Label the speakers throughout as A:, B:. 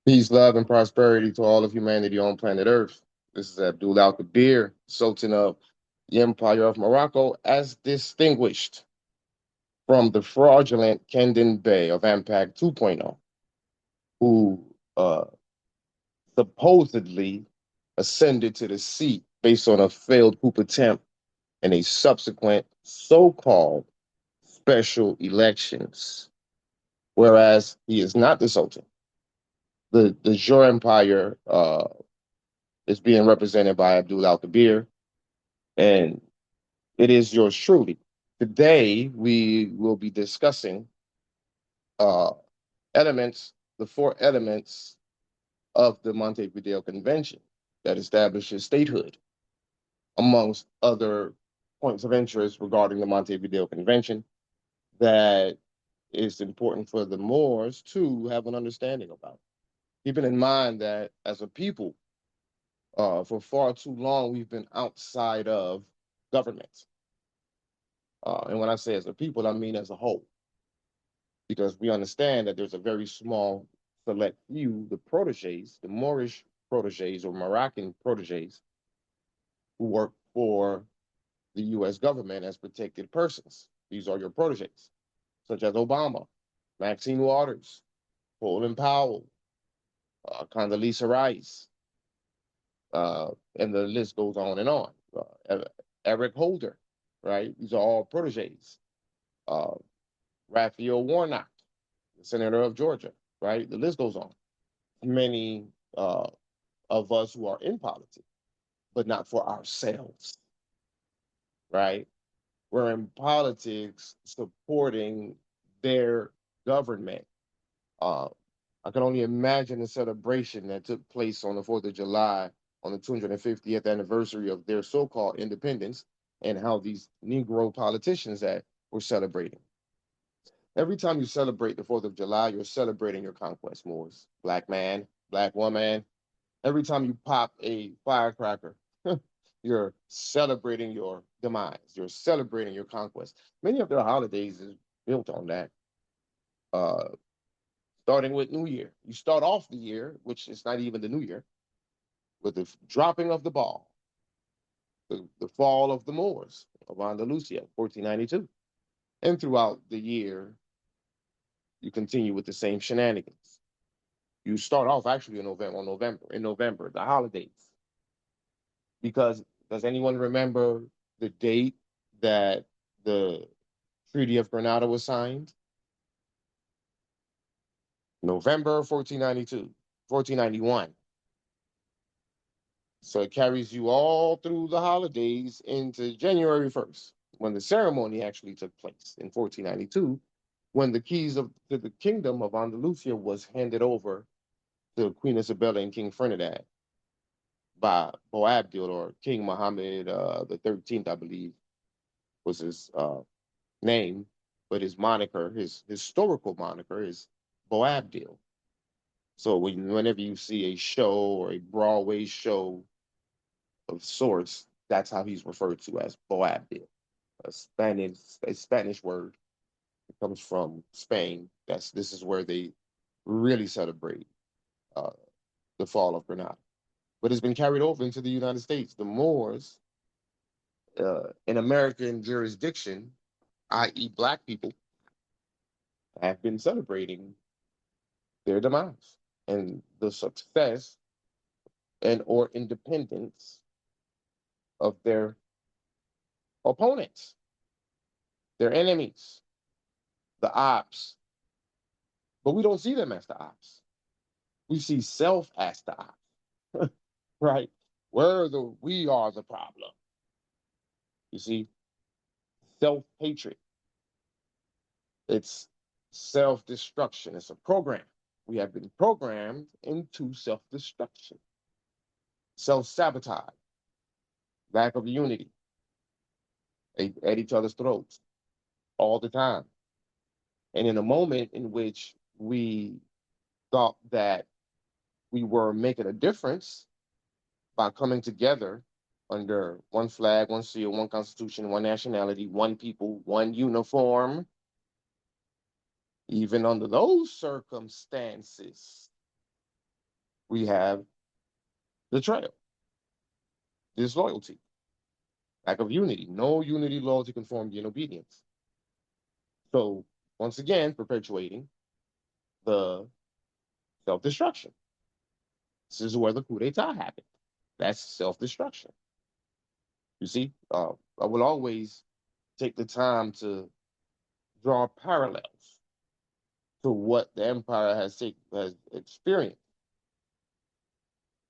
A: Peace, love, and prosperity to all of humanity on planet Earth. This is Abdul Al Kabir, Sultan of the Empire of Morocco, as distinguished from the fraudulent Kendon Bey of unpack 2.0, who supposedly ascended to the seat based on a failed coup attempt and a subsequent so called special elections, whereas he is not the Sultan. The Jur Empire is being represented by Abdul Al Kabir, and it is yours truly. Today, we will be discussing uh, elements, the four elements of the Montevideo Convention that establishes statehood, amongst other points of interest regarding the Montevideo Convention that is important for the Moors to have an understanding about. Keeping in mind that as a people, for far too long, we've been outside of government. And when I say as a people, I mean as a whole, because we understand that there's a very small select few, the proteges, the Moorish proteges or Moroccan proteges, who work for the US government as protected persons. These are your proteges, such as Obama, Maxine Waters, Colin Powell, Condoleezza Rice, and the list goes on and on. Eric Holder, right? These are all proteges. Uh, Raphael Warnock, the senator of Georgia, right? The list goes on. Many of us who are in politics, but not for ourselves, right? We're in politics supporting their government. Uh, I can only imagine the celebration that took place on the 4th of July on the 250th anniversary of their so called independence and how these Negro politicians that were celebrating. Every time you celebrate the 4th of July, you're celebrating your conquest, Moors. Black man, black woman. Every time you pop a firecracker, you're celebrating your demise. You're celebrating your conquest. Many of their holidays is built on that. Uh, Starting with New Year. You start off the year, which is not even the New Year, with the dropping of the ball, the fall of the Moors of Andalusia, 1492. And throughout the year, you continue with the same shenanigans. You start off actually in November, the holidays. Because does anyone remember the date that the Treaty of Granada was signed? November 1492, 1491. So it carries you all through the holidays into January 1st, when the ceremony actually took place in 1492, when the keys to the kingdom of Andalusia was handed over to Queen Isabella and King Ferdinand by Boabdil, or King Mohammed the 13th, I believe, was his name, but his moniker, his historical moniker, is Boabdil. So whenever you see a show or a Broadway show of sorts, that's how he's referred to as Boabdil, a Spanish word. It comes from Spain. This is where they really celebrate uh, the fall of Granada. But it's been carried over into the United States. The Moors in American jurisdiction, i.e., Black people, have been celebrating their demise and the success and or independence of their opponents, their enemies, the ops. But we don't see them as the ops. We see self as the ops, right? We are the problem. You see, self hatred. It's self destruction. It's a program. We have been programmed into self destruction, self sabotage, lack of unity at each other's throats all the time. And in a moment in which we thought that we were making a difference by coming together under one flag, one seal, one constitution, one nationality, one people, one uniform, even under those circumstances, we have betrayal, disloyalty, lack of unity, no unity, loyalty, conformity, and obedience. So once again, perpetuating the self-destruction. This is where the coup d'etat happened. That's self-destruction. You see, I will always take the time to draw parallels to what the empire has experienced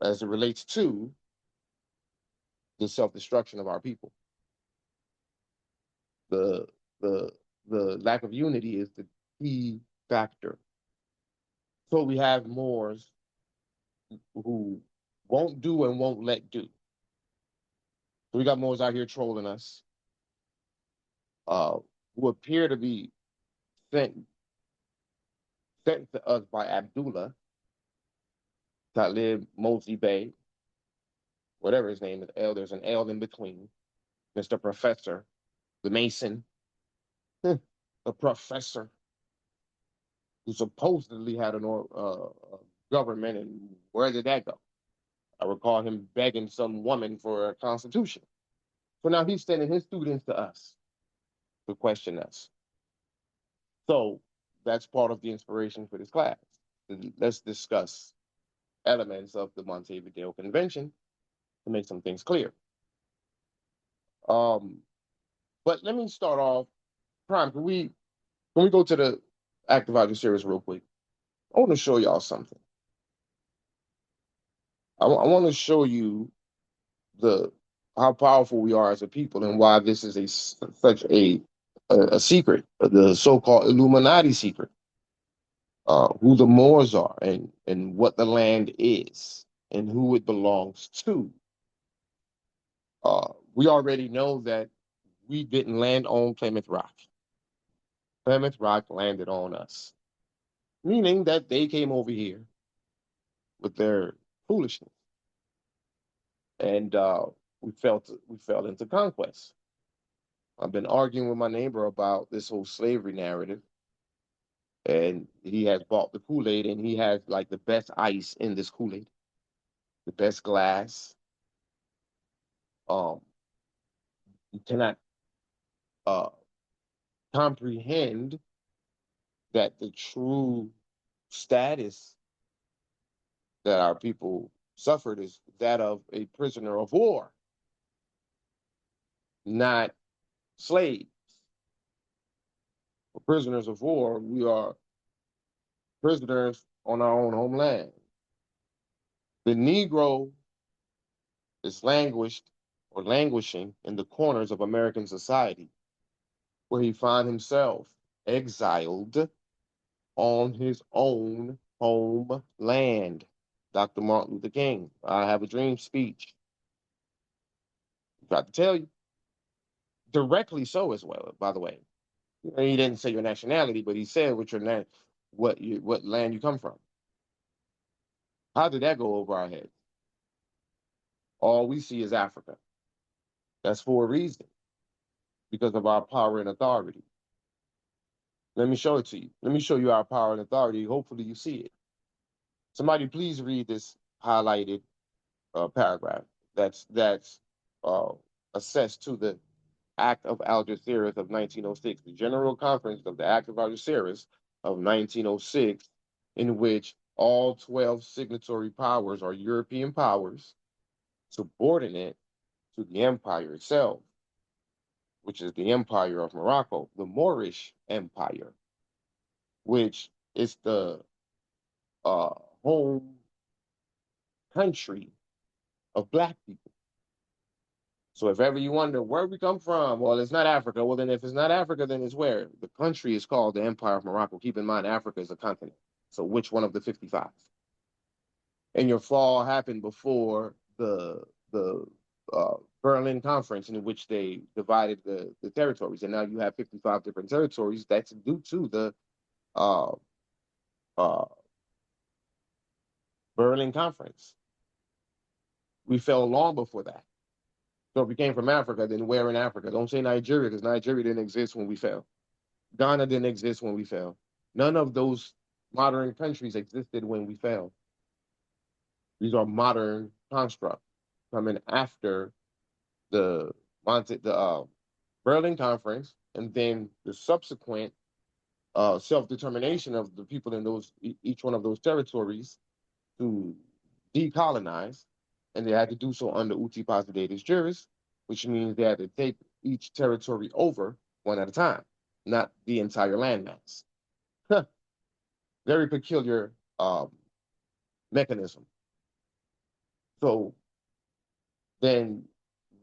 A: as it relates to the self-destruction of our people. The the the lack of unity is the key factor. So we have Moors who won't do and won't let do. So we got Moors out here trolling us, uh, who appear to be sent sent to us by Abdullah Talib Mosey Bey, whatever his name is. L. There's an L in between. Mr. Professor, the Mason, the professor who supposedly had a government, and where did that go? I recall him begging some woman for a constitution. So now he's sending his students to us to question us. So that's part of the inspiration for this class. Let's discuss elements of the Montevideo Convention to make some things clear. Um, but let me start off. Prime, can we go to the active audio series real quick? I want to show y'all something. I want to show you the how powerful we are as a people and why this is such a secret, the so-called Illuminati secret, who the Moors are and what the land is and who it belongs to. We already know that we didn't land on Plymouth Rock. Plymouth Rock landed on us, meaning that they came over here with their foolishness, and we fell into conquest. I've been arguing with my neighbor about this whole slavery narrative, and he has bought the Kool-Aid, and he has like the best ice in this Kool-Aid, the best glass. Um, you cannot uh, comprehend that the true status that our people suffered is that of a prisoner of war, not slaves. For prisoners of war, we are prisoners on our own homeland. The Negro is languished or languishing in the corners of American society, where he finds himself exiled on his own homeland. Dr. Martin Luther King, I have a dream speech. Got to tell you, directly so as well, by the way. He didn't say your nationality, but he said what land you come from. How did that go over our heads? All we see is Africa. That's for a reason, because of our power and authority. Let me show it to you. Let me show you our power and authority. Hopefully you see it. Somebody please read this highlighted paragraph that's uh, assessed to the Act of Algeciras of 1906, the General Conference of the Act of Algeciras of 1906, in which all 12 signatory powers are European powers subordinate to the empire itself, which is the Empire of Morocco, the Moorish Empire, which is the uh, home country of Black people. So if ever you wonder where we come from, well, it's not Africa. Well, then if it's not Africa, then it's where? The country is called the Empire of Morocco. Keep in mind, Africa is a continent. So which one of the 55? And your fall happened before the Berlin Conference, in which they divided the territories, and now you have 55 different territories. That's due to the uh, uh, Berlin Conference. We fell long before that. So if we came from Africa, then where in Africa? Don't say Nigeria, because Nigeria didn't exist when we fell. Ghana didn't exist when we fell. None of those modern countries existed when we fell. These are modern constructs coming after the Berlin Conference, and then the subsequent self-determination of the people in each one of those territories to decolonize, and they had to do so under uti possidetis juris, which means they had to take each territory over one at a time, not the entire landmass. Very peculiar mechanism. So then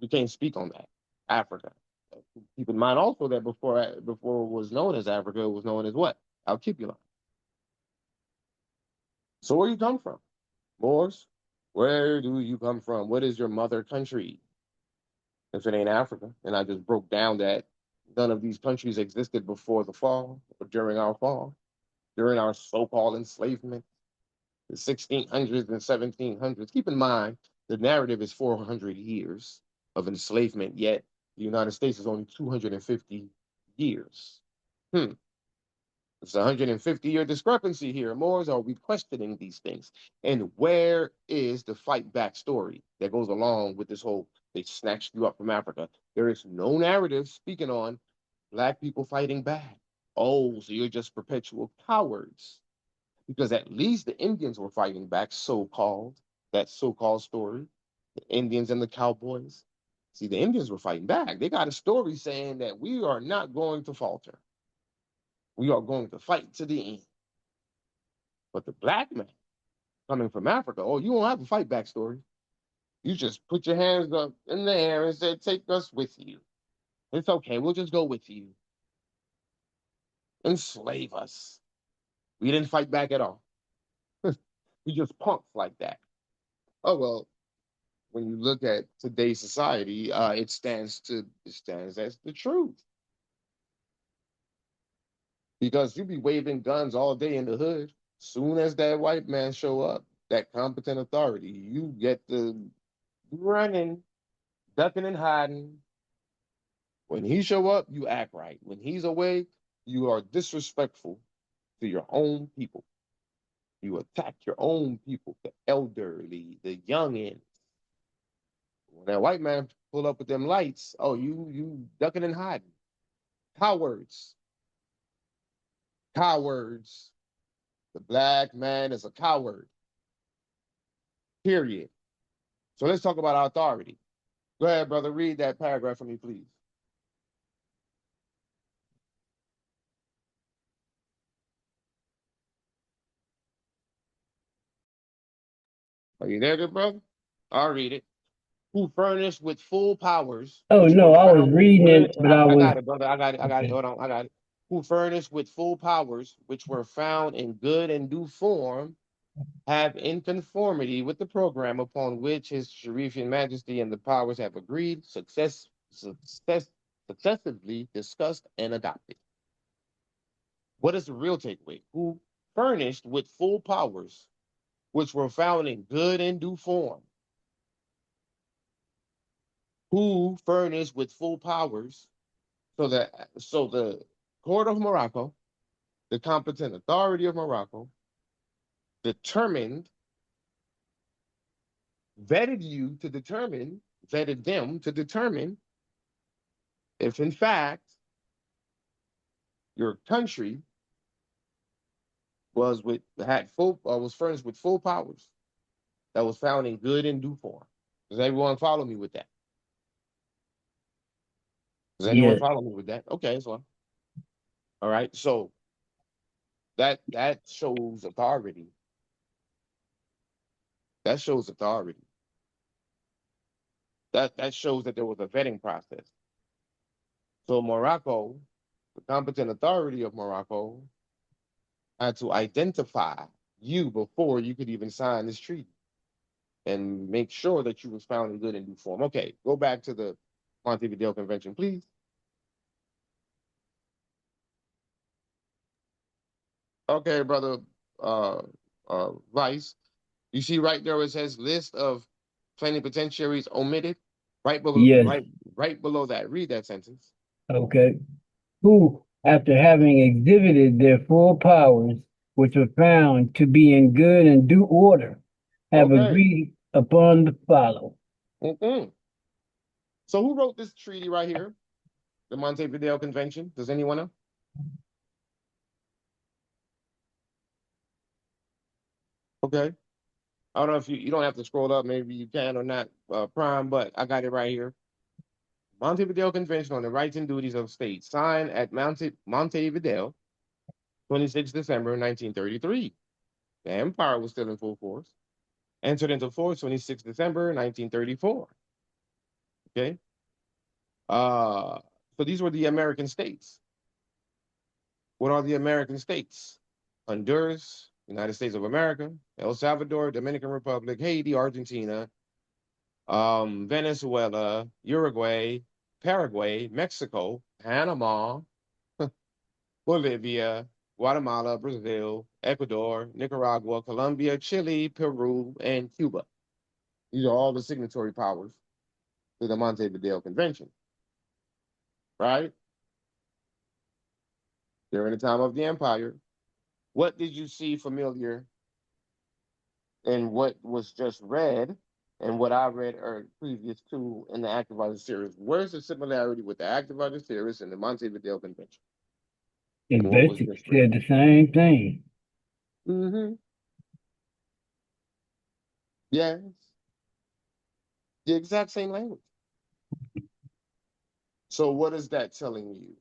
A: we can't speak on that. Africa. Keep in mind also that before it was known as Africa, it was known as what? Alcipulan. So where you come from? Moors? Where do you come from? What is your mother country? If it ain't Africa. And I just broke down that none of these countries existed before the fall or during our fall, during our so-called enslavement, the 1600s and 1700s. Keep in mind, the narrative is 400 years of enslavement, yet the United States is only 250 years. It's a 150-year discrepancy here. Moors, are we questioning these things? And where is the fight back story that goes along with this whole they snatched you up from Africa? There is no narrative speaking on Black people fighting back. Oh, so you're just perpetual cowards. Because at least the Indians were fighting back, so-called, that so-called story. The Indians and the cowboys. See, the Indians were fighting back. They got a story saying that we are not going to falter. We are going to fight to the end. But the Black man coming from Africa, oh, you don't have a fight back story. You just put your hands up in the air and say, take us with you. It's okay. We'll just go with you. Enslave us. We didn't fight back at all. We just punks like that. Oh, well, when you look at today's society, it stands as the truth. Because you be waving guns all day in the hood. Soon as that white man show up, that competent authority, you get the running, ducking and hiding. When he show up, you act right. When he's away, you are disrespectful to your own people. You attack your own people, the elderly, the youngins. When that white man pull up with them lights, oh, you ducking and hiding. Cowards. Cowards. The Black man is a coward. Period. So let's talk about our authority. Go ahead, brother. Read that paragraph for me, please. Are you there, good brother? I'll read it. Who furnished with full powers,
B: Oh
A: which were
B: no, I was
A: found in
B: reading
A: good.
B: it, but I
A: I
B: was
A: got it, brother. I got it.
B: okay.
A: Hold on, I got it. Who furnished with full powers, which were found in good and due form, have in conformity with the program upon which His Sharifian Majesty and the powers have agreed, successively discussed and adopted. What is the real takeaway? Who furnished with full powers, which were found in good and due form. Who furnished with full powers so the court of Morocco, the competent authority of Morocco, determined, vetted them to determine if in fact your country was furnished with full powers that was found in good and due form. Does everyone follow me with that? Does anyone
B: Yes,
A: follow me with that? Okay, so all right. So that shows authority. That shows authority. That shows that there was a vetting process. So Morocco, the competent authority of Morocco, had to identify you before you could even sign this treaty and make sure that you was found in good and due form. Okay, go back to the Montevideo Convention, please. Okay, brother Vice. You see right there it says list of plenipotentiaries omitted. Right below,
B: yes,
A: right below that. Read that sentence.
B: okay. Who, after having exhibited their full powers, which were found to be in good and due order, have
A: Okay.
B: agreed upon the follow.
A: Mm-mm. So who wrote this treaty right here? The Montevideo Convention? Does anyone know? Okay. I don't know if you don't have to scroll up, maybe you can or not, Prime, but I got it right here. Montevideo Convention on the Rights and Duties of States, signed at Montevideo, 26 December 1933. The empire was still in full force. Entered into force 26 December 1934. Okay. Uh, so these were the American states. What are the American states? Honduras, United States of America, El Salvador, Dominican Republic, Haiti, Argentina, Venezuela, Uruguay, Paraguay, Mexico, Panama, Bolivia, Guatemala, Brazil, Ecuador, Nicaragua, Colombia, Chile, Peru, and Cuba. These are all the signatory powers to the Montevideo Convention, right? During the time of the empire, what did you see familiar in what was just read and what I read or previous to in the active writer series? Where's the similarity with the active writer series and the Montevideo Convention
B: It
A: and what was
B: basically
A: just read?
B: said the same thing.
A: Mm-hmm. Yes, the exact same language. So what is that telling you?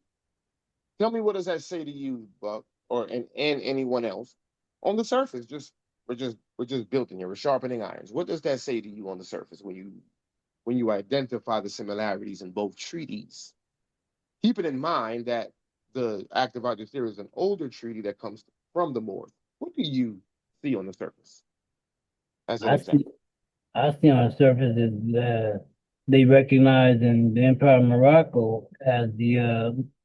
A: Tell me, what does that say to you, Buck, or and anyone else on the surface? We're just built in here. We're sharpening irons. What does that say to you on the surface when you identify the similarities in both treaties? Keeping in mind that the active Arctic theory is an older treaty that comes from the Moors. What do you see on the surface as an
B: I see
A: example?
B: I see on the surface is they recognize in the Empire of Morocco as the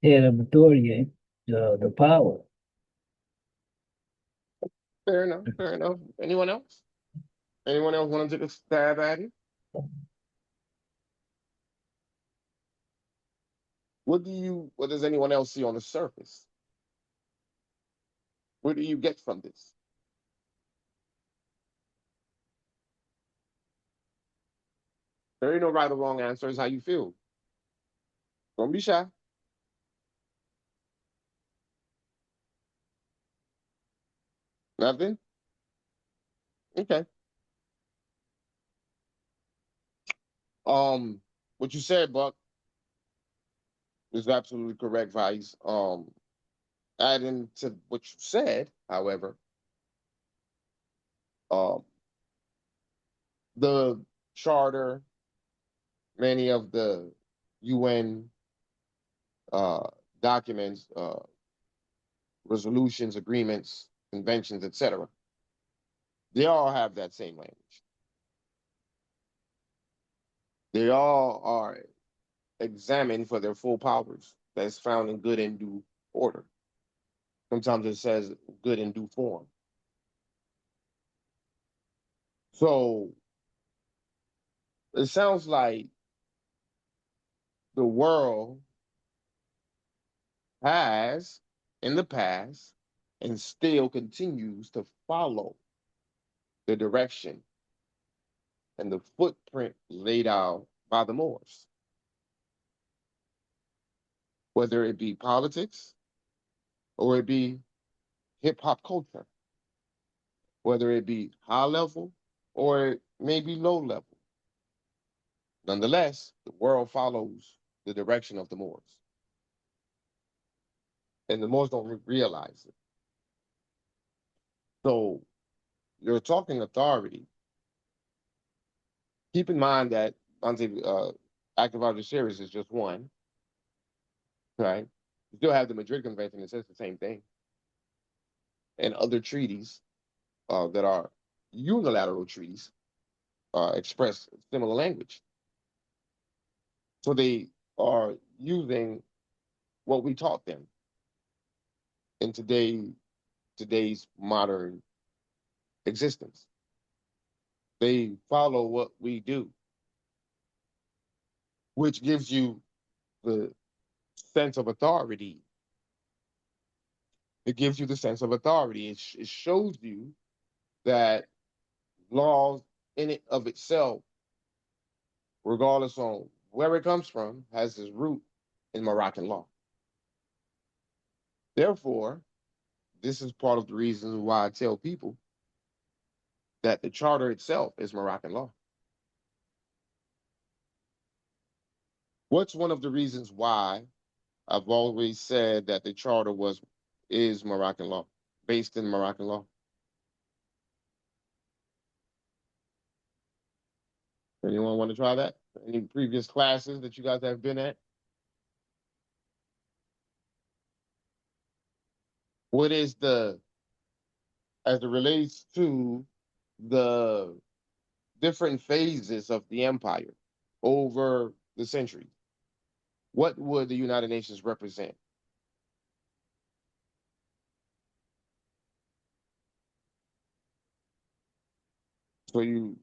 B: head of authority, the power.
A: Fair enough. Fair enough. Anyone else? Anyone else want to take a stab at it? What does anyone else see on the surface? What do you get from this? There ain't no right or wrong answer. It's how you feel. Don't be shy. Nothing? Okay. Um, what you said, Buck, is absolutely correct, Vice. Adding to what you said, however, um, the charter, many of the UN uh, documents, resolutions, agreements, conventions, etc., they all have that same language. They all are examined for their full powers that's found in good and due order. Sometimes it says good and due form. So it sounds like the world has in the past and still continues to follow the direction and the footprint laid out by the Moors, whether it be politics or it be hip hop culture, whether it be high level or it may be low level. Nonetheless, the world follows the direction of the Moors, and the Moors don't realize it. So you're talking authority. Keep in mind that active Archer series is just one, right? You still have the Madrid Convention that says the same thing, and other treaties that are unilateral treaties express similar language. So they are using what we taught them in today's modern existence. They follow what we do, which gives you the sense of authority. It gives you the sense of authority. It shows you that laws in it of itself, regardless on where it comes from, has its root in Moroccan law. Therefore, this is part of the reasons why I tell people that the charter itself is Moroccan law. What's one of the reasons why I've always said that the charter was is Moroccan law, based in Moroccan law? Anyone want to try that? Any previous classes that you guys have been at? What is the, as it relates to the different phases of the empire over the centuries, what would the United Nations represent? So you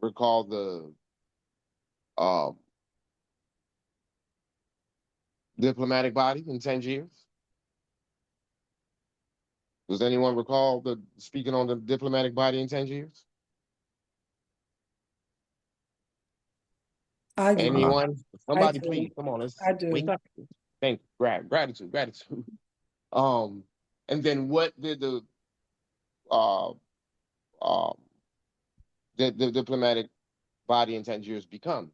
A: recall the um, diplomatic body in 10 years? Does anyone recall the speaking on the diplomatic body in 10 years?
C: I do.
A: Anyone?
C: I
A: Somebody
C: do.
A: please, come on, let's
C: I
A: wake
C: do.
A: up. Thank you. Gratitude. Um, and then what did uh um the diplomatic body in Tangiers become?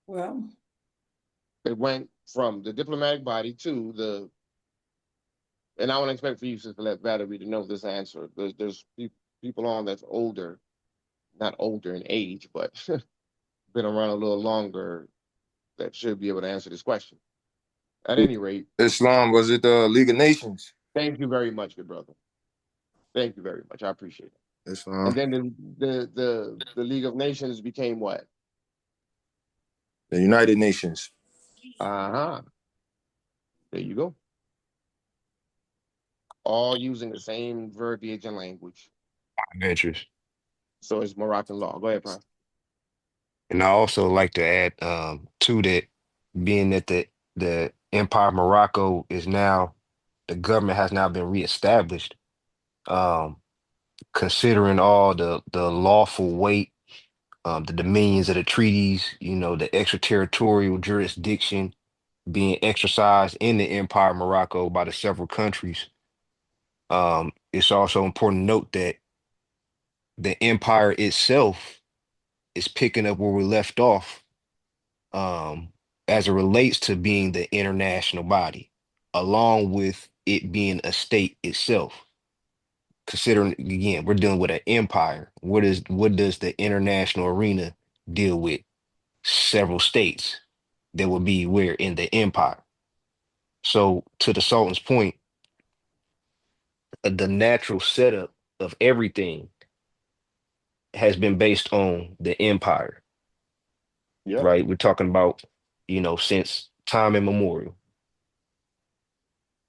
C: Well,
A: It went from the diplomatic body to the, and I would expect for you, Sister Valerie, to know this answer. There's people on that's older, not older in age, but been around a little longer that should be able to answer this question. At any rate,
D: Islam, was it the League of Nations?
A: thank you very much, good brother. Thank you very much. I appreciate it.
D: Islam.
A: And then the League of Nations became what?
D: The United Nations.
A: Uh-huh. There you go. All using the same verbiage and language.
E: Adventures.
A: So it's Moroccan law. Go ahead, Prime.
E: And I also like to add to that, being that the Empire of Morocco is now, the government has now been reestablished, um, considering all the lawful weight, the dominions of the treaties, the extraterritorial jurisdiction being exercised in the Empire of Morocco by the several countries. It's also important to note that the empire itself is picking up where we left off, um, as it relates to being the international body, along with it being a state itself. Considering again, we're dealing with an empire. What does the international arena deal with? Several states that would be where in the empire. So to the Sultan's point, the natural setup of everything has been based on the empire,
A: Yep.
E: right? We're talking about, since time immemorial.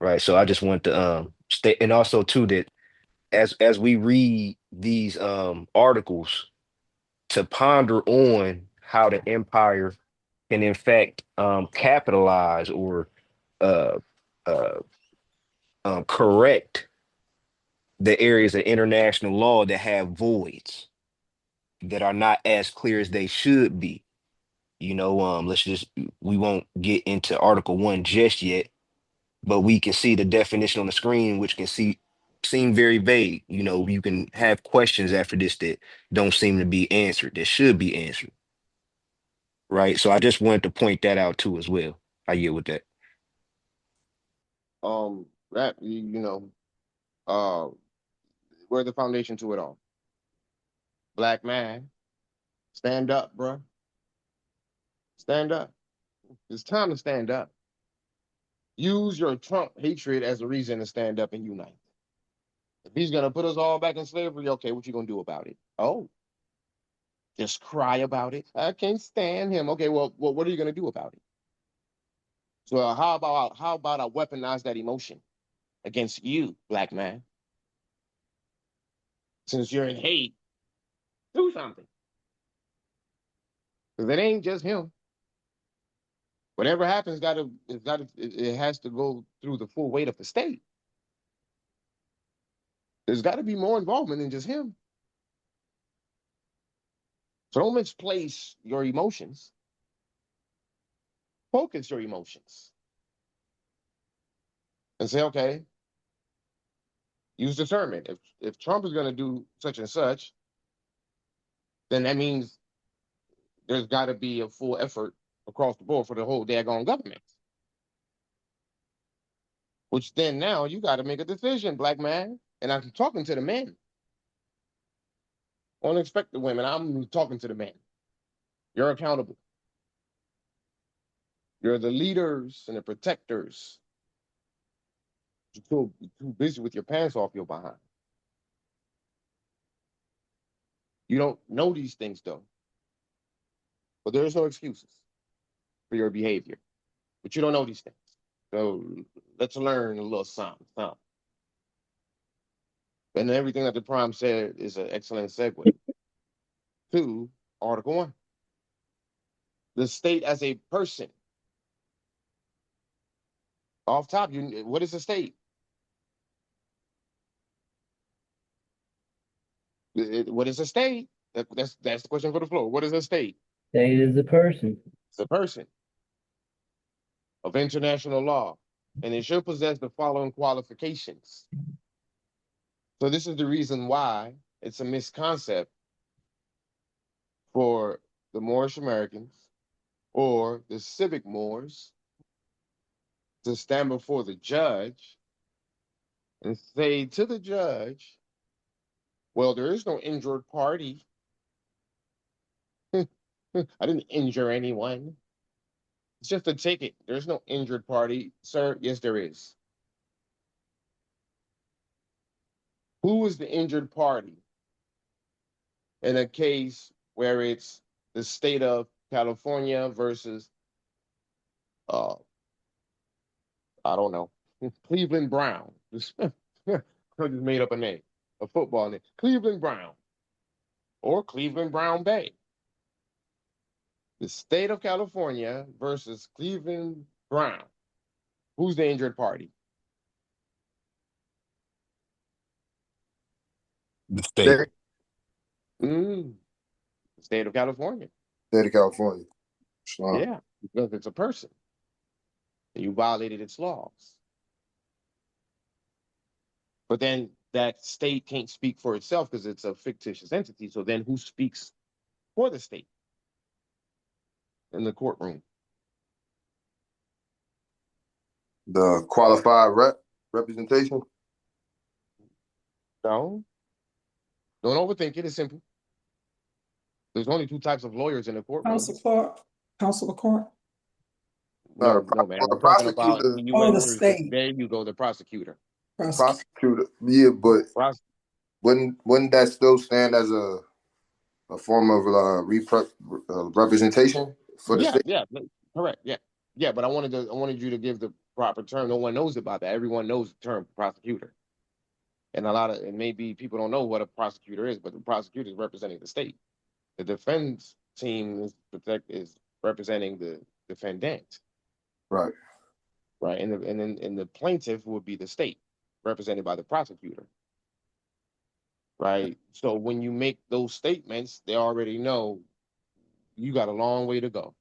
E: Right. So I just want to state, and also too, that as we read these articles, to ponder on how the empire can in fact capitalize or uh uh correct the areas of international law that have voids, that are not as clear as they should be. Let's just, we won't get into Article 1 just yet, but we can see the definition on the screen, which can seem very vague. You can have questions after this that don't seem to be answered, that should be answered, right? So I just wanted to point that out too as well. I get with that.
A: That uh we're the foundation to it all. Black man, stand up, bro. Stand up. It's time to stand up. Use your Trump hatred as a reason to stand up and unite. If he's gonna put us all back in slavery, okay, what you gonna do about it? Oh, just cry about it. I can't stand him. Okay, well, what are you gonna do about it? So how about I weaponize that emotion against you, black man? Since you're in hate, do something. Because it ain't just him. Whatever happens, it has to go through the full weight of the state. There's got to be more involvement than just him. So don't misplace your emotions. Focus your emotions and say, okay, use discernment. If Trump is going to do such and such, then that means there's got to be a full effort across the board for the whole daggone government. Which then now you got to make a decision, black man. And I'm talking to the men. I don't expect the women. I'm talking to the men. You're accountable. You're the leaders and the protectors. You're too busy with your pants off your behind. You don't know these things though. But there is no excuses for your behavior. But you don't know these things. So let's learn a little something. And everything that the prime said is an excellent segue to Article 1. The state as a person. Off top, what is a state? What is a state? That's the question for the floor. What is a state?
B: State is a person.
A: It's a person of international law, and it should possess the following qualifications. So this is the reason why it's a misconcept for the Moorish Americans or the civic Moors to stand before the judge and say to the judge, well, there is no injured party. I didn't injure anyone. It's just a ticket. There's no injured party. Sir, yes, there is. Who is the injured party in a case where it's the state of California versus, uh, I don't know, Cleveland Brown? I just made up a name, a football name. Cleveland Brown or Cleveland Brown Bay. The state of California versus Cleveland Brown. Who's the injured party?
E: The state.
A: The state of California.
D: State of California.
A: Yeah, because it's a person. And you violated its laws. But then that state can't speak for itself because it's a fictitious entity. So then who speaks for the state in the courtroom?
D: The qualified representation.
A: No. Don't overthink it. It's simple. There's only two types of lawyers in the courtroom.
C: Counsel of court.
A: No, man. I'm talking about in the U.S.
C: Oh, the state.
A: There you go, the prosecutor.
D: Prosecutor. Yeah, but wouldn't that still stand as a form of representation for the state?
A: Yeah, correct. Yeah. But I wanted you to give the proper term. No one knows about that. Everyone knows the term prosecutor, and maybe people don't know what a prosecutor is. But the prosecutor is representing the state. The defense team is representing the defendant.
D: Right.
A: Right, and the plaintiff would be the state, represented by the prosecutor. Right. So when you make those statements, they already know you got a long way to go.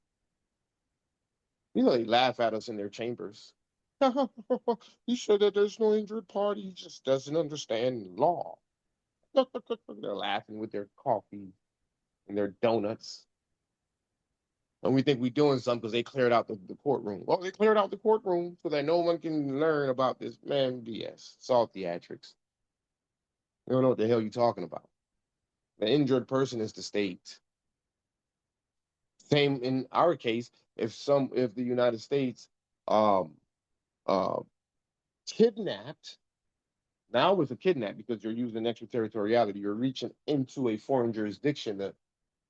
A: You know, they laugh at us in their chambers. He said that there's no injured party. He just doesn't understand law. They're laughing with their coffee and their donuts. And we think we're doing something because they cleared out the courtroom. Well, they cleared out the courtroom so that no one can learn about this. Man, BS. It's all theatrics. You don't know what the hell you're talking about. The injured person is the state. Same in our case, if the United States um, uh, kidnapped, now it's a kidnap because you're using extraterritoriality. You're reaching into a foreign jurisdiction to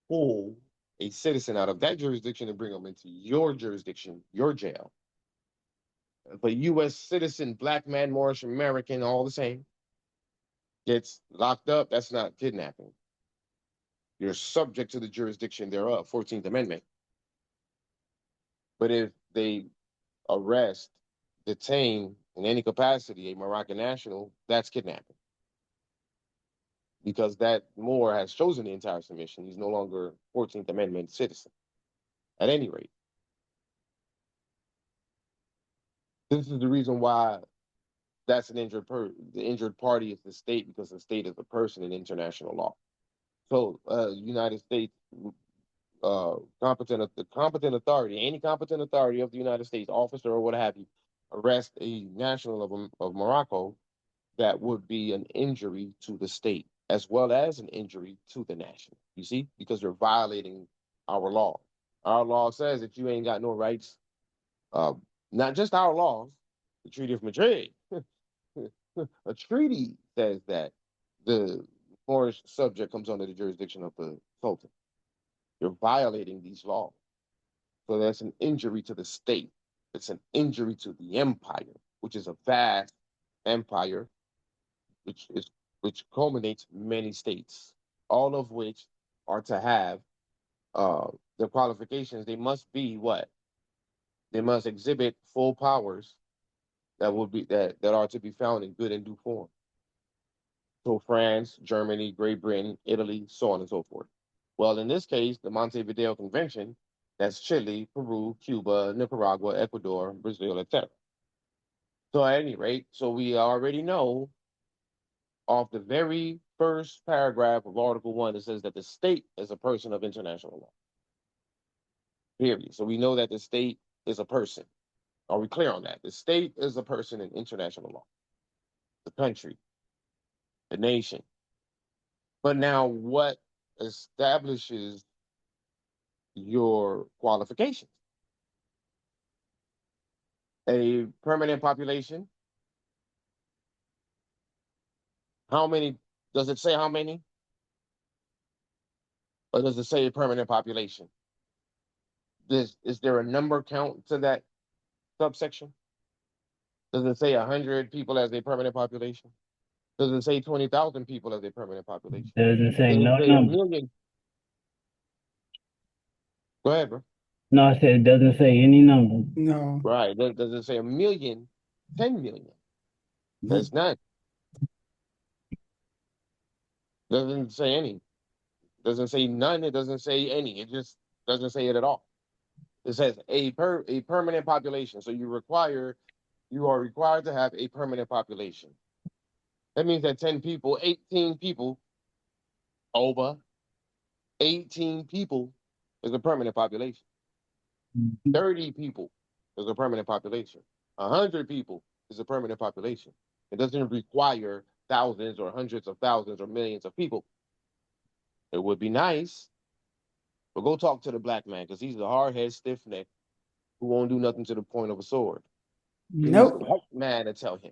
A: pull a citizen out of that jurisdiction and bring them into your jurisdiction, your jail. But U.S. citizen, black man, Moorish American, all the same, gets locked up. That's not kidnapping. You're subject to the jurisdiction thereof, 14th Amendment. But if they arrest, detain in any capacity a Moroccan national, that's kidnapping. because that Moore has chosen the entire submission. He's no longer 14th Amendment citizen. At any rate, this is the reason why that's an injured the injured party is the state, because the state is a person in international law. So, United States the competent authority, any competent authority of the United States, officer or what have you, arrest a national of Morocco, that would be an injury to the state as well as an injury to the national. You see, because they're violating our law. Our law says that you ain't got no rights. Uh, Not just our laws, the Treaty of Madrid. A treaty says that the Moorish subject comes under the jurisdiction of the Sultan. You're violating these laws. So that's an injury to the state. It's an injury to the empire, which is a vast empire, which culminates many states, all of which are to have the qualifications. They must be what? They must exhibit full powers that are to be found in good and due form. So France, Germany, Great Britain, Italy, so on and so forth. Well, in this case, the Montevideo Convention, that's Chile, Peru, Cuba, Nicaragua, Ecuador, Brazil, etc. So at any rate, so we already know off the very first paragraph of Article 1, it says that the state is a person of international law. Period. So we know that the state is a person. Are we clear on that? The state is a person in international law. The country, the nation. But now what establishes your qualifications? A permanent population. How many? Does it say how many? Or does it say a permanent population? Is there a number count to that subsection? Does it say 100 people as a permanent population? Does it say 20,000 people as a permanent population?
B: Doesn't say
A: Does it
B: no
A: say a
B: number.
A: million? Go ahead, bro.
B: No, I said it doesn't say any number.
C: No.
A: Right. Does it say a million, 10 million? That's not. Doesn't say any. Doesn't say none. It doesn't say any. It just doesn't say it at all. It says a permanent population. So you are required to have a permanent population. That means that 10 people, 18 people, over 18 people is a permanent population. 30 people is a permanent population. 100 people is a permanent population. It doesn't require thousands or hundreds of thousands or millions of people. It would be nice, but go talk to the black man, because he's a hard-head, stiff-neck who won't do nothing to the point of a sword. He needs a
C: Nope.
A: white man to tell him.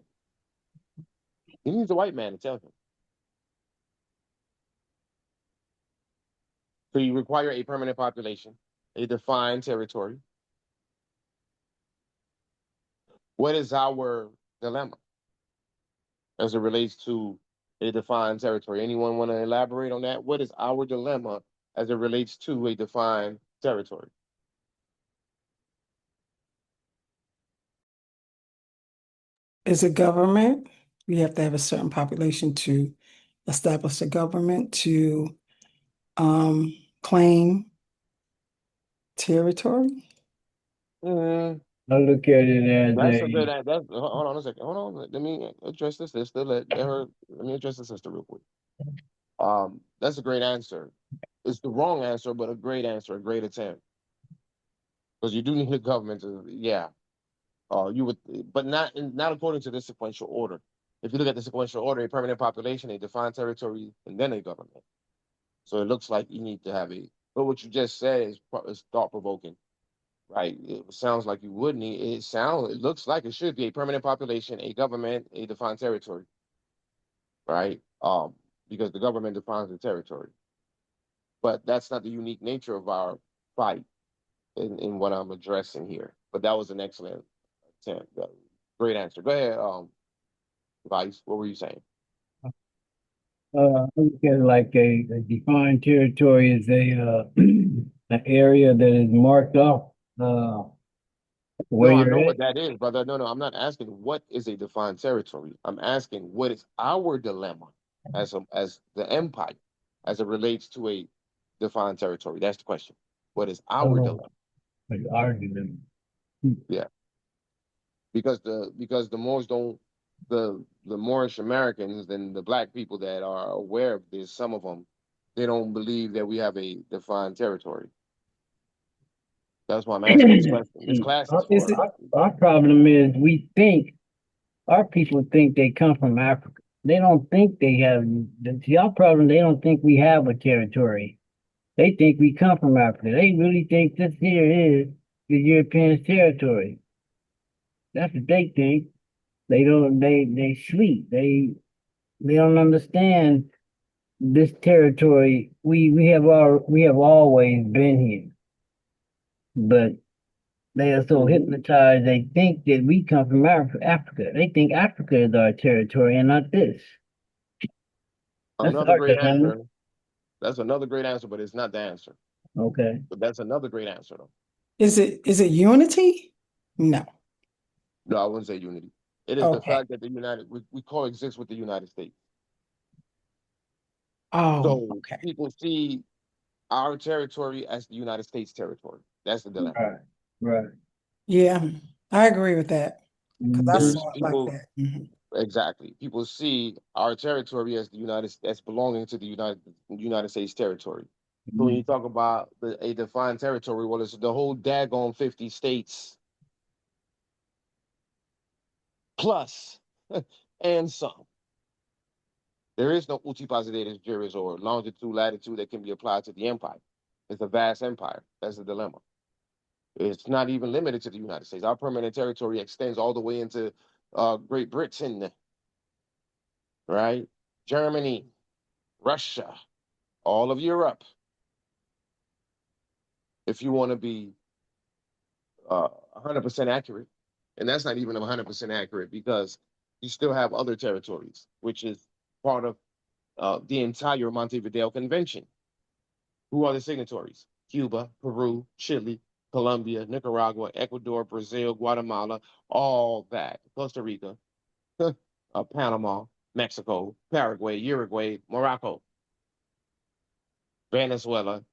A: He needs a white man to tell him. So you require a permanent population, a defined territory. What is our dilemma as it relates to a defined territory? Anyone want to elaborate on that? What is our dilemma as it relates to a defined territory?
C: As a government, we have to have a certain population to establish a government to claim territory.
A: Mm,
B: I look at it as
A: that's
B: a
A: a good. Hold on a second. Hold on. Let me address this sister. Let me address the sister real quick. That's a great answer. It's the wrong answer, but a great answer, a great attempt. Because you do need a government to, yeah. You would, but not according to the sequential order. If you look at the sequential order, a permanent population, a defined territory, and then a government. So it looks like you need to have a. But what you just said is thought provoking, right? It sounds like you would need. It looks like it should be a permanent population, a government, a defined territory, right? Because the government defines the territory. But that's not the unique nature of our fight in what I'm addressing here. But that was an excellent attempt. Great answer. Go ahead, Vice. What were you saying?
B: I look at it like a defined territory is an area that is marked off where
A: No, I
B: you're
A: know
B: at.
A: what that is, brother. No, I'm not asking what is a defined territory. I'm asking what is our dilemma. as the empire as it relates to a defined territory? That's the question. What is our
B: Oh,
A: dilemma?
B: like argument.
A: Yeah, because the Moors don't the Moorish Americans and the black people that are aware of this, some of them, they don't believe that we have a defined territory. That's why I'm asking this question. This
B: See,
A: class is
C: Is
A: for
C: it,
B: our problem is we think our people think they come from Africa. They don't think they have. See, our problem. They don't think we have a territory. They think we come from Africa. They really think this here is the European territory. That's what they think. They don't. They sleep. They don't understand this territory. We have always been here, but they are so
A: Mhm.
B: hypnotized. They think that we come from Africa. They think Africa is our territory and not this. That's
A: Another
B: our
A: great
B: dilemma.
A: answer. That's another great answer, but it's not the answer.
B: Okay.
A: But that's another great answer, though.
C: is it unity? No.
A: No, I wouldn't say unity. It is the
C: Okay.
A: fact that we coexist with the United States.
C: Oh,
A: So
C: okay.
A: people see our territory as the United States territory. That's the dilemma.
B: Right. Right.
C: Yeah, I agree with that because I
B: Mhm.
A: There's
C: saw it like
A: people
C: that. Mhm.
A: exactly. People see our territory as the as belonging to the United States territory. So when you talk about a defined territory, well, it's the whole daggone 50 states plus and some. There is no uti positive juris or longitude, latitude that can be applied to the empire. It's a vast empire. That's the dilemma. It's not even limited to the United States. Our permanent territory extends all the way into Great Britain, right? Germany, Russia, all of Europe. If you want to be 100% accurate, and that's not even 100% accurate because you still have other territories, which is part of the entire Montevideo Convention. Who are the signatories? Cuba, Peru, Chile, Colombia, Nicaragua, Ecuador, Brazil, Guatemala, all that. Costa Rica, Panama, Mexico, Paraguay, Uruguay, Morocco, Venezuela,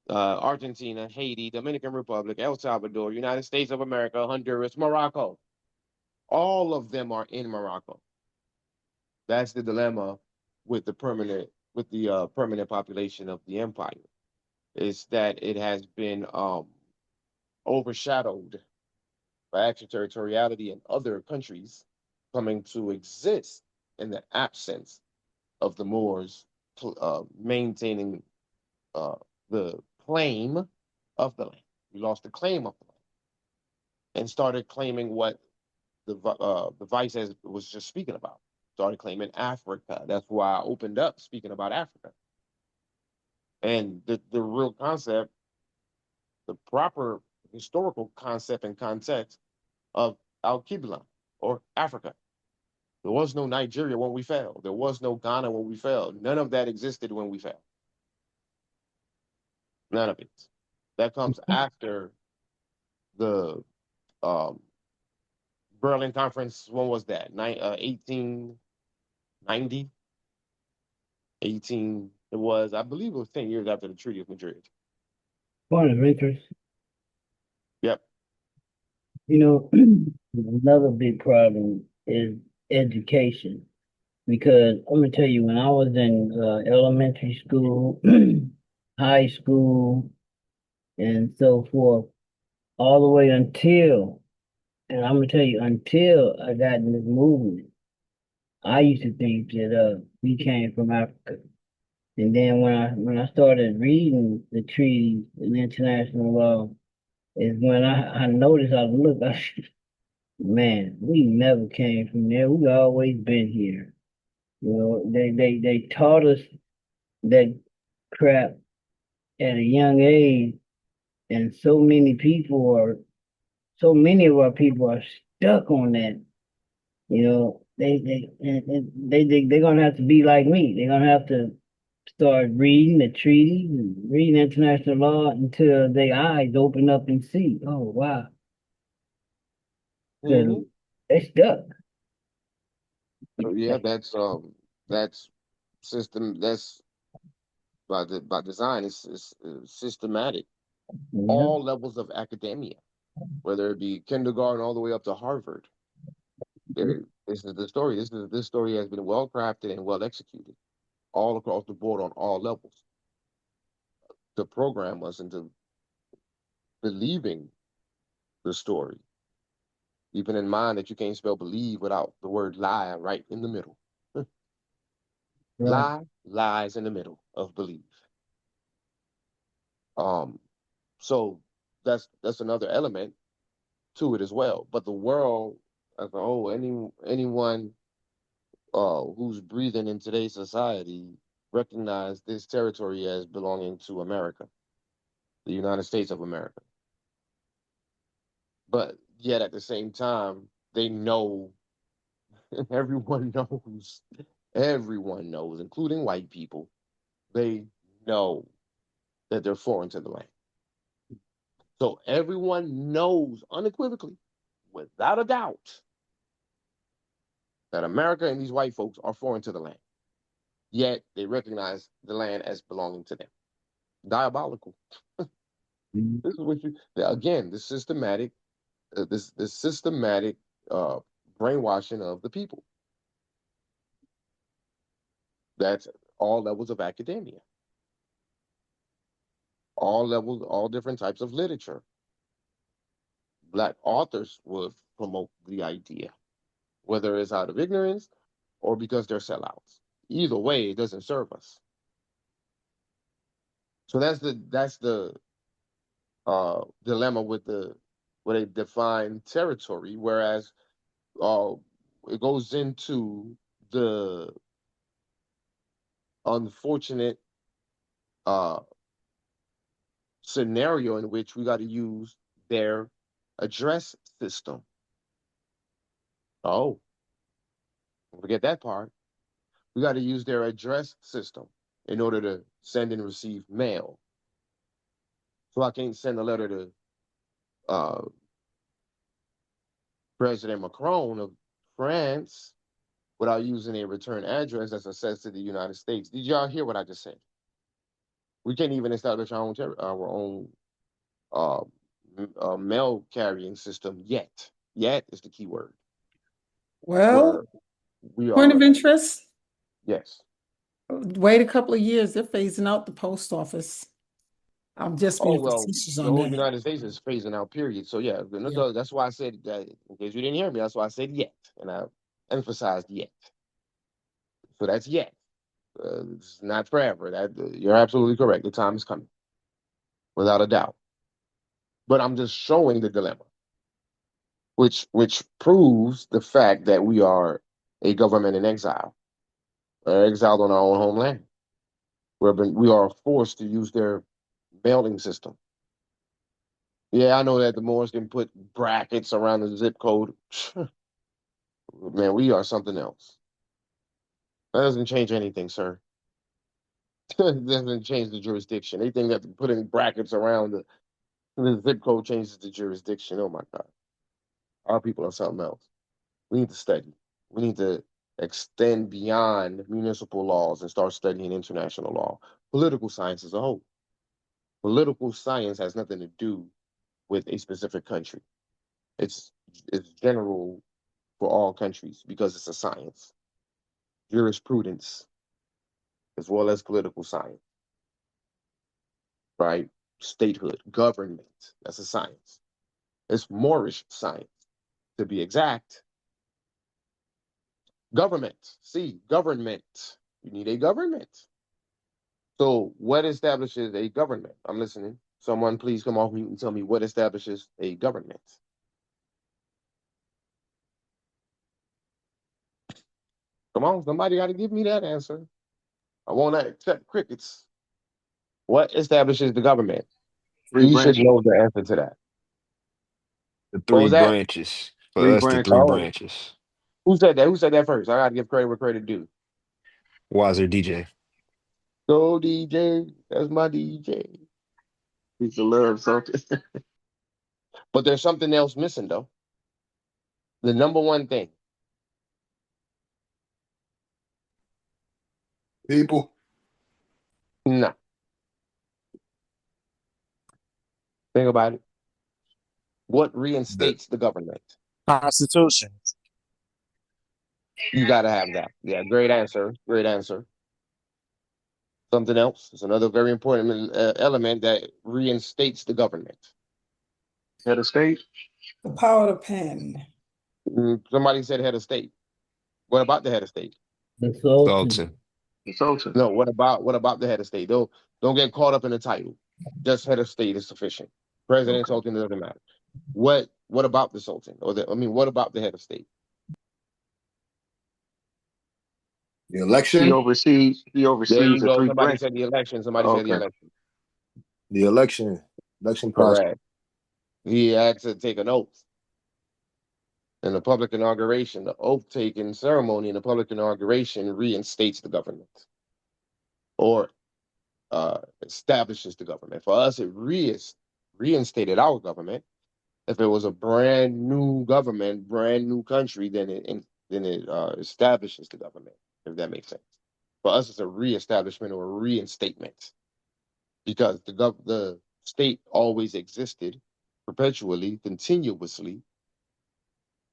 A: Argentina, Haiti, Dominican Republic, El Salvador, United States of America, Honduras, Morocco. All of them are in Morocco. That's the dilemma with the permanent population of the empire. Is that it has been overshadowed by extraterritoriality and other countries coming to exist in the absence of the Moors maintaining uh, the claim of the land. We lost the claim of the land and started claiming what the vice as was just speaking about. Started claiming Africa. That's why I opened up speaking about Africa. And the real concept, the proper historical concept and context of Al Qibla or Africa. There was no Nigeria when we fell. There was no Ghana when we fell. None of that existed when we fell. None of it. That comes after the um, Berlin Conference. When was that? 1890? 18. It was, I believe it was 10 years after the Treaty of Madrid.
B: Point of interest.
A: Yep.
B: You know, another big problem is education. Because I'm gonna tell you, when I was in elementary school, high school, and so forth, all the way until, and I'm gonna tell you, until I got in this movement, I used to think that we came from Africa. And then when I started reading the treaties and international law, is when I noticed I looked, I said, man, we never came from there. We always been here. You know, they taught us that crap at a young age, and so many of our people are stuck on that. You know, they're gonna have to be like me. They're gonna have to start reading the treaties and reading international law until their eyes open up and see, oh wow,
A: Mm-hmm.
B: they're stuck.
A: So yeah, that's system that's by design. It's systematic.
B: Yeah,
A: All levels of academia, whether it be kindergarten all the way up to Harvard. This is the story. This story has been well crafted and well executed all across the board on all levels to program us into believing the story. Keeping in mind that you can't spell believe without the word lie right in the middle.
B: right.
A: Lie lies in the middle of believe. Um, so that's another element to it as well. But the world as a whole, anyone who's breathing in today's society recognize this territory as belonging to America, the United States of America. But yet at the same time, they know, everyone everyone knows, including white people, they know that they're foreign to the land. So everyone knows unequivocally, without a doubt, that America and these white folks are foreign to the land. Yet they recognize the land as belonging to them. Diabolical.
B: Mhm.
A: This is what you again. This systematic uh, brainwashing of the people. That's all levels of academia, all levels, all different types of literature. Black authors would promote the idea, whether it's out of ignorance or because they're sellouts. Either way, it doesn't serve us. So that's the dilemma with the with a defined territory, whereas uh, it goes into the unfortunate uh, scenario in which we got to use their address system. Oh, forget that part. We got to use their address system in order to send and receive mail. So I can't send a letter to uh, President Macron of France without using a return address that's assessed to the United States. Did y'all hear what I just said? We can't even establish our own uh, mail carrying system yet. Yet is the key word.
C: Well,
A: Where we
C: point of
A: are,
C: interest,
A: yes.
C: wait a couple of years, they're phasing out the post office. I'm just
A: Oh
C: being
A: well,
C: facetious
A: the
C: on
A: whole
C: that.
A: United States is phasing out. Period. So yeah,
C: Yeah.
A: that's why I said that. In case you didn't hear me, that's why I said yet, and I emphasized yet. So that's yet. It's not forever. That you're absolutely correct. The time is coming, without a doubt. But I'm just showing the dilemma, which proves the fact that we are a government in exile, exiled on our own homeland. We are forced to use their mailing system. Yeah, I know that the Moors can put brackets around the zip code. Man, we are something else. That doesn't change anything, sir. It doesn't change the jurisdiction. They think that putting brackets around the zip code changes the jurisdiction. Oh my God. Our people are something else. We need to study. We need to extend beyond municipal laws and start studying international law. Political science as a whole. Political science has nothing to do with a specific country. It's it's general for all countries because it's a science. Jurisprudence as well as political science, right? Statehood, government, that's a science. It's Moorish science, to be exact. Government, see, government. You need a government. So, what establishes a government? I'm listening. Someone please come off mute and tell me what establishes a government. Come on, somebody got to give me that answer. I won't accept crickets. What establishes the government?
E: Three
A: You should
E: branches.
A: know the answer to that.
E: The
A: What
E: three
A: was that?
E: branches. For
D: Three
E: us, the
D: branches.
E: three
A: Oh,
E: branches.
A: who said that? Who said that first? I got to give credit where credit due.
E: Wiser DJ.
A: Go DJ, that's my DJ. Piece of love, something. But there's something else missing though. The number one thing.
D: People.
A: No. Think about it. What
D: The
A: reinstates the government?
F: Constitution.
A: You got to have that. Yeah, great answer. Great answer. Something else. It's another very important element that reinstates the government. Head of state.
C: The power to pen.
A: Somebody said head of state. What about the head of state?
B: The Sultan.
E: Sultan.
A: The Sultan. No. What about the head of state? Don't get caught up in the title. Just head of state is sufficient. President,
B: Okay.
A: Sultan, doesn't matter. What about the Sultan? What about the head of state?
D: election.
A: He
F: He
A: oversees. There you
F: the
A: go.
F: three
A: Somebody
F: branches.
A: said the election. Somebody said the
F: Okay.
A: election.
D: The election process.
A: Correct. He had to take an oath. In the public inauguration, the oath taking ceremony in the public inauguration reinstates the government or establishes the government. For us, it reinstated our government. If it was a brand new government, brand new country, then it establishes the government. If that makes sense. For us, it's a reestablishment or a reinstatement because the state always existed perpetually, continuously.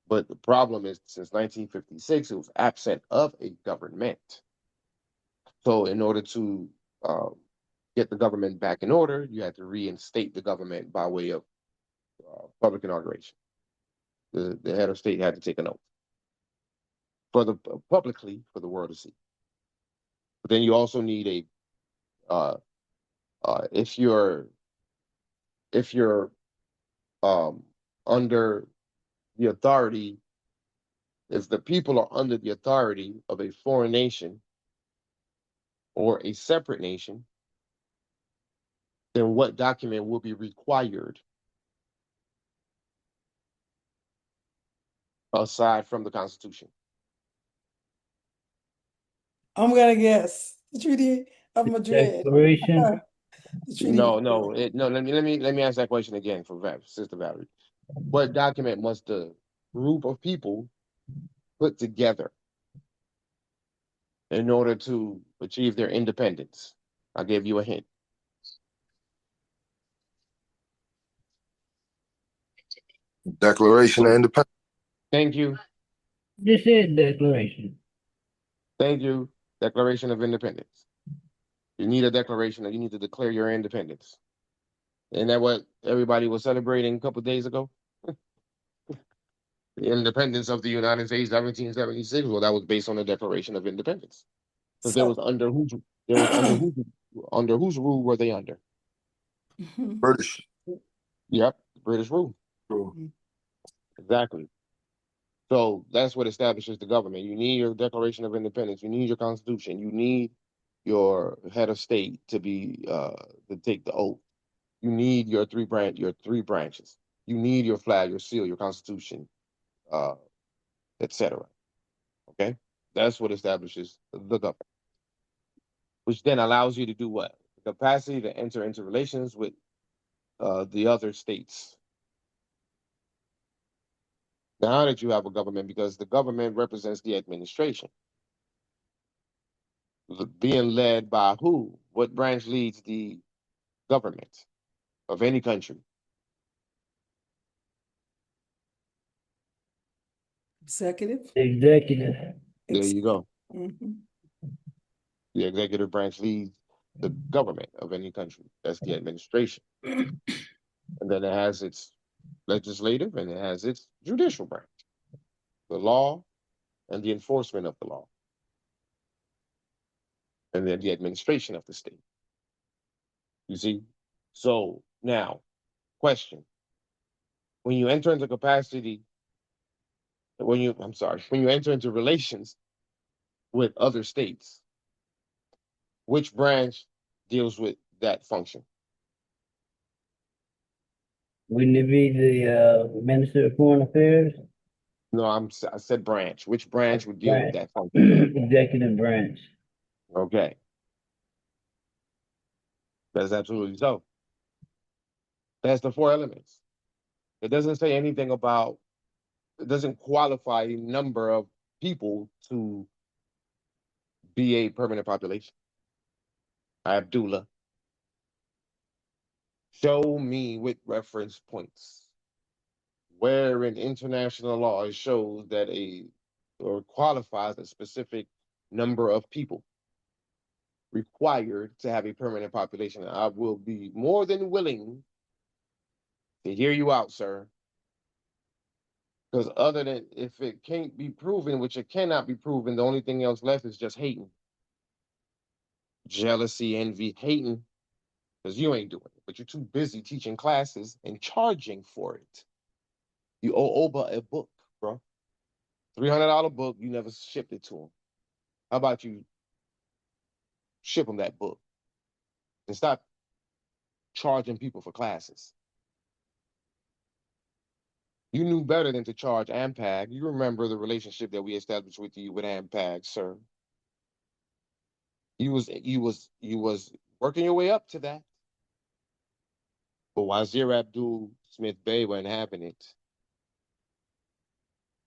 A: But the problem is, since 1956, it was absent of a government. So, in order to get the government back in order, you had to reinstate the government by way of public inauguration. The head of state had to take an oath for the publicly for the world to see. But then you also need if you're under the authority, if the people are under the authority of a foreign nation or a separate nation, then what document will be required aside from the Constitution?
C: I'm gonna guess the Treaty of Madrid.
B: Declaration.
C: The Treaty.
A: No. Let me ask that question again for Sister Valerie. What document must the group of people put together in order to achieve their independence? I'll give you a hint.
D: Declaration of Independence.
A: Thank you.
B: Just said declaration.
A: Thank you. Declaration of Independence. You need a declaration, and you need to declare your independence. Isn't that what everybody was celebrating a couple of days ago? The independence of the United States, 1776. Well, that was based on the Declaration of Independence. Because there was under whose rule were they under?
D: British.
A: Yep, British rule. Exactly. So that's what establishes the government. You need your Declaration of Independence. You need your Constitution. You need your head of state to be to take the oath. You need your three branches. You need your flag, your seal, your Constitution, etc. Okay, that's what establishes the government, which then allows you to do what? The capacity to enter into relations with the other states. Now that you have a government, because the government represents the administration, being led by who? What branch leads the government of any country?
C: Executive.
B: Executive.
A: There you go.
C: Mm-hmm.
A: The executive branch leads the government of any country. That's the administration. And then it has its legislative and it has its judicial branch, the law and the enforcement of the law, and then the administration of the state. You see? So now, question. When you enter into capacity, when you enter into relations with other states, which branch deals with that function?
B: Wouldn't it be the Minister of Foreign Affairs?
A: No, I said branch. Which branch would deal with
B: Branch.
A: that function?
B: Executive branch.
A: Okay. That's absolutely so. That's the four elements. It doesn't say anything about, it doesn't qualify a number of people to be a permanent population. Abdullah, show me with reference points where in international law it shows that or qualifies a specific number of people required to have a permanent population. I will be more than willing to hear you out, sir. Because other than if it can't be proven, which it cannot be proven, the only thing else left is just hating, jealousy, envy, hating, because you ain't doing it, but you're too busy teaching classes and charging for it. You owe Oba a book, bro. $300 book, you never shipped it to him. How about you ship him that book and stop charging people for classes? You knew better than to charge unpack. You remember the relationship that we established with you with unpack, sir. You was working your way up to that. But Wazir Abdul Smith Bey wasn't having it.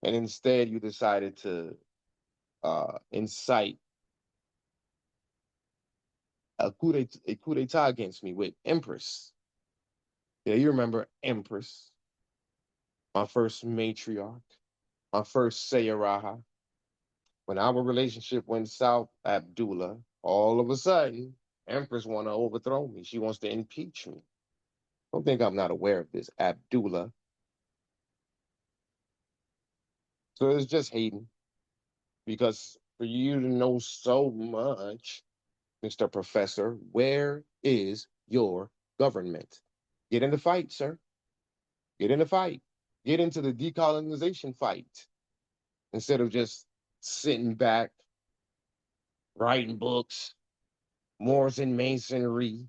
A: And instead you decided to incite a coup d'etat against me with Empress. Yeah, you remember Empress, my first matriarch, my first Sayaraha. When our relationship went south, Abdullah, all of a sudden, Empress want to overthrow me. She wants to impeach me. Don't think I'm not aware of this, Abdullah. So it's just hating because for you to know so much, Mr. Professor, where is your government? Get in the fight, sir. Get in the fight. Get into the decolonization fight instead of just sitting back, writing books, Moors and Masonry.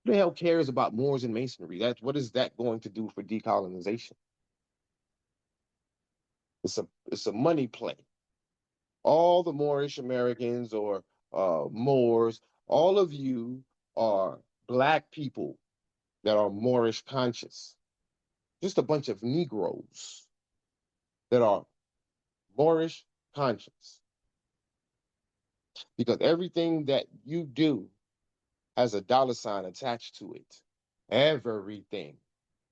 A: Who the hell cares about Moors and Masonry? What is that going to do for decolonization? It's a money play. All the Moorish Americans or Moors, all of you are black people that are Moorish conscious. Just a bunch of Negroes that are Moorish conscious. Because everything that you do has a dollar sign attached to it. Everything.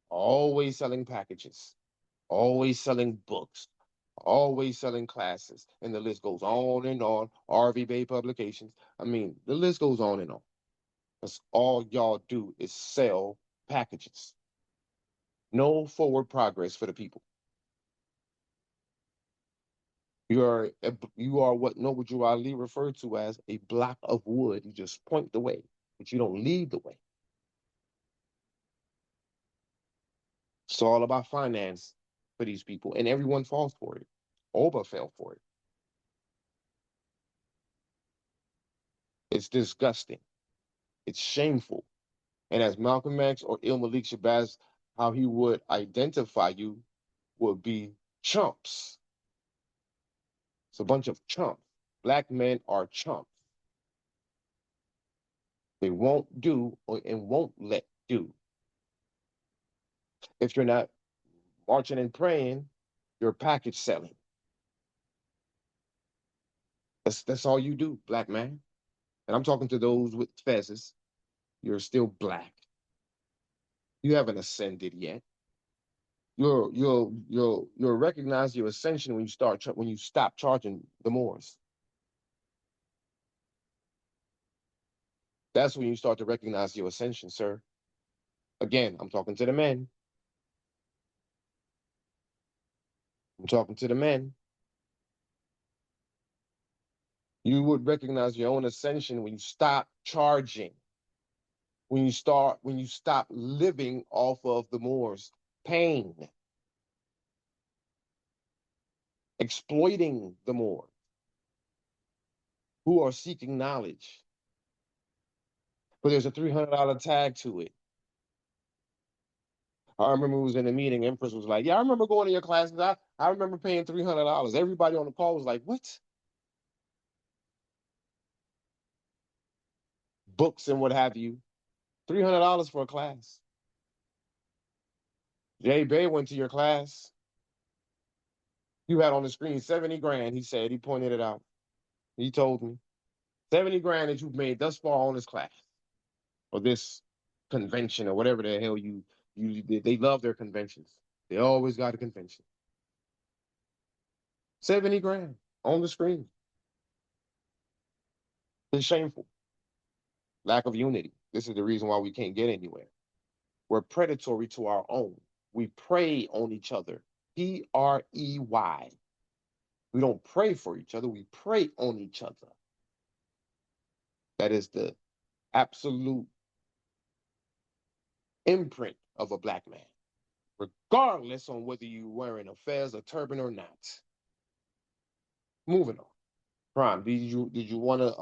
A: Always selling packages, always selling books, always selling classes. And the list goes on and on. RV Bay Publications. I mean, the list goes on and on. That's all y'all do is sell packages. No forward progress for the people. You are what Noble Ali referred to as a block of wood. You just point the way, but you don't lead the way. It's all about finance for these people, and everyone falls for it. Oba fell for it. It's disgusting. It's shameful. And as Malcolm X or Malik Shabazz, how he would identify you would be chumps. It's a bunch of chumps. Black men are chumps. They won't do and won't let do. If you're not marching and praying, you're package selling. That's all you do, black man. And I'm talking to those with fezzes. You're still black. You haven't ascended yet. You'll recognize your ascension when you stop charging the Moors. That's when you start to recognize your ascension, sir. Again, I'm talking to the men. I'm talking to the men. You would recognize your own ascension when you stop charging. When you stop living off of the Moors' pain, exploiting the Moors who are seeking knowledge. But there's a $300 tag to it. I remember we was in a meeting. Empress was like, "Yeah, I remember going to your classes. I remember paying $300." Everybody on the call was like, "What?" Books and what have you. $300 for a class. Jay Bay went to your class. You had on the screen 70 grand. He said he pointed it out. He told me 70 grand that you've made thus far on this class or this convention or whatever the hell they love their conventions. They always got a convention. 70 grand on the screen. It's shameful. Lack of unity. This is the reason why we can't get anywhere. We're predatory to our own. We prey on each other. Prey. We don't pray for each other. We prey on each other. That is the absolute imprint of a black man, regardless on whether you're wearing a fez, a turban, or not. Moving on. Prime, did you want to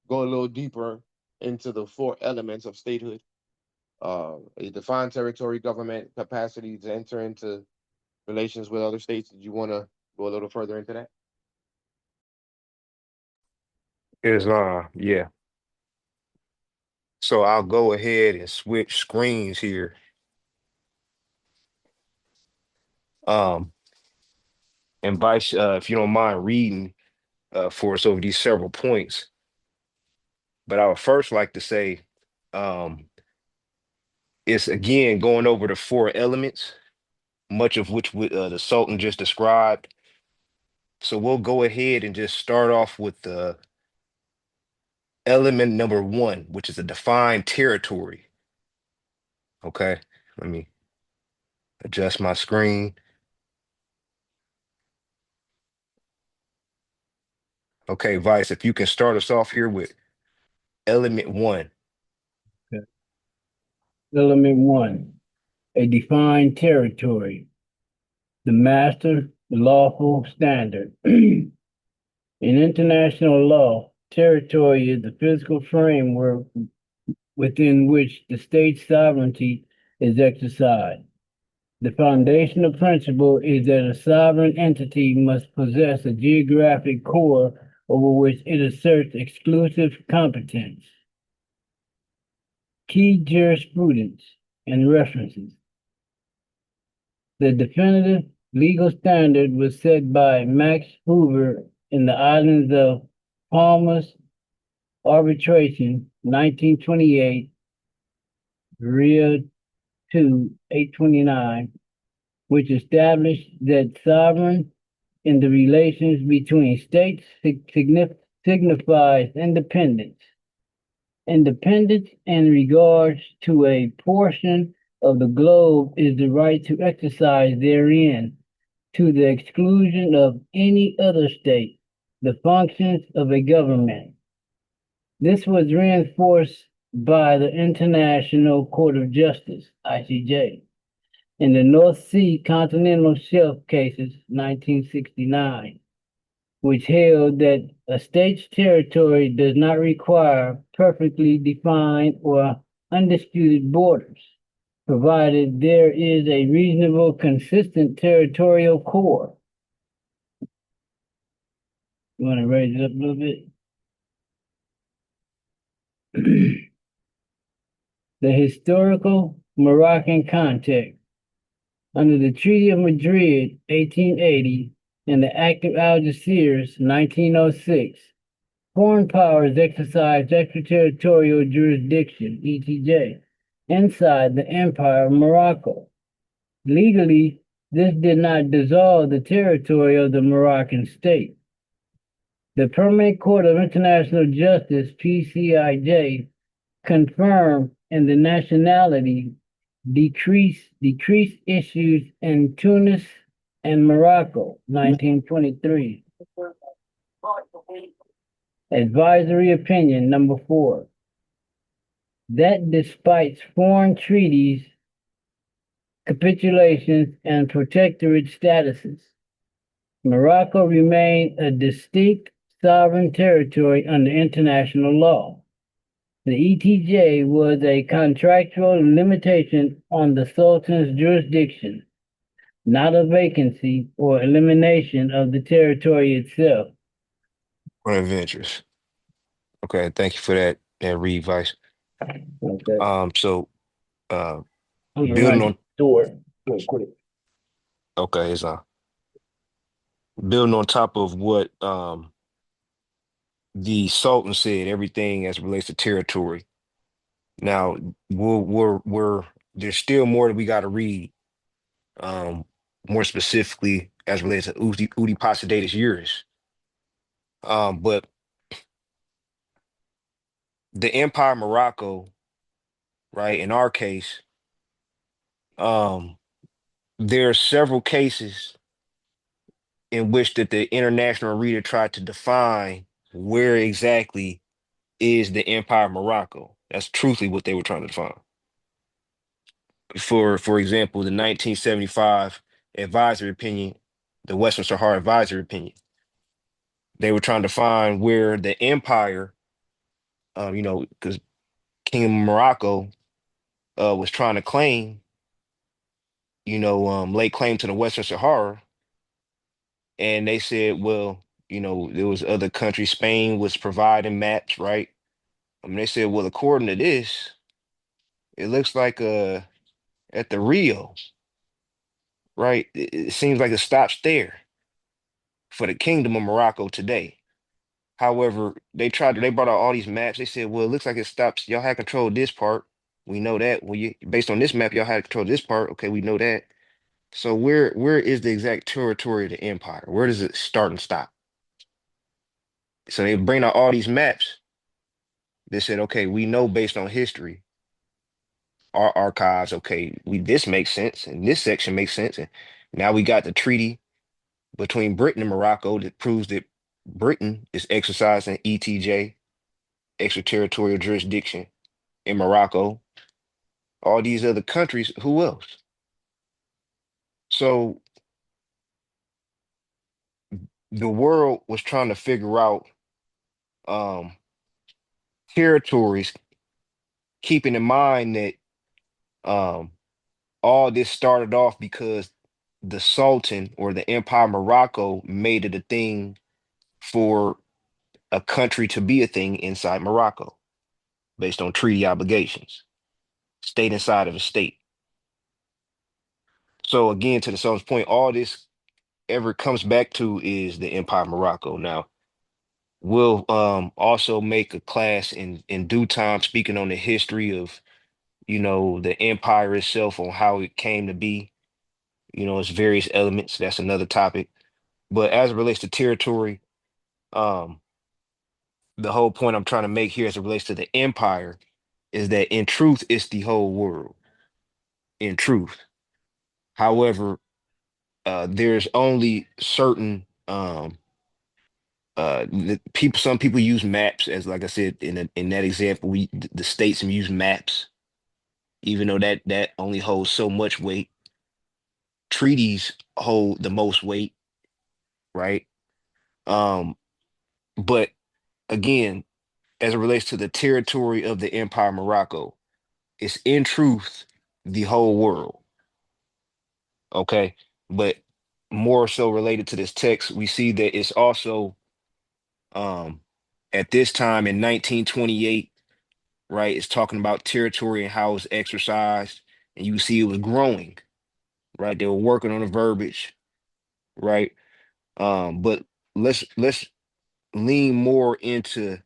A: go a little deeper into the four elements of statehood? A defined territory, government capacity to enter into relations with other states. Did you want to go a little further into that?
E: Yeah. So I'll go ahead and switch screens here. And Vice, if you don't mind reading for us over these several points. But I would first like to say, um, it's again going over the four elements, much of which the Sultan just described. So we'll go ahead and just start off with the element number one, which is a defined territory. Okay, let me adjust my screen. Okay, Vice, if you can start us off here with element one.
B: Okay. Element one, a defined territory. The master, the lawful standard. In international law, territory is the physical framework within which the state's sovereignty is exercised. The foundational principle is that a sovereign entity must possess a geographic core over which it asserts exclusive competence. Key jurisprudence and references. The definitive legal standard was set by Max Hoover in the islands of Palmas Arbitration, 1928, Rio 2, 829, which established that sovereign in the relations between states signifies independence. Independence in regards to a portion of the globe is the right to exercise therein, to the exclusion of any other state, the functions of a government. This was reinforced by the International Court of Justice, ICJ, in the North Sea Continental Shelf cases, 1969, which held that a state's territory does not require perfectly defined or undisputed borders, provided there is a reasonable, consistent territorial core. You want to raise it up a little bit? The historical Moroccan context. Under the Treaty of Madrid, 1880, and the Act of Algeciras, 1906, foreign powers exercised extraterritorial jurisdiction, ETJ, inside the Empire of Morocco. Legally, this did not dissolve the territory of the Moroccan state. The Permanent Court of International Justice, PCIJ, confirmed in the nationality decrease issues in Tunis and Morocco, 1923. Advisory opinion number 4. That despite foreign treaties, capitulations, and protectorate statuses, Morocco remained a distinct sovereign territory under international law. The ETJ was a contractual limitation on the Sultan's jurisdiction, not a vacancy or elimination of the territory itself.
E: Point of interest. Okay, thank you for that read, Vice.
B: Okay.
E: So
B: I'm
E: building on
B: door real quick.
E: okay, it's building on top of what the Sultan said everything as it relates to territory. Now, there's still more that we got to read, um, more specifically as relates to Udi Posidatus Juris. But the Empire of Morocco, right, in our case, um, there are several cases in which that the international reader tried to define where exactly is the Empire of Morocco. That's truthfully what they were trying to define. For example, the 1975 advisory opinion, the Western Sahara advisory opinion, they were trying to find where the empire, because King of Morocco was trying to claim, lay claim to the Western Sahara, and they said, well, there was other countries. Spain was providing maps, right? I mean, they said, well, according to this, it looks like at the Rio, right? It seems like it stops there for the Kingdom of Morocco today. However, they brought out all these maps. They said, well, it looks like it stops. Y'all had control of this part. We know that. Well, based on this map, y'all had control of this part. Okay, we know that. So where is the exact territory of the empire? Where does it start and stop? So they bring out all these maps. They said, okay, we know based on history, our archives, okay, this makes sense, and this section makes sense. And now we got the treaty between Britain and Morocco that proves that Britain is exercising ETJ, extraterritorial jurisdiction, in Morocco. All these other countries, who else? So the world was trying to figure out um, territories, keeping in mind that um, all this started off because the Sultan or the Empire of Morocco made it a thing for a country to be a thing inside Morocco based on treaty obligations, state inside of a state. So again, to the Sultan's point, all this ever comes back to is the Empire of Morocco. Now, we'll also make a class in due time speaking on the history of, the empire itself, on how it came to be, its various elements. That's another topic. But as it relates to territory, um, the whole point I'm trying to make here as it relates to the empire is that in truth, it's the whole world. In truth. However, there's only certain some people use maps, as like I said in that example, the states use maps, even though that only holds so much weight. Treaties hold the most weight, right? Um, but again, as it relates to the territory of the Empire of Morocco, it's in truth the whole world. Okay. But more so related to this text, we see that it's also um at this time in 1928, right? It's talking about territory and how it's exercised, and you see it was growing, right? They were working on the verbiage, right? But let's lean more into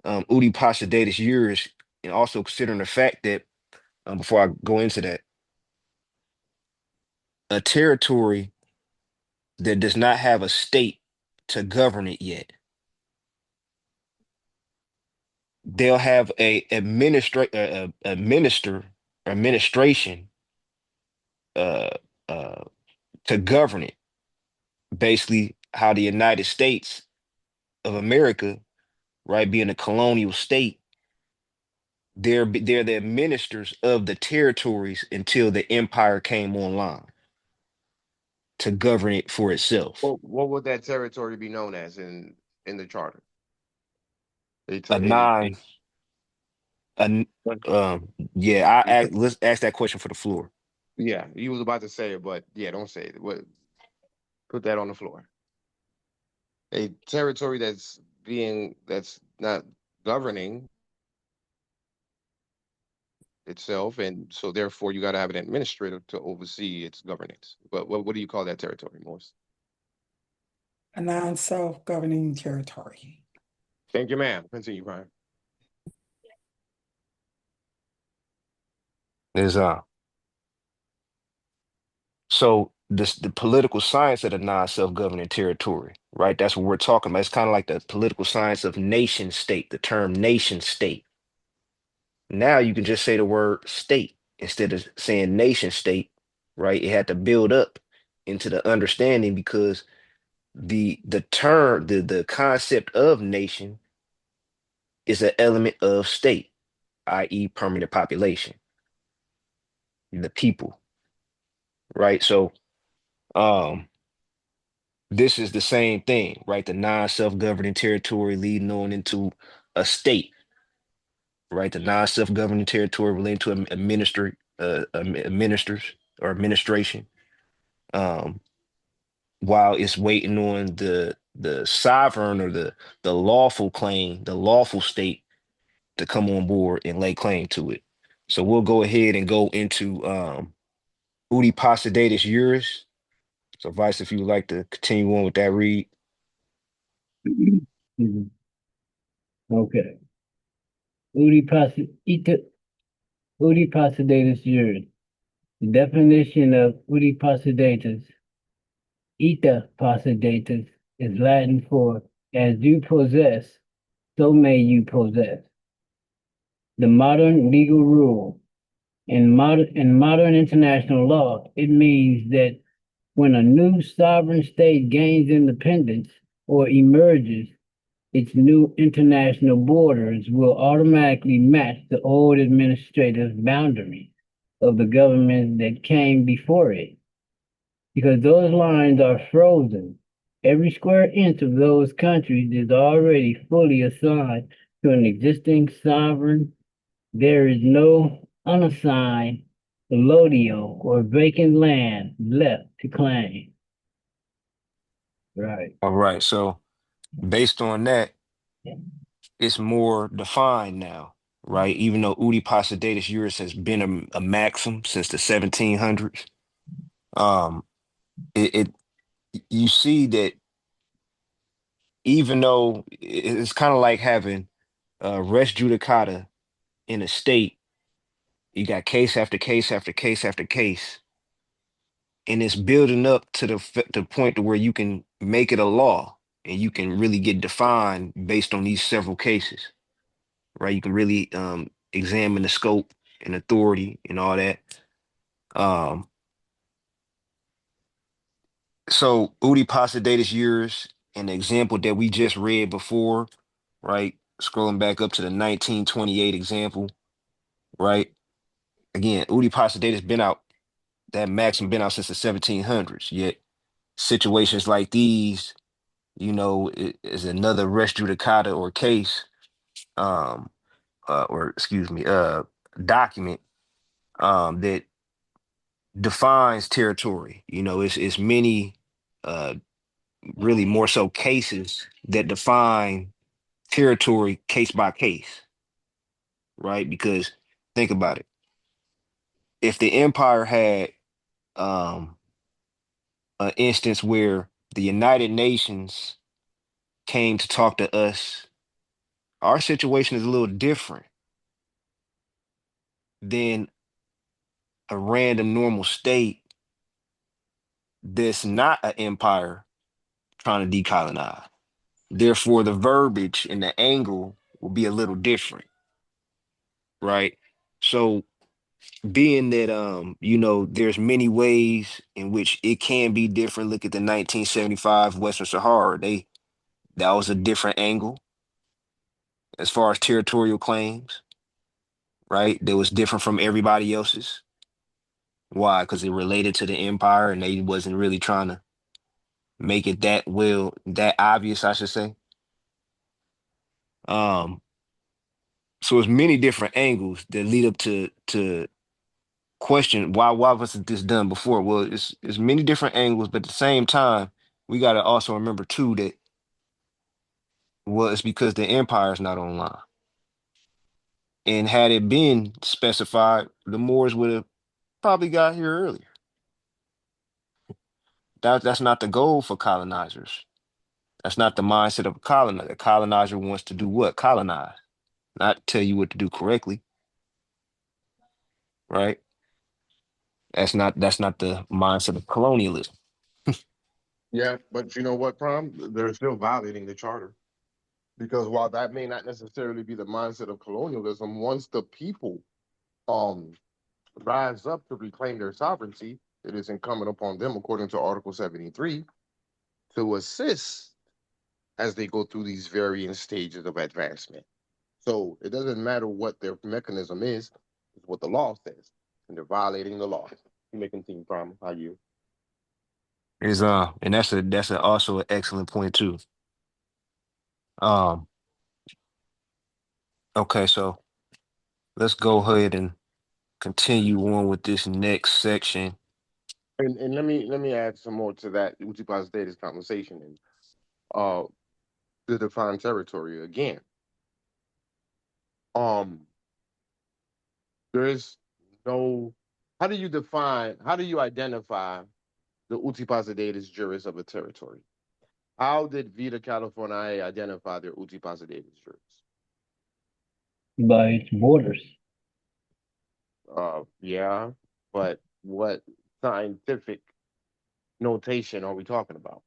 E: Udi Postadatus Juris, and also considering the fact that before I go into that, a territory that does not have a state to govern it yet, they'll have a minister, administration uh, uh, to govern it. Basically, how the United States of America, right, being a colonial state, they're the ministers of the territories until the empire came online to govern it for itself.
A: What would that territory be known as in the charter? They
E: A
A: tell
E: nine, a, n- yeah, let's ask that question for the floor.
A: yeah, you was about to say it, but yeah, don't say it. Put that on the floor. A territory that's not governing itself, and so therefore you got to have an administrator to oversee its governance. But what do you call that territory, Morris?
C: A non-self-governing territory.
A: Thank you, ma'am. Continue, Brian.
E: Is so this the political science of the non-self-governing territory, right? That's what we're talking about. It's kind of like the political science of nation state, the term nation state. Now you can just say the word state instead of saying nation state, right? It had to build up into the understanding because the term, the concept of nation is an element of state, i.e., permanent population, the people, right? So um this is the same thing, right? The non-self-governing territory leading on into a state, right? The non-self-governing territory relating to ministers or administration, um, while it's waiting on the sovereign or the lawful claim, the lawful state to come on board and lay claim to it. So we'll go ahead and go into Uti Possidetis Juris. So Vice, if you would like to continue on with that read.
B: Mhm. Okay. Uti Possidetis Juris. The definition of Uti Possidetis, ita Possidetis, is Latin for as you possess, so may you possess. The modern legal rule. In modern international law, it means that when a new sovereign state gains independence or emerges, its new international borders will automatically match the old administrative boundaries of the government that came before it. Because those lines are frozen, every square inch of those countries is already fully assigned to an existing sovereign. There is no unassigned allotio or vacant land left to claim. Right.
E: All right. So based on that, it's more defined now, right? Even though Uti Possidetis Juris has been a maxim since the 1700s, um, it you see that even though it's kind of like having res judicata in a state, you got case after case after case after case, and it's building up to the point to where you can make it a law and you can really get defined based on these several cases, right? You can really examine the scope and authority and all that. Um, so Uti Possidetis Juris, an example that we just read before, right? Scrolling back up to the 1928 example, right? Again, Uti Possidetis been out, that maxim been out since the 1700s, yet situations like these, is another res judicata or case, um, or excuse me, document that defines territory. It's many uh really more so cases that define territory case by case, right? Because think about it. If the empire had an instance where the United Nations came to talk to us, our situation is a little different than a random normal state that's not an empire trying to decolonize. Therefore, the verbiage and the angle will be a little different, right? So being that there's many ways in which it can be different. Look at the 1975 Western Sahara. That was a different angle as far as territorial claims, right? That was different from everybody else's. Why? Because it related to the empire and they wasn't really trying to make it that obvious, I should say. Um, so it's many different angles that lead up to question why wasn't this done before? Well, it's many different angles, but at the same time, we got to also remember too that well, it's because the empire is not online. And had it been specified, the Moors would have probably got here earlier. That's not the goal for colonizers. That's not the mindset of a colonizer. The colonizer wants to do what? Colonize, not tell you what to do correctly, right? That's not the mindset of colonialism.
A: Yeah, but you know what, Prom? They're still violating the charter. Because while that may not necessarily be the mindset of colonialism, once the people um rise up to reclaim their sovereignty, it is incumbent upon them, according to Article 73, to assist as they go through these varying stages of advancement. So it doesn't matter what their mechanism is, it's what the law says. And they're violating the law. You may continue, Prom. How you?
E: Is and that's also an excellent point too. Um, okay, so let's go ahead and continue on with this next section.
A: And let me add some more to that Uchipa's Data's conversation and uh the defined territory again. Um there is no how do you identify the Utipazadatas juris of a territory? How did Vita Californiae identify their Utipazadatas juris?
B: by its borders.
A: Yeah, but what scientific notation are we talking about?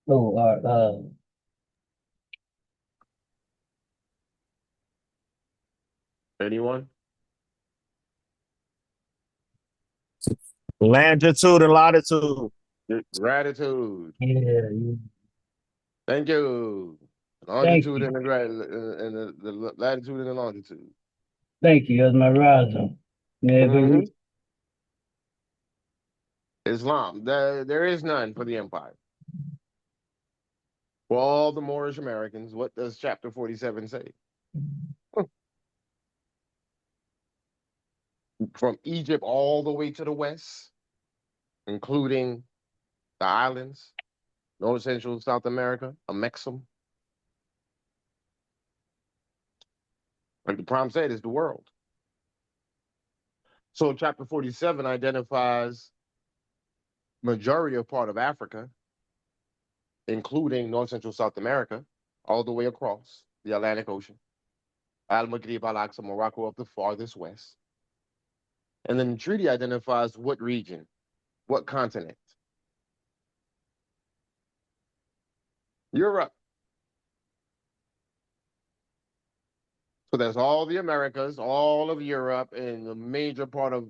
B: So,
A: Anyone?
F: Longitude and latitude.
A: Gratitude.
B: yeah,
A: Thank you.
B: thank
A: Longitude
B: you,
A: and the latitude and the longitude.
B: thank you. That's my riser. Yeah, but
A: Hmm. Islam. There is none for the empire. For all the Moorish Americans, what does chapter 47 say? From Egypt all the way to the west, including the islands, North Central South America, Amexem. Like the prompt said, is the world. So chapter 47 identifies majority of part of Africa, including North Central South America, all the way across the Atlantic Ocean. Al-Maghrib, Al-Aqsa, Morocco up the farthest west. And then the treaty identifies what region, what continent. Europe. So that's all the Americas, all of Europe, and the major part of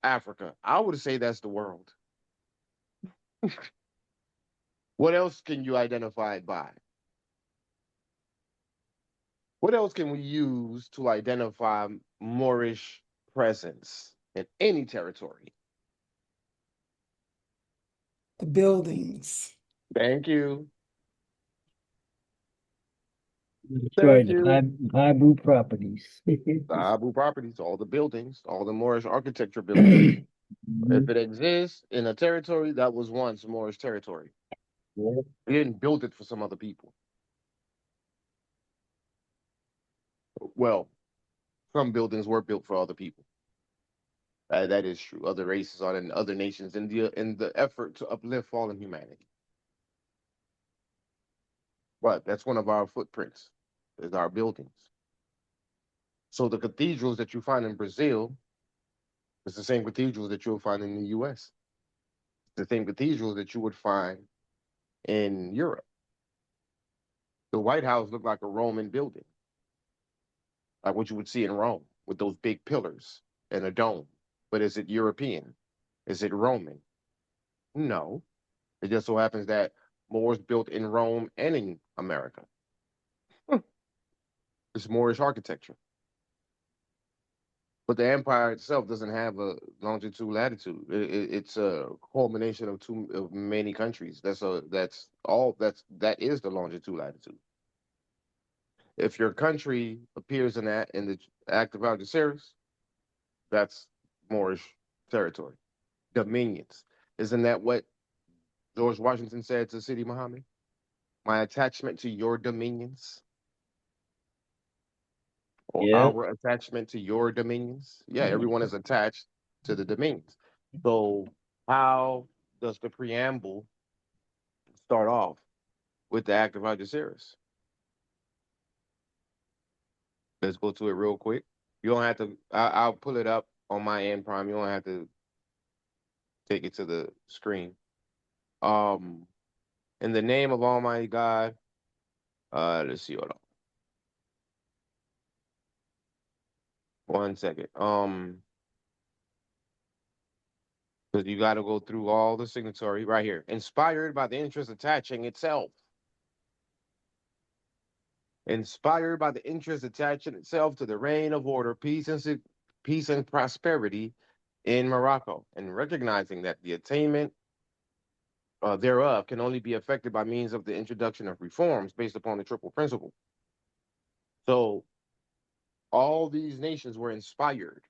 A: Africa. I would say that's the world. What else can you identify it by? What else can we use to identify Moorish presence in any territory?
C: The buildings.
A: Thank you.
B: sorry,
A: Thank you.
B: the Highbrew properties.
A: The Abu properties, all the buildings, all the Moorish architecture buildings. If it exists in a territory, that was once Moorish territory.
B: Yeah.
A: We didn't build it for some other people. Well, some buildings were built for other people. That is true. Other races on and other nations in the effort to uplift fallen humanity. But that's one of our footprints, is our buildings. So the cathedrals that you find in Brazil is the same cathedrals that you'll find in the US. The same cathedrals that you would find in Europe. The White House looked like a Roman building, like what you would see in Rome with those big pillars and a dome. But is it European? Is it Roman? No. It just so happens that more is built in Rome and in America. It's Moorish architecture. But the empire itself doesn't have a longitude latitude. It's a culmination of many countries. That is the longitude latitude. If your country appears in the Act of Algeciras, that's Moorish territory. Dominions. Isn't that what George Washington said to Sidi Muhammad? My attachment to your dominions, or
B: Yeah.
A: our attachment to your dominions. Yeah, everyone is attached to the dominions. So how does the preamble start off with the act of Algeciras. Let's go to it real quick. You don't have to. I'll pull it up on my end, Prime. You don't have to take it to the screen. Um, in the name of Almighty God. Let's see. Hold on. 1 second. Because you got to go through all the signatory right here. Inspired by the interest attaching itself. Inspired by the interest attaching itself to the reign of order, peace and prosperity in Morocco, and recognizing that the attainment thereof can only be effected by means of the introduction of reforms based upon the triple principle. So all these nations were inspired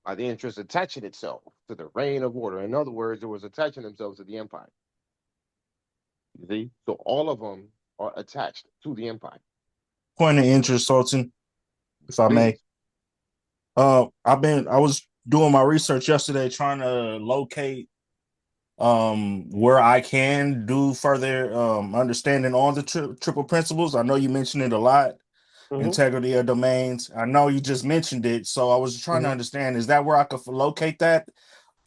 A: by the interest attaching itself to the reign of order. In other words, it was attaching themselves to the empire. You see? So all of them are attached to the empire.
F: Point of interest, Sultan, if I may.
A: Please.
F: I was doing my research yesterday trying to locate where I can do further understanding on the triple principles. I know you mentioned it a lot.
A: Mm-hmm.
F: Integrity of domains. I know you just mentioned it, so I was trying to understand, is that where I could locate that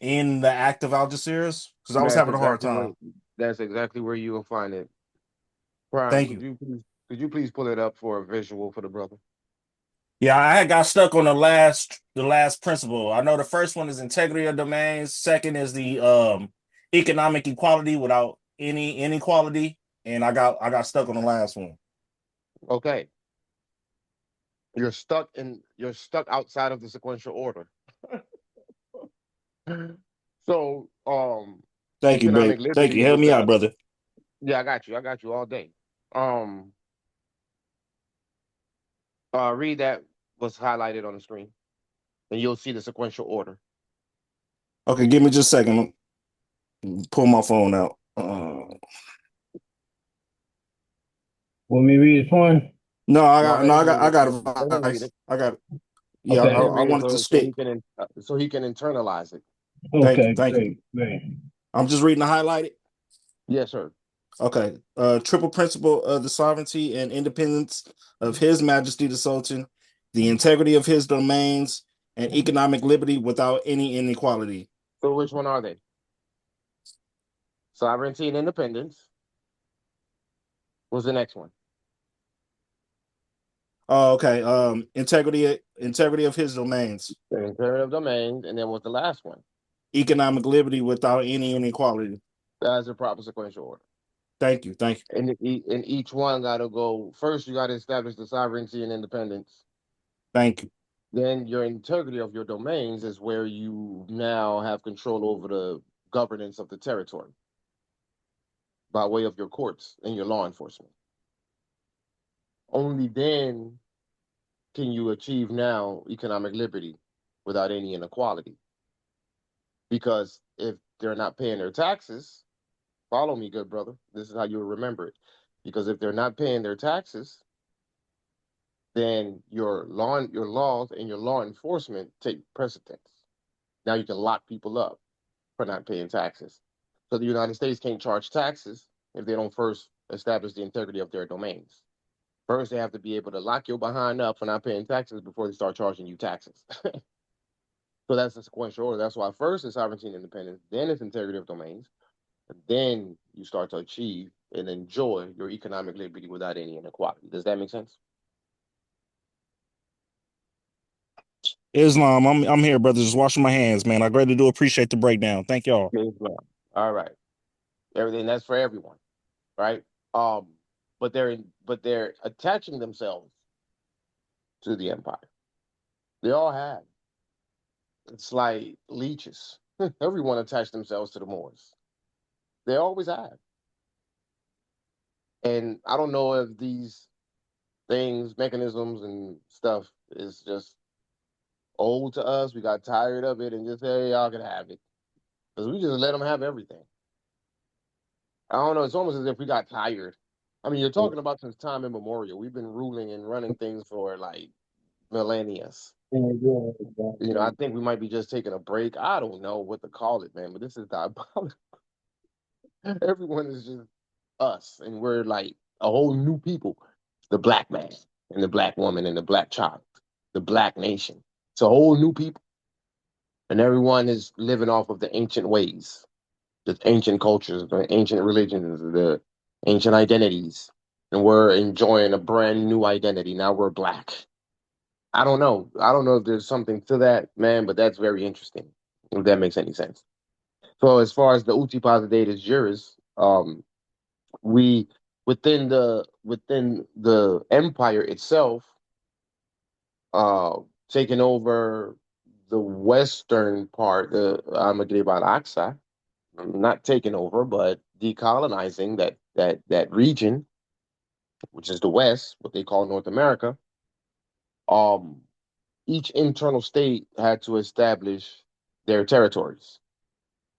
F: in the Act of Algeciras? Because I was having a hard time.
A: That's exactly where you will find it. Prime,
F: Thank you.
A: could you please pull it up for a visual for the brother?
F: Yeah, I had got stuck on the last principle. I know the first one is integrity of domains. Second is the economic equality without any inequality, and I got stuck on the last one.
A: Okay. You're stuck outside of the sequential order. So,
F: Thank you,
A: economic
F: babe. Thank
A: liberty
F: you. Help
A: with
F: me
A: the
F: out, brother.
A: yeah, I got you. I got you all day. Um, read that was highlighted on the screen, and you'll see the sequential order.
F: Okay, give me just a second. Pull my phone out.
B: Want me to read it for him?
F: No,
A: No,
F: I got a
A: let him read
F: device.
A: it.
F: I got. Yeah,
B: Okay.
A: Let him
F: I
A: read it
F: wanted to
A: so
F: stick.
A: so he can internalize it.
F: Thank you.
B: Okay,
F: Thank you.
B: great.
F: I'm just reading the highlighted.
A: Yes, sir.
F: Okay. Triple principle of the sovereignty and independence of His Majesty the Sultan, the integrity of his domains, and economic liberty without any inequality.
A: So which one are they? Sovereignty and independence. What's the next one?
F: Oh, okay. Integrity of his domains.
A: The imperative domains, and then what's the last one?
F: Economic liberty without any inequality.
A: That's the proper sequential order.
F: Thank you. Thank you.
A: And each one got to go first. You got to establish the sovereignty and independence.
F: Thank you.
A: Then your integrity of your domains is where you now have control over the governance of the territory by way of your courts and your law enforcement. Only then can you achieve now economic liberty without any inequality. Because if they're not paying their taxes, follow me, good brother. This is how you'll remember it. Because if they're not paying their taxes, then your laws and your law enforcement take precedence. Now you can lock people up for not paying taxes. So the United States can't charge taxes if they don't first establish the integrity of their domains. First, they have to be able to lock your behind up for not paying taxes before they start charging you taxes. So that's the sequential order. That's why first is sovereignty and independence, then it's integrity of domains, and then you start to achieve and enjoy your economic liberty without any inequality. Does that make sense?
F: Islam, I'm here, brother. Just washing my hands, man. I greatly do appreciate the breakdown. Thank y'all.
A: All right. Everything that's for everyone, right? But they're attaching themselves to the empire. They all have. It's like leeches. Everyone attached themselves to the Moors. They always have. And I don't know if these things, mechanisms, and stuff is just old to us. We got tired of it and just say, hey, y'all can have it. Because we just let them have everything. I don't know. It's almost as if we got tired. I mean, you're talking about since time immemorial. We've been ruling and running things for like millennia. You know, I think we might be just taking a break. I don't know what to call it, man, but this is diabolical. Everyone is just us, and we're like a whole new people. The black man and the black woman and the black child, the black nation. It's a whole new people, and everyone is living off of the ancient ways, the ancient cultures, the ancient religions, the ancient identities, and we're enjoying a brand new identity. Now we're black. I don't know. I don't know if there's something to that, man, but that's very interesting. If that makes any sense. So as far as the uti posidatus juris, we within the empire itself, uh, taking over the western part, the Amagriban Aksa, not taking over, but decolonizing that region, which is the West, what they call North America. Um, each internal state had to establish their territories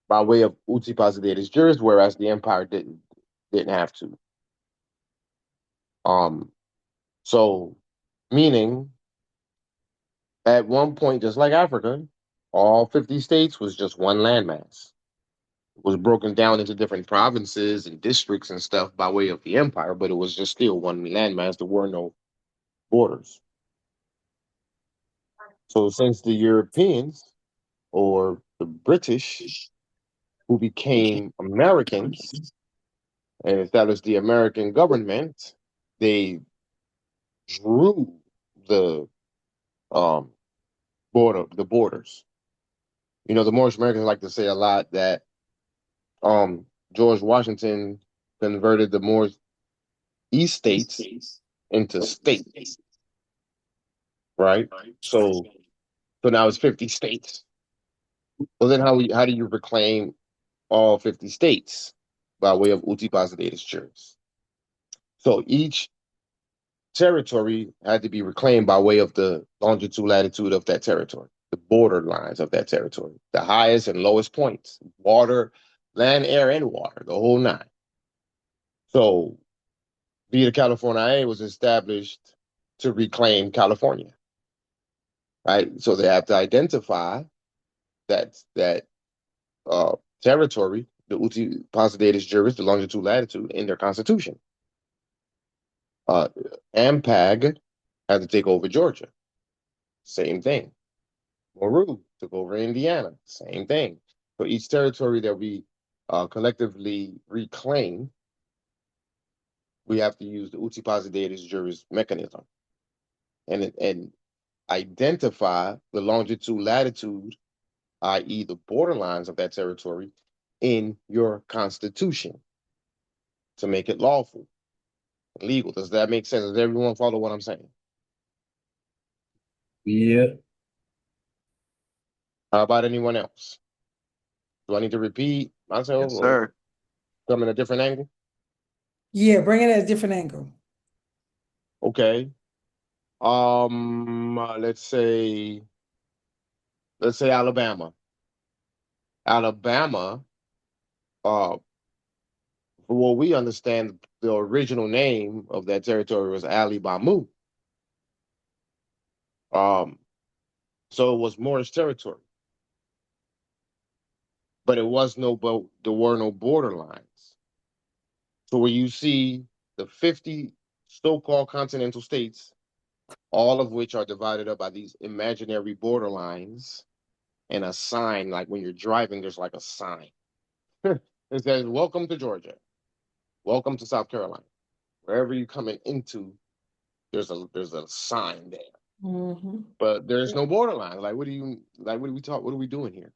A: by way of uti posidatus juris, whereas the empire didn't have to. Um, so meaning at one point, just like Africa, all 50 states was just one landmass. It was broken down into different provinces and districts and stuff by way of the empire, but it was just still one landmass. There were no borders. So since the Europeans or the British, who became Americans and established the American government, they drew the um, the borders. You know, the Moorish Americans like to say a lot that George Washington converted the more east states into states, right? So now it's 50 states. Well, then how do you reclaim all 50 states by way of uti posidatus juris? So each territory had to be reclaimed by way of the longitude latitude of that territory, the border lines of that territory, the highest and lowest points, water, land, air, and water, the whole nine. So Vita Californiae was established to reclaim California, right? So they have to identify that territory, the uti posidatus juris, the longitude latitude, in their constitution. Ampag had to take over Georgia, same thing. Moru took over Indiana, same thing. So each territory that we collectively reclaim, we have to use the uti posidatus juris mechanism and identify the longitude latitude, i.e., the borderlines of that territory, in your constitution to make it lawful, legal. Does that make sense? Does everyone follow what I'm saying?
B: Yeah.
A: How about anyone else? Do I need to repeat myself
G: Yes,
A: or
G: sir.
A: come in a different angle?
C: Yeah, bring it at a different angle.
A: Okay. Let's say Alabama. Alabama, uh, for what we understand, the original name of that territory was Alabama. Um, so it was Moorish territory, but there were no border lines. So where you see the 50 so-called continental states, all of which are divided up by these imaginary border lines and a sign, like when you're driving, there's like a sign. It says, "Welcome to Georgia. Welcome to South Carolina." Wherever you're coming into, there's a sign there.
C: Mm-hmm.
A: But there's no borderline. Like, what are we talk? What are we doing here?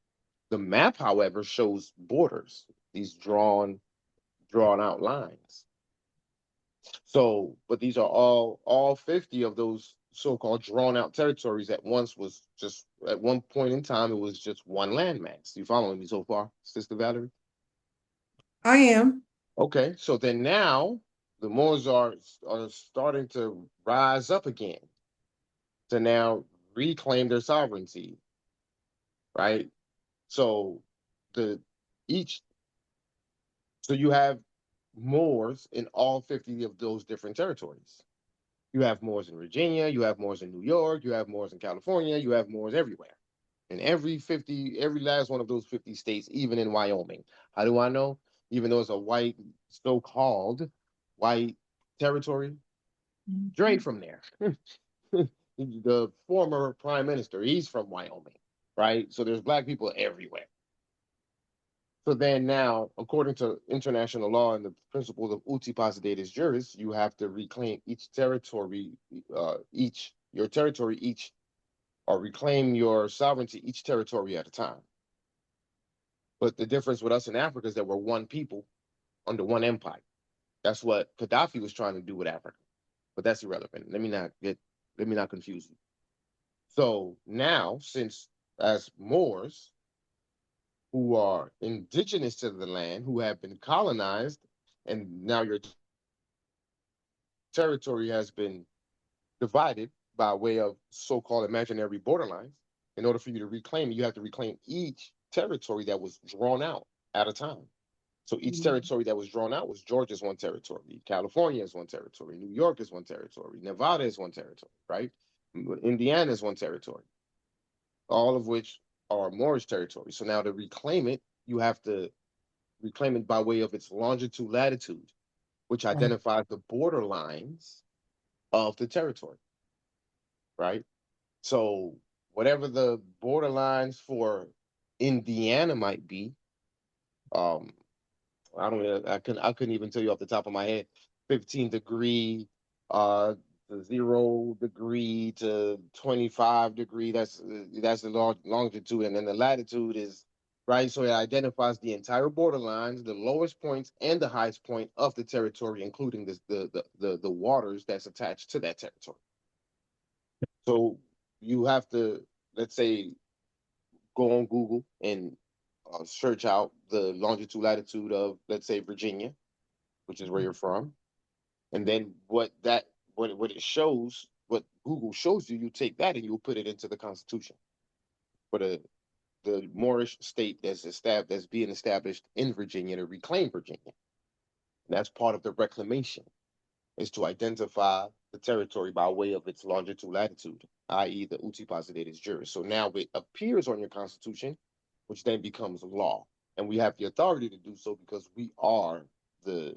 A: The map, however, shows borders, these drawn out lines. So, but these are all 50 of those so-called drawn out territories at one point in time, it was just one landmass. You following me so far, Sister Valerie?
C: I am.
A: Okay, so then now the Moors are starting to rise up again to now reclaim their sovereignty, right? So the each so you have Moors in all 50 of those different territories. You have Moors in Virginia, you have Moors in New York, you have Moors in California, you have Moors everywhere. In every last one of those 50 states, even in Wyoming. How do I know? even though it's a white, so-called white territory. Dre from there. The former prime minister, he's from Wyoming, right? So there's black people everywhere. So then now, according to international law and the principles of uti possidetis juris, you have to reclaim each territory, your territory each, or reclaim your sovereignty each territory at a time. But the difference with us in Africa is that we're one people under one empire. That's what Gaddafi was trying to do with Africa. But that's irrelevant. Let me not confuse you. So now, since as Moors, who are indigenous to the land, who have been colonized, and now your territory has been divided by way of so-called imaginary borderlines. In order for you to reclaim it, you have to reclaim each territory that was drawn out at a time. So each territory that was drawn out was Georgia's one territory, California is one territory, New York is one territory, Nevada is one territory, right? Indiana is one territory, all of which are Moorish territory. So now to reclaim it, you have to reclaim it by way of its longitude, latitude, which identifies the border lines of the territory, right? So whatever the border lines for Indiana might be, I couldn't even tell you off the top of my head. 15 degree, to 0 degree to 25 degree. That's the longitude, and then the latitude is right. So it identifies the entire borderlines, the lowest points and the highest point of the territory, including the waters that's attached to that territory. So you have to, let's say, go on Google and search out the longitude latitude of, let's say, Virginia, which is where you're from, and then what it shows, what Google shows you, you take that and you put it into the Constitution for the Moorish state that's being established in Virginia to reclaim Virginia. And that's part of the reclamation, is to identify the territory by way of its longitude latitude, i.e., the uti possidetis juris. So now it appears on your Constitution, which then becomes law, and we have the authority to do so because we are the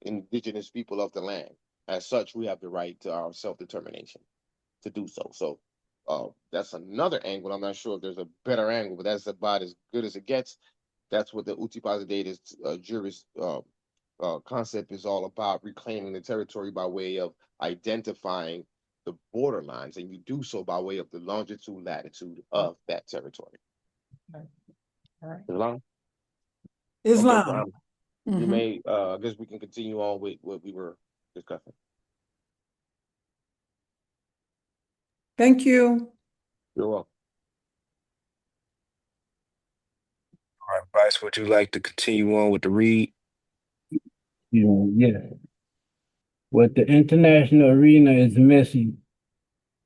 A: indigenous people of the land. As such, we have the right to our self-determination to do so. So that's another angle. I'm not sure if there's a better angle, but that's about as good as it gets. That's what the uti possidetis juris concept is all about: reclaiming the territory by way of identifying the borderlines, and you do so by way of the longitude, latitude of that territory.
C: All right.
A: Islam?
C: Islam.
A: Okay, you may, I guess we can continue on with what we were discussing.
C: Thank you.
A: You're welcome.
E: All right, Bryce, would you like to continue on with the read?
B: Yeah. What the international arena is missing.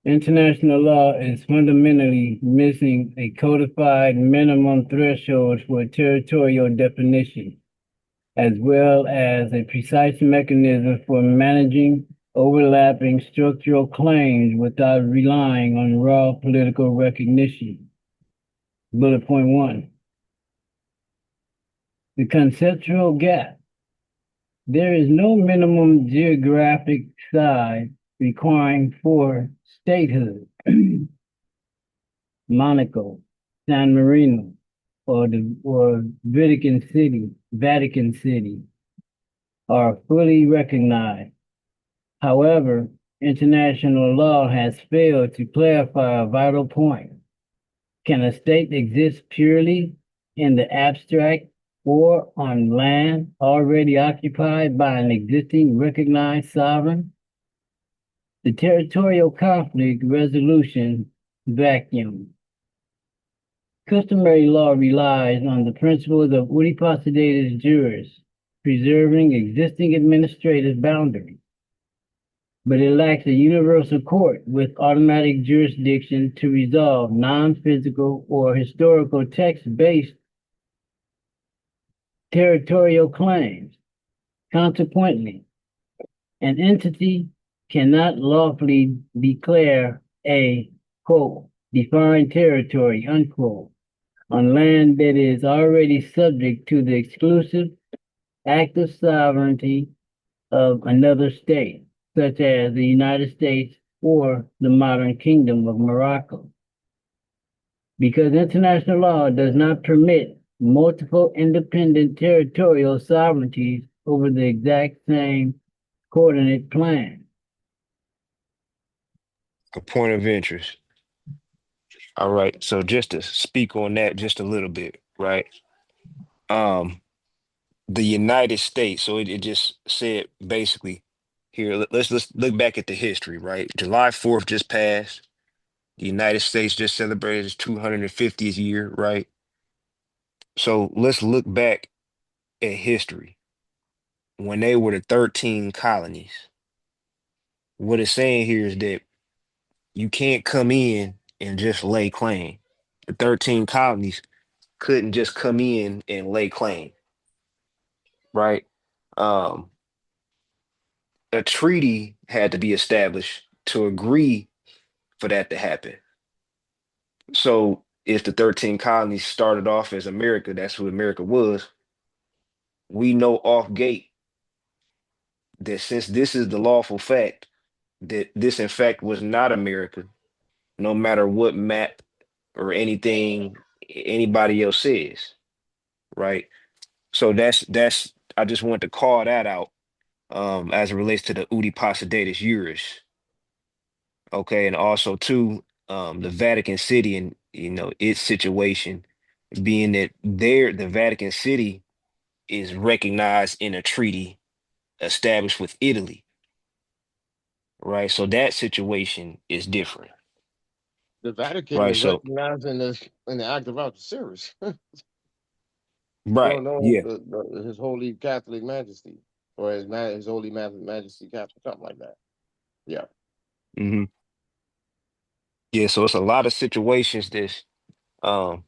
B: International law is fundamentally missing a codified minimum threshold for territorial definition, as well as a precise mechanism for managing overlapping structural claims without relying on raw political recognition. Bullet point 1. The conceptual gap. There is no minimum geographic size requiring for statehood. Monaco, San Marino, or Vatican City are fully recognized. However, international law has failed to clarify a vital point. Can a state exist purely in the abstract or on land already occupied by an existing recognized sovereign? The territorial conflict resolution vacuum. Customary law relies on the principles of uti possidetis juris, preserving existing administrative boundaries, but it lacks a universal court with automatic jurisdiction to resolve non-physical or historical text-based territorial claims. Consequently, an entity cannot lawfully declare a, quote, defined territory, unquote, on land that is already subject to the exclusive active sovereignty of another state, such as the United States or the modern Kingdom of Morocco. Because international law does not permit multiple independent territorial sovereignties over the exact same coordinate plane.
E: A point of interest. All right. So just to speak on that just a little bit, right? Um, the United States. So it just said basically here, let's look back at the history, right? July 4th just passed. The United States just celebrated its 250th year, right? So let's look back at history when they were the 13 colonies. What it's saying here is that you can't come in and just lay claim. The 13 colonies couldn't just come in and lay claim, right? Um, a treaty had to be established to agree for that to happen. So if the 13 colonies started off as America, that's who America was, we know off gate that since this is the lawful fact, that this in fact was not America, no matter what map or anything anybody else says, right? So that's I just want to call that out as it relates to the Uti Possidetis Juris. Okay, and also too, the Vatican City and its situation, being that the Vatican City is recognized in a treaty established with Italy, right? So that situation is different,
A: The Vatican
E: right?
A: is
E: So
A: recognized in the Act of Algeciras. No,
E: right,
A: no,
E: yeah,
A: His Holy Catholic Majesty, or His Holy Majesty Catholic, something like that. Yeah.
E: hmm yeah. So it's a lot of situations that's um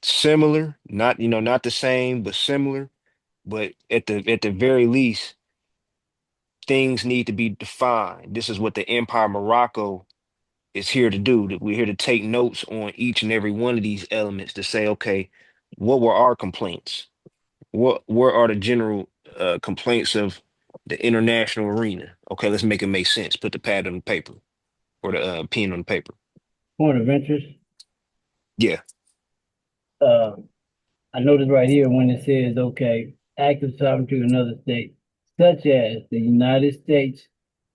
E: similar, not not the same, but similar. But at the very least, things need to be defined. This is what the Empire Morocco is here to do. That we're here to take notes on each and every one of these elements to say, okay, what were our complaints? What are the general complaints of the international arena? Okay, let's make it make sense. Put the pad on the paper or the pen on the paper.
B: Point of interest.
E: Yeah,
B: Uh, I noticed right here when it says, okay, active sovereignty of another state, such as the United States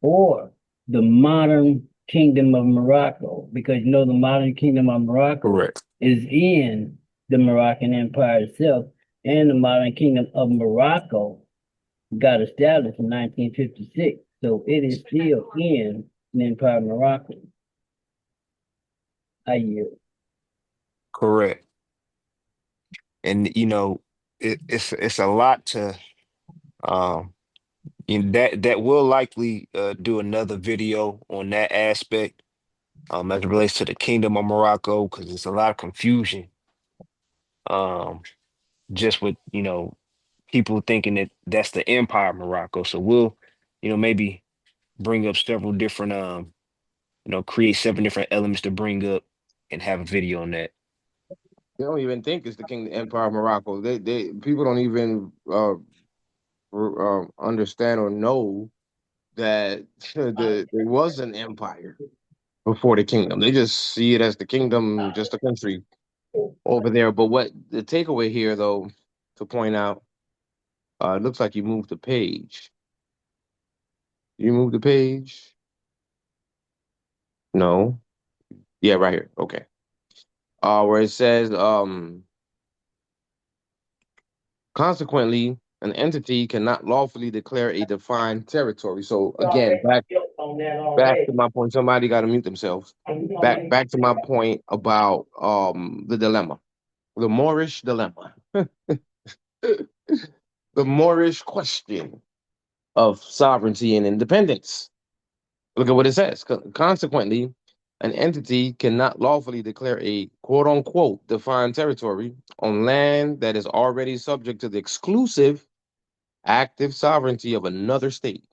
B: or the modern Kingdom of Morocco, because the modern Kingdom of Morocco
E: correct.
B: is in the Moroccan Empire itself, and the modern Kingdom of Morocco got established in 1956. So it is still in the Empire of Morocco. I yield.
E: Correct. And it's a lot to um that will likely do another video on that aspect as it relates to the Kingdom of Morocco because there's a lot of confusion um just with people thinking that that's the Empire of Morocco. So we'll maybe bring up several different create seven different elements to bring up and have a video on that.
A: They don't even think it's the King Empire of Morocco. They people don't even understand or know that there was an empire before the kingdom. They just see it as the kingdom, just a country over there. But what the takeaway here, though, to point out, it looks like you moved the page. You moved the page? No. Yeah, right here. Okay. Where it says, consequently, an entity cannot lawfully declare a defined territory. So again, back to my point. Somebody got to mute themselves. Back to my point about the dilemma, the Moorish dilemma, the Moorish question of sovereignty and independence. Look at what it says. Consequently, an entity cannot lawfully declare a quote unquote defined territory on land that is already subject to the exclusive active sovereignty of another state,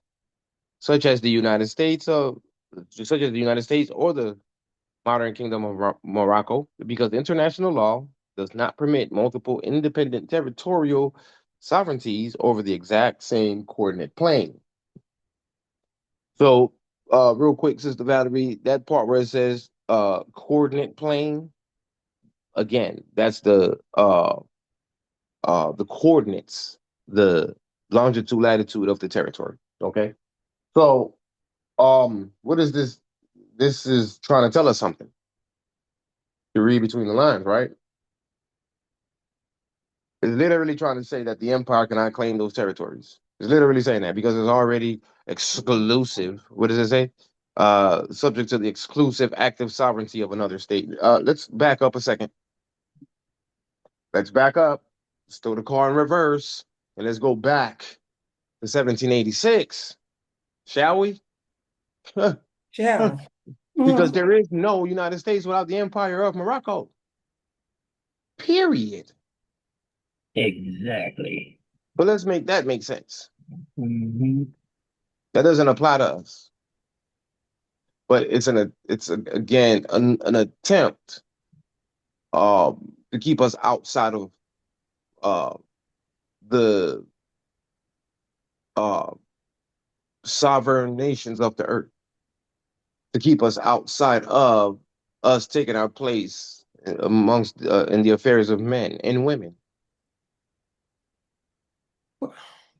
A: such as the United States, or the modern Kingdom of Morocco, because international law does not permit multiple independent territorial sovereignties over the exact same coordinate plane. So, real quick, Sister Valerie, that part where it says coordinate plane, again, that's the coordinates, the longitude, latitude of the territory. Okay. So, what is this? This is trying to tell us something. You read between the lines, right? It's literally trying to say that the empire cannot claim those territories. It's literally saying that because it's already exclusive. What does it say? Subject to the exclusive active sovereignty of another state. Let's back up a second. Let's back up. Let's throw the car in reverse and let's go back to 1786, shall we?
C: Yeah.
A: Because there is no United States without the Empire of Morocco. Period.
B: Exactly.
A: But let's make that make sense.
B: Mm-hmm.
A: That doesn't apply to us. But again an attempt to keep us outside of uh, the uh, sovereign nations of the earth, to keep us outside of us taking our place amongst in the affairs of men and women.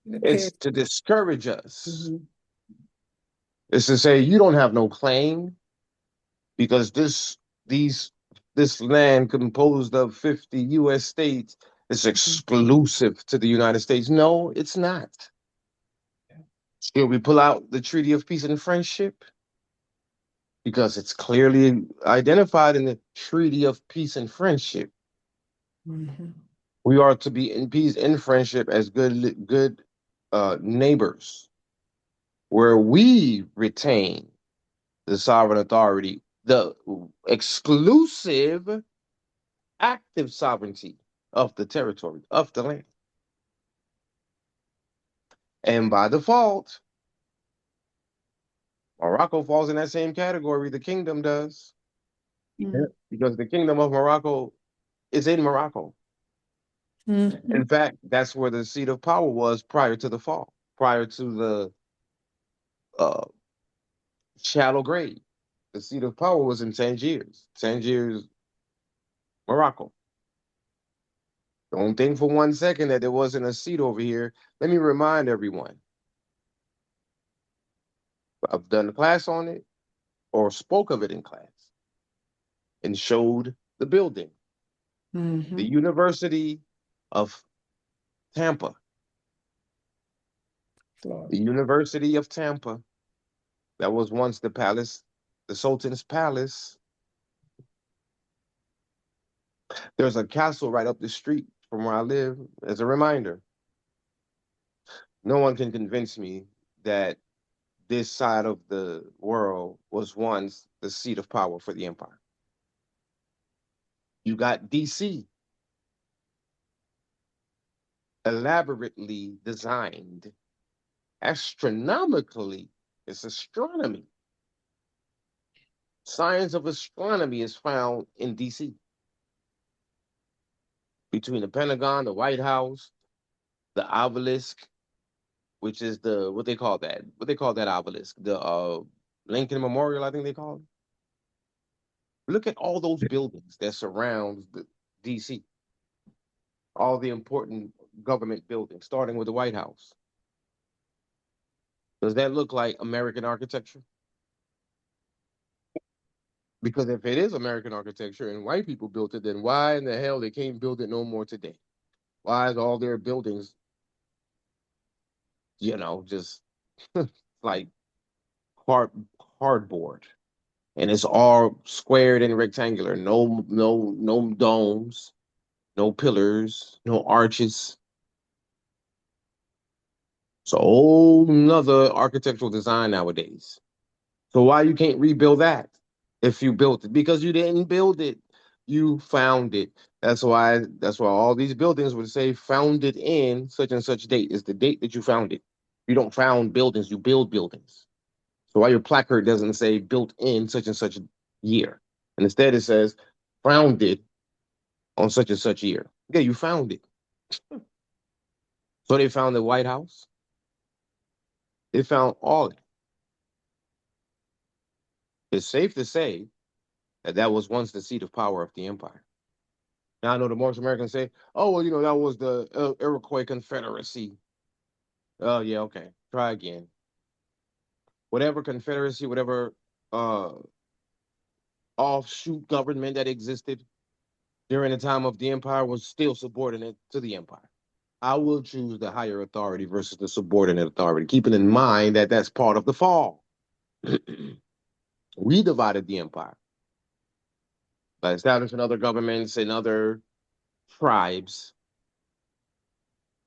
A: It's to discourage us.
C: Mhm.
A: It's to say you don't have no claim because this land composed of 50 U.S. states is exclusive to the United States. No, it's not. Should we pull out the Treaty of Peace and Friendship? Because it's clearly identified in the Treaty of Peace and Friendship.
C: Mhm.
A: We are to be in peace and friendship as good neighbors, where we retain the sovereign authority, the exclusive active sovereignty of the territory, of the land. And by default, Morocco falls in that same category, the kingdom does,
C: Mhm.
A: because the kingdom of Morocco is in Morocco.
C: Mhm.
A: In fact, that's where the seat of power was prior to the fall, prior to the uh, shallow grave. The seat of power was in Tangiers, Morocco. Don't think for one second that there wasn't a seat over here. Let me remind everyone, I've done a class on it or spoke of it in class and showed the building, the
C: Mhm.
A: University of Tampa,
C: Florida.
A: the University of Tampa. That was once the palace, the Sultan's palace. There's a castle right up the street from where I live. As a reminder, no one can convince me that this side of the world was once the seat of power for the empire. You got DC, elaborately designed, astronomically, it's astronomy. Science of astronomy is found in DC, between the Pentagon, the White House, the obelisk, which is the what they call that obelisk, the Lincoln Memorial, I think they call it. Look at all those buildings that surround the DC, all the important government buildings, starting with the White House. Does that look like American architecture? Because if it is American architecture and white people built it, then why in the hell they can't build it no more today? Why is all their buildings, just like hard cardboard, and it's all squared and rectangular, no domes, no pillars, no arches. It's a whole nother architectural design nowadays. So why you can't rebuild that if you built it? Because you didn't build it. You found it. That's why all these buildings would say founded in such and such date is the date that you found it. You don't found buildings, you build buildings. So why your placard doesn't say built in such and such year? And instead it says founded on such and such year. Yeah, you found it. So they found the White House. They found all it. It's safe to say that that was once the seat of power of the empire. Now I know the most Americans say, "Oh, well, that was the Iroquois Confederacy." Oh, yeah, okay. Try again. Whatever confederacy, whatever uh, offshoot government that existed during the time of the empire was still subordinate to the empire. I will choose the higher authority versus the subordinate authority, keeping in mind that that's part of the fall. We divided the empire by establishing other governments and other tribes.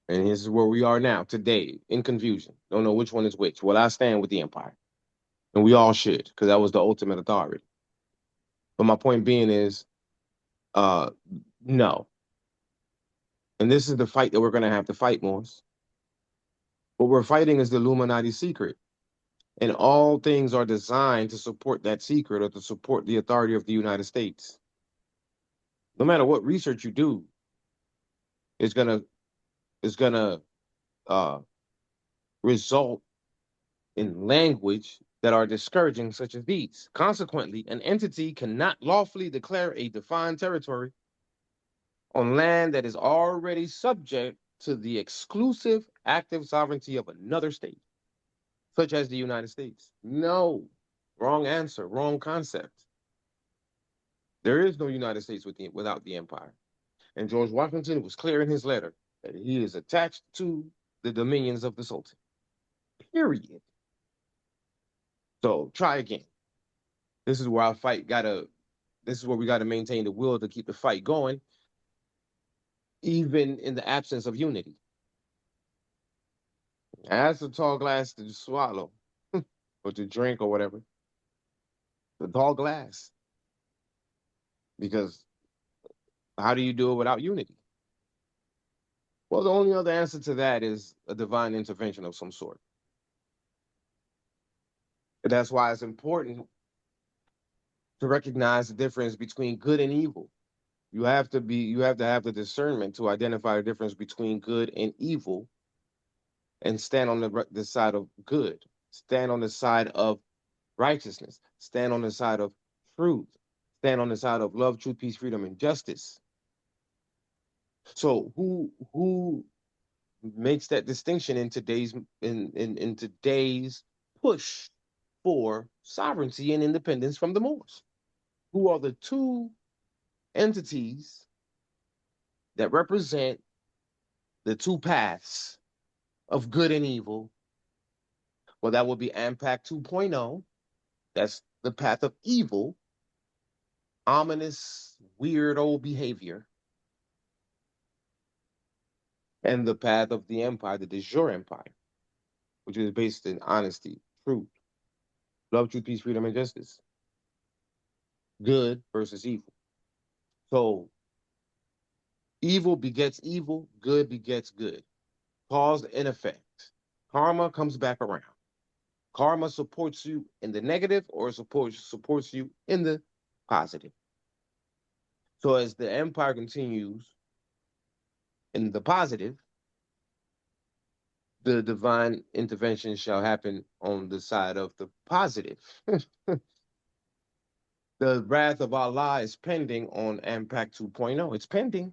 A: And this is where we are now, today, in confusion. Don't know which one is which. Well, I stand with the empire. And we all should, because that was the ultimate authority. But my point being is, uh, no. And this is the fight that we're going to have to fight, Morris. What we're fighting is the Illuminati secret. And all things are designed to support that secret or to support the authority of the United States. No matter what research you do, it's gonna uh, result in language that are discouraging, such as these. Consequently, an entity cannot lawfully declare a defined territory on land that is already subject to the exclusive active sovereignty of another state, such as the United States. No, wrong answer, wrong concept. There is no United States without the empire. And George Washington was clear in his letter that he is attached to the dominions of the Sultan. Period. So try again. This is where our fight gotta. This is where we gotta maintain the will to keep the fight going, even in the absence of unity. That's a tall glass to swallow, or to drink, or whatever. The tall glass, because how do you do it without unity? Well, the only other answer to that is a divine intervention of some sort. And that's why it's important to recognize the difference between good and evil. You have to have the discernment to identify the difference between good and evil and stand on the side of good, stand on the side of righteousness, stand on the side of truth, stand on the side of love, truth, peace, freedom, and justice. So who makes that distinction in today's push for sovereignty and independence from the Moors? Who are the two entities that represent the two paths of good and evil? Well, that would be unpack 2.0. That's the path of evil, ominous, weird old behavior, and the path of the empire, the de jure empire, which is based in honesty, truth, love, truth, peace, freedom, and justice. Good versus evil. So evil begets evil, good begets good. Cause and effect. Karma comes back around. Karma supports you in the negative or supports you in the positive. So as the empire continues in the positive, the divine intervention shall happen on the side of the positive. The wrath of Allah is pending on Ampak 2.0. It's pending.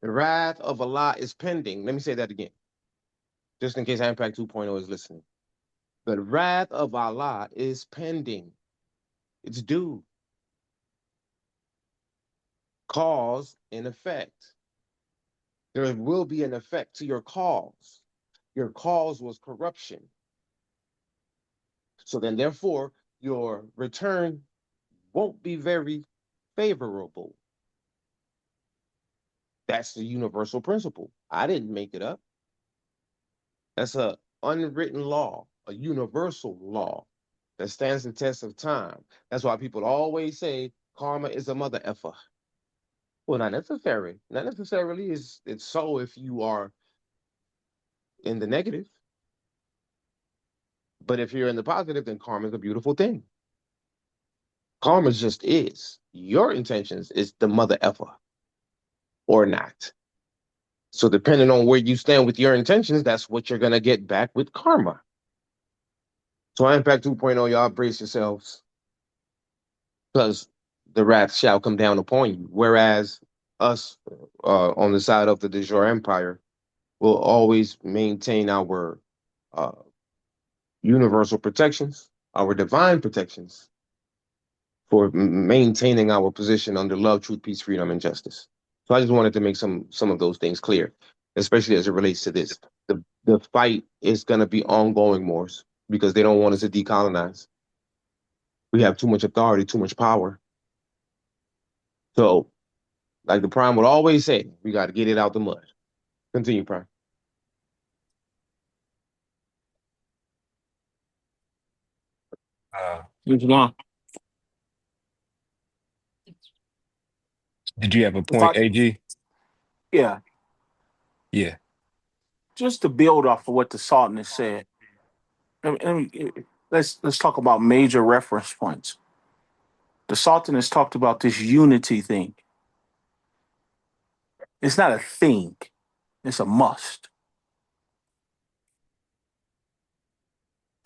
A: The wrath of Allah is pending. Let me say that again, just in case Ampak 2.0 is listening. The wrath of Allah is pending. It's due. Cause and effect. There will be an effect to your cause. Your cause was corruption. So then, therefore, your return won't be very favorable. That's the universal principle. I didn't make it up. That's a unwritten law, a universal law that stands the test of time. That's why people always say karma is a mother effer. Well, not necessary. Not necessarily. It's so if you are in the negative. But if you're in the positive, then karma is a beautiful thing. Karma just is. Your intentions is the mother effer. or not. So depending on where you stand with your intentions, that's what you're gonna get back with karma. So Impact 2.0, y'all brace yourselves, because the wrath shall come down upon you. Whereas us on the side of the de jure empire will always maintain our uh, universal protections, our divine protections, for maintaining our position under love, truth, peace, freedom, and justice. So I just wanted to make some of those things clear, especially as it relates to this. The fight is going to be ongoing, Morse, because they don't want us to decolonize. We have too much authority, too much power. So, like the Prime would always say, we got to get it out the mud. Continue, Prime.
F: Islam.
E: Did you have a
F: If
E: point, AG?
F: yeah,
E: Yeah.
F: just to build off of what the Sultan has said, let's talk about major reference points. The Sultan has talked about this unity thing. It's not a thing; it's a must.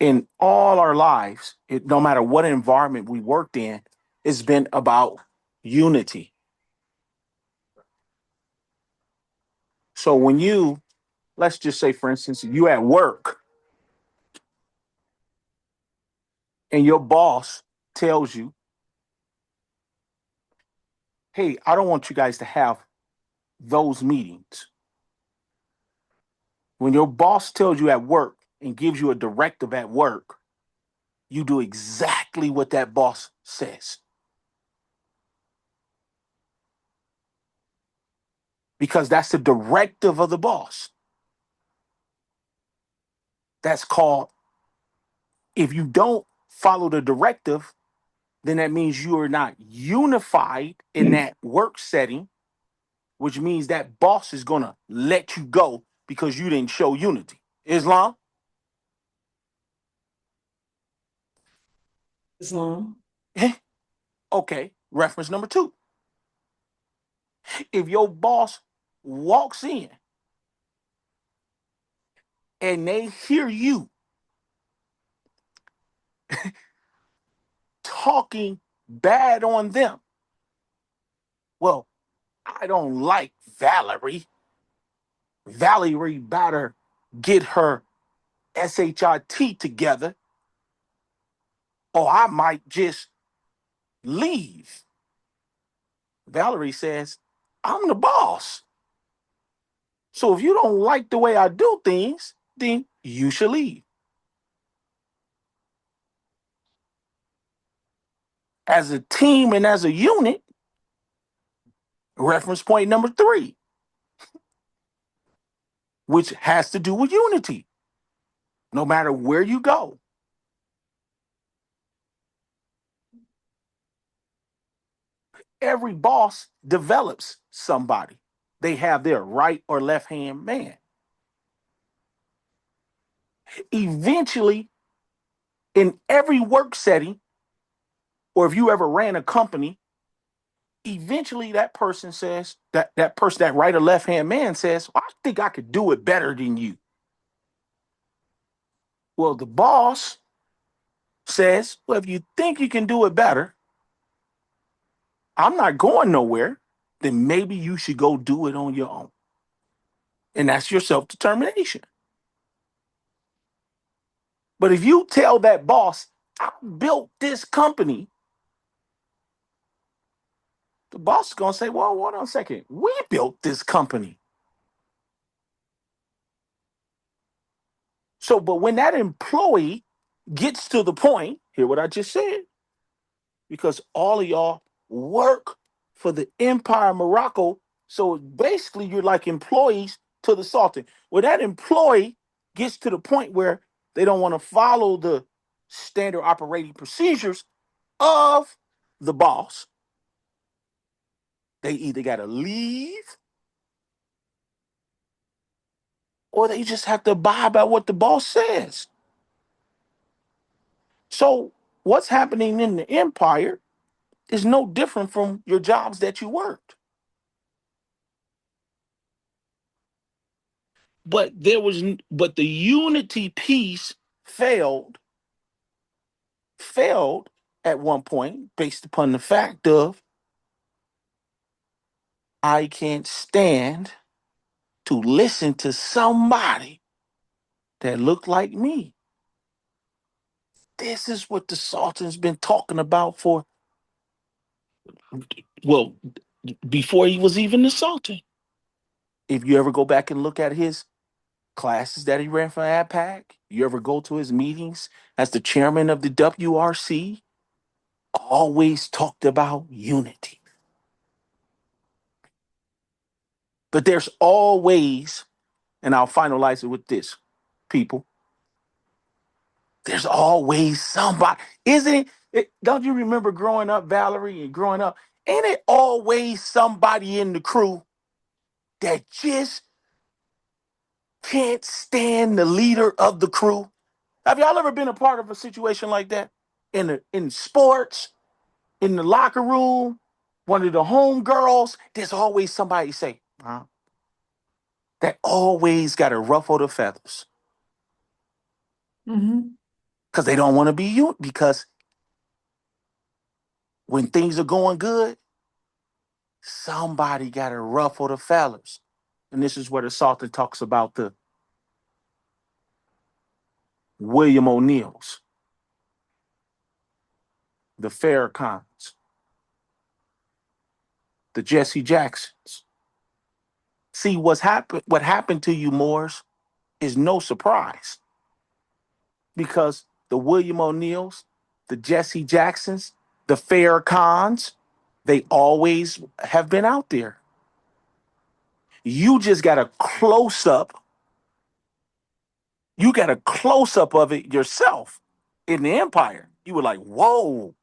F: In all our lives, no matter what environment we worked in, it's been about unity. So when let's just say, for instance, you at work and your boss tells you, hey, I don't want you guys to have those meetings. When your boss tells you at work and gives you a directive at work, you do exactly what that boss says. Because that's the directive of the boss. That's called, if you don't follow the directive, then that means you are not unified in that work setting, which means that boss is going to let you go because you didn't show unity. Islam?
C: Islam.
F: Okay, reference number 2. If your boss walks in and they hear you talking bad on them, well, I don't like Valerie. Valerie better get her SHIT together, or I might just leave. Valerie says, I'm the boss. So if you don't like the way I do things, then you should leave. As a team and as a unit, reference point number 3, which has to do with unity. No matter where you go, every boss develops somebody. They have their right or left hand man. Eventually, in every work setting, or if you ever ran a company, eventually that person says, that person, that right or left hand man says, well, I think I could do it better than you. Well, the boss says, well, if you think you can do it better, I'm not going nowhere, then maybe you should go do it on your own. And that's your self determination. But if you tell that boss, I built this company, the boss is going to say, well, hold on a second. We built this company. So, but when that employee gets to the point, hear what I just said, because all of y'all work for the Empire of Morocco. So basically, you're like employees to the Sultan. When that employee gets to the point where they don't want to follow the standard operating procedures of the boss, they either got to leave or they just have to abide by what the boss says. So, what's happening in the empire is no different from your jobs that you worked. but the unity piece failed at one point based upon the fact of I can't stand to listen to somebody that looked like me. This is what the Sultan's been talking about for, well, before he was even the Sultan. If you ever go back and look at his classes that he ran for unpack, you ever go to his meetings as the chairman of the WRC, always talked about unity. But there's always, and I'll finalize it with this, people, there's always somebody, isn't it? Don't you remember growing up, Valerie, and growing up? Ain't it always somebody in the crew that just can't stand the leader of the crew? Have y'all ever been a part of a situation like that? In sports, in the locker room, one of the home girls, there's always somebody say, huh? That always got to ruffle the feathers.
C: Mm-hmm.
F: Because they don't want to be you. Because when things are going good, somebody got to ruffle the feathers. And this is where the Sultan talks about the William O'Neills, the Farrakhans, the Jesse Jacksons. See, what happened to you, Moors, is no surprise. Because the William O'Neills, the Jesse Jacksons, the Farrakhans, they always have been out there. You just got a close up. You got a close up of it yourself in the empire. You were like, whoa.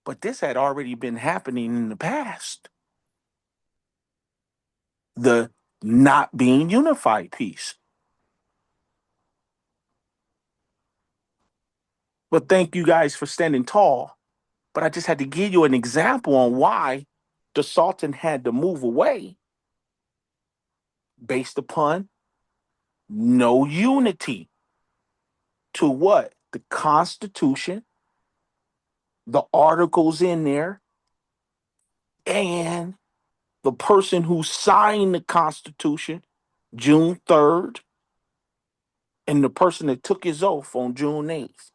F: But this had already been happening in the past. The not being unified piece. But thank you guys for standing tall. But I just had to give you an example on why the Sultan had to move away based upon no unity to what? The Constitution, the articles in there, and the person who signed the Constitution June 3rd, and the person that took his oath on June 8th.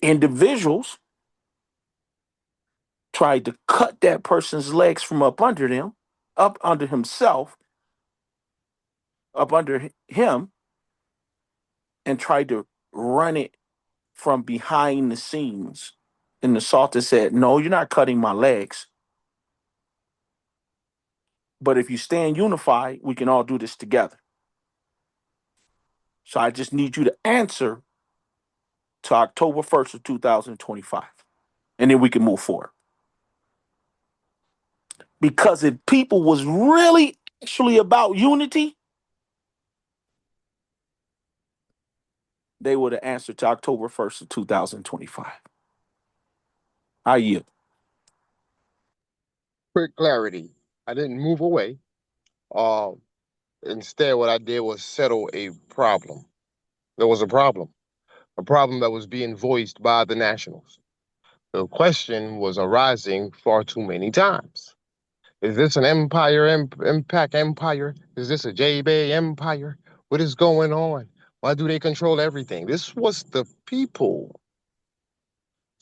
F: Individuals tried to cut that person's legs from up under them, up under himself, up under him, and tried to run it from behind the scenes. And the Sultan said, no, you're not cutting my legs. But if you stand unified, we can all do this together. So I just need you to answer to October 1st of 2025. And then we can move forward. Because if people was really actually about unity, they would have answered to October 1st of 2025. I yield.
A: Quick clarity. I didn't move away. Um, Instead, what I did was settle a problem. There was a problem that was being voiced by the nationals. The question was arising far too many times. Is this an empire, impact empire? Is this a J-Bay empire? What is going on? Why do they control everything? This was the people,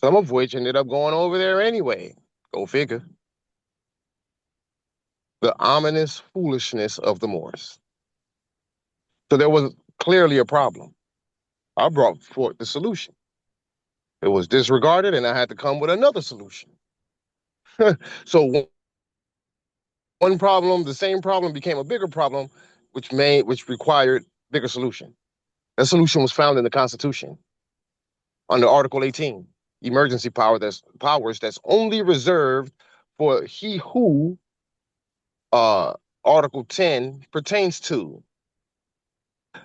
A: some of which ended up going over there anyway. Go figure. The ominous foolishness of the Moors. So there was clearly a problem. I brought forth the solution. It was disregarded, and I had to come with another solution. So one problem, the same problem became a bigger problem, which required bigger solution. That solution was found in the Constitution under Article 18, emergency powers that's only reserved for he who Article 10 pertains to.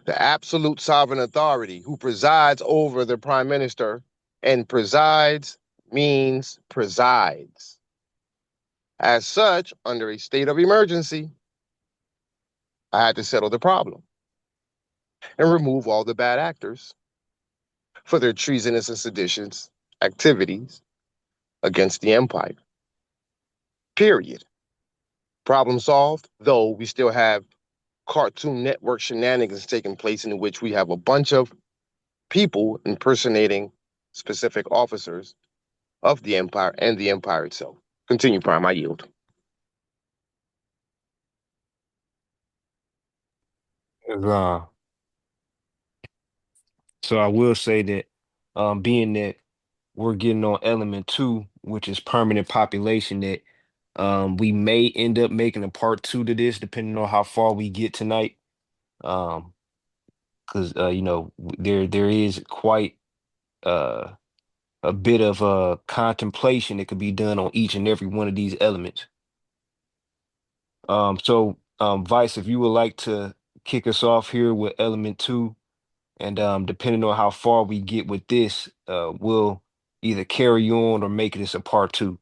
A: The absolute sovereign authority who presides over the prime minister, and presides means presides. As such, under a state of emergency, I had to settle the problem and remove all the bad actors for their treasonous and seditious activities against the empire. Period. Problem solved, though we still have Cartoon Network shenanigans taking place in which we have a bunch of people impersonating specific officers of the empire and the empire itself. Continue, Prime. I yield.
E: Uh, so I will say that being that we're getting on element two, which is permanent population, that we may end up making a part two to this, depending on how far we get tonight. Because there is quite uh a bit of contemplation that could be done on each and every one of these elements. Vice, if you would like to kick us off here with element two, and depending on how far we get with this, we'll either carry on or make this a part two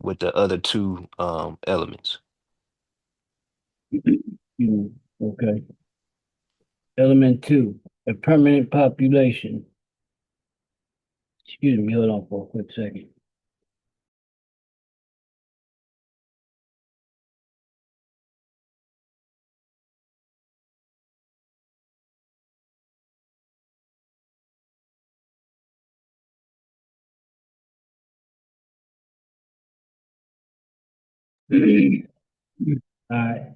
E: with the other two elements.
B: Okay. Element 2, a permanent population. Excuse me, hold on for a quick second. All right.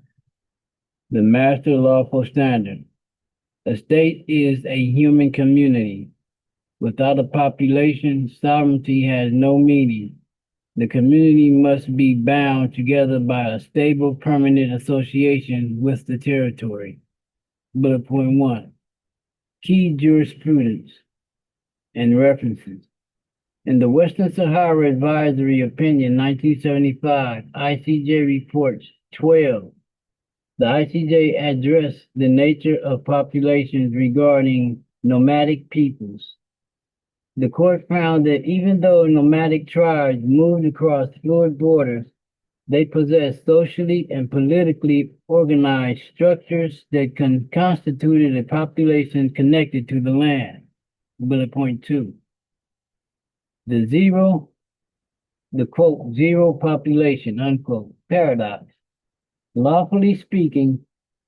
B: The master lawful standard. A state is a human community. Without a population, sovereignty has no meaning. The community must be bound together by a stable, permanent association with the territory. Bullet point 1. Key jurisprudence and references. In the Western Sahara Advisory Opinion 1975, ICJ Reports 12, the ICJ addressed the nature of populations regarding nomadic peoples. The court found that even though nomadic tribes moved across fluid borders, they possessed socially and politically organized structures that constituted a population connected to the land. Bullet point 2. The quote, zero population, unquote, paradox. Lawfully speaking,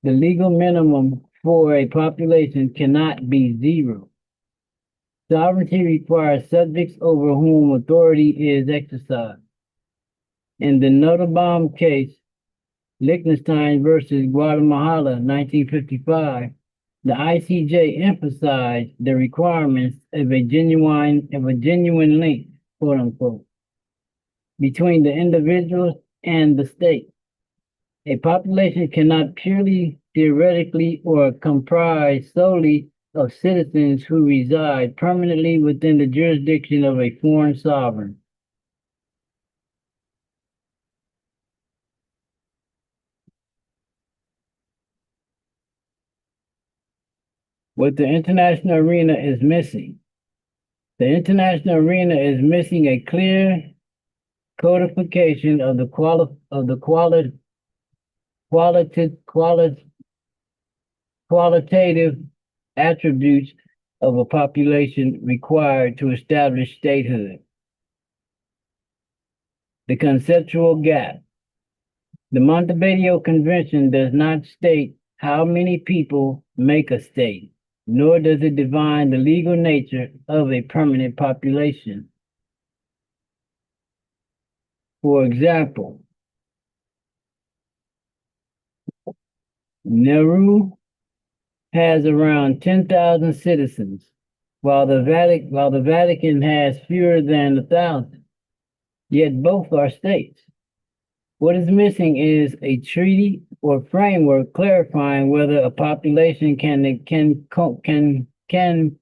B: the legal minimum for a population cannot be zero. Sovereignty requires subjects over whom authority is exercised. In the Nottebohm case, Liechtenstein versus Guatemala, 1955, the ICJ emphasized the requirements of a genuine link, quote unquote, between the individuals and the state. A population cannot purely theoretically or comprise solely of citizens who reside permanently within the jurisdiction of a foreign sovereign. What the international arena is missing. The international arena is missing a clear codification of the qualitative attributes of a population required to establish statehood. The conceptual gap. The Montevideo Convention does not state how many people make a state, nor does it define the legal nature of a permanent population. For example, Nauru has around 10,000 citizens, while the Vatican has fewer than 1,000. Yet both are states. What is missing is a treaty or framework clarifying whether a population can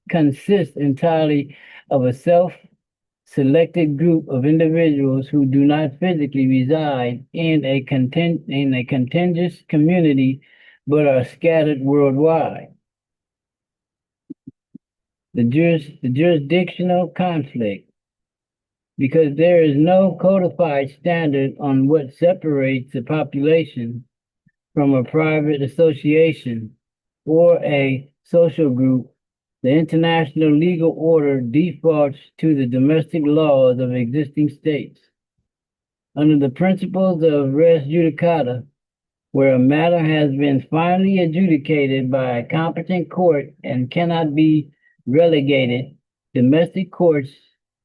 B: consist entirely of a self-selected group of individuals who do not physically reside in a contiguous community but are scattered worldwide. The jurisdictional conflict. because there is no codified standard on what separates a population from a private association or a social group. The international legal order defaults to the domestic laws of existing states. Under the principles of res judicata, where a matter has been finally adjudicated by a competent court and cannot be relegated, domestic courts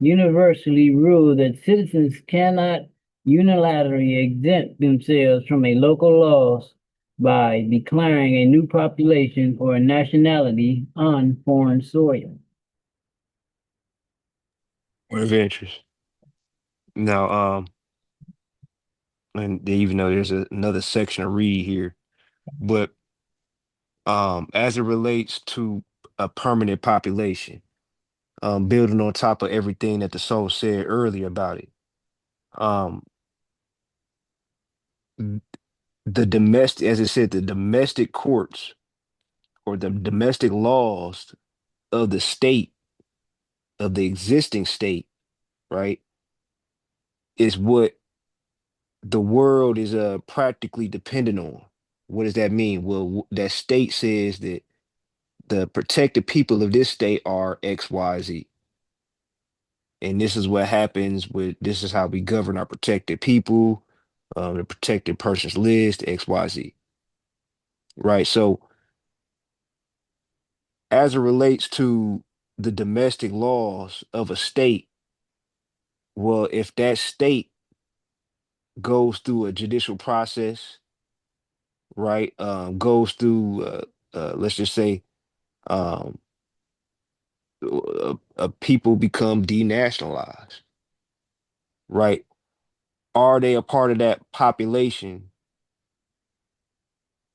B: universally rule that citizens cannot unilaterally exempt themselves from a local laws by declaring a new population or a nationality on foreign soil.
E: Of interest. Now, and even though there's another section to read here, but as it relates to a permanent population, building on top of everything that the soul said earlier about it, um, the domestic, as it said, the domestic courts or the domestic laws of the state, of the existing state, right, is what the world is practically dependent on. What does that mean? Well, that state says that the protected people of this state are X, Y, Z. And this is what happens with this is how we govern our protected people, the protected persons list, X, Y, Z. Right. So as it relates to the domestic laws of a state, well, if that state goes through a judicial process, right, goes through, let's just say, um, people become denationalized, right? Are they a part of that population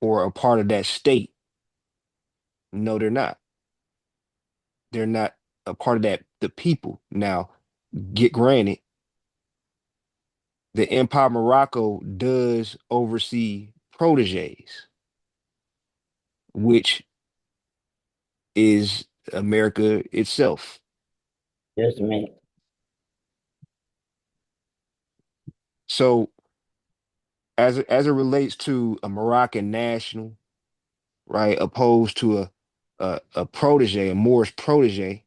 E: or a part of that state? No, they're not. They're not a part of that, the people. Now, get granted, the Empire of Morocco does oversee proteges, which is America itself.
B: Just a minute.
E: So as it relates to a Moroccan national, right, opposed to a protege, a Moorish protege,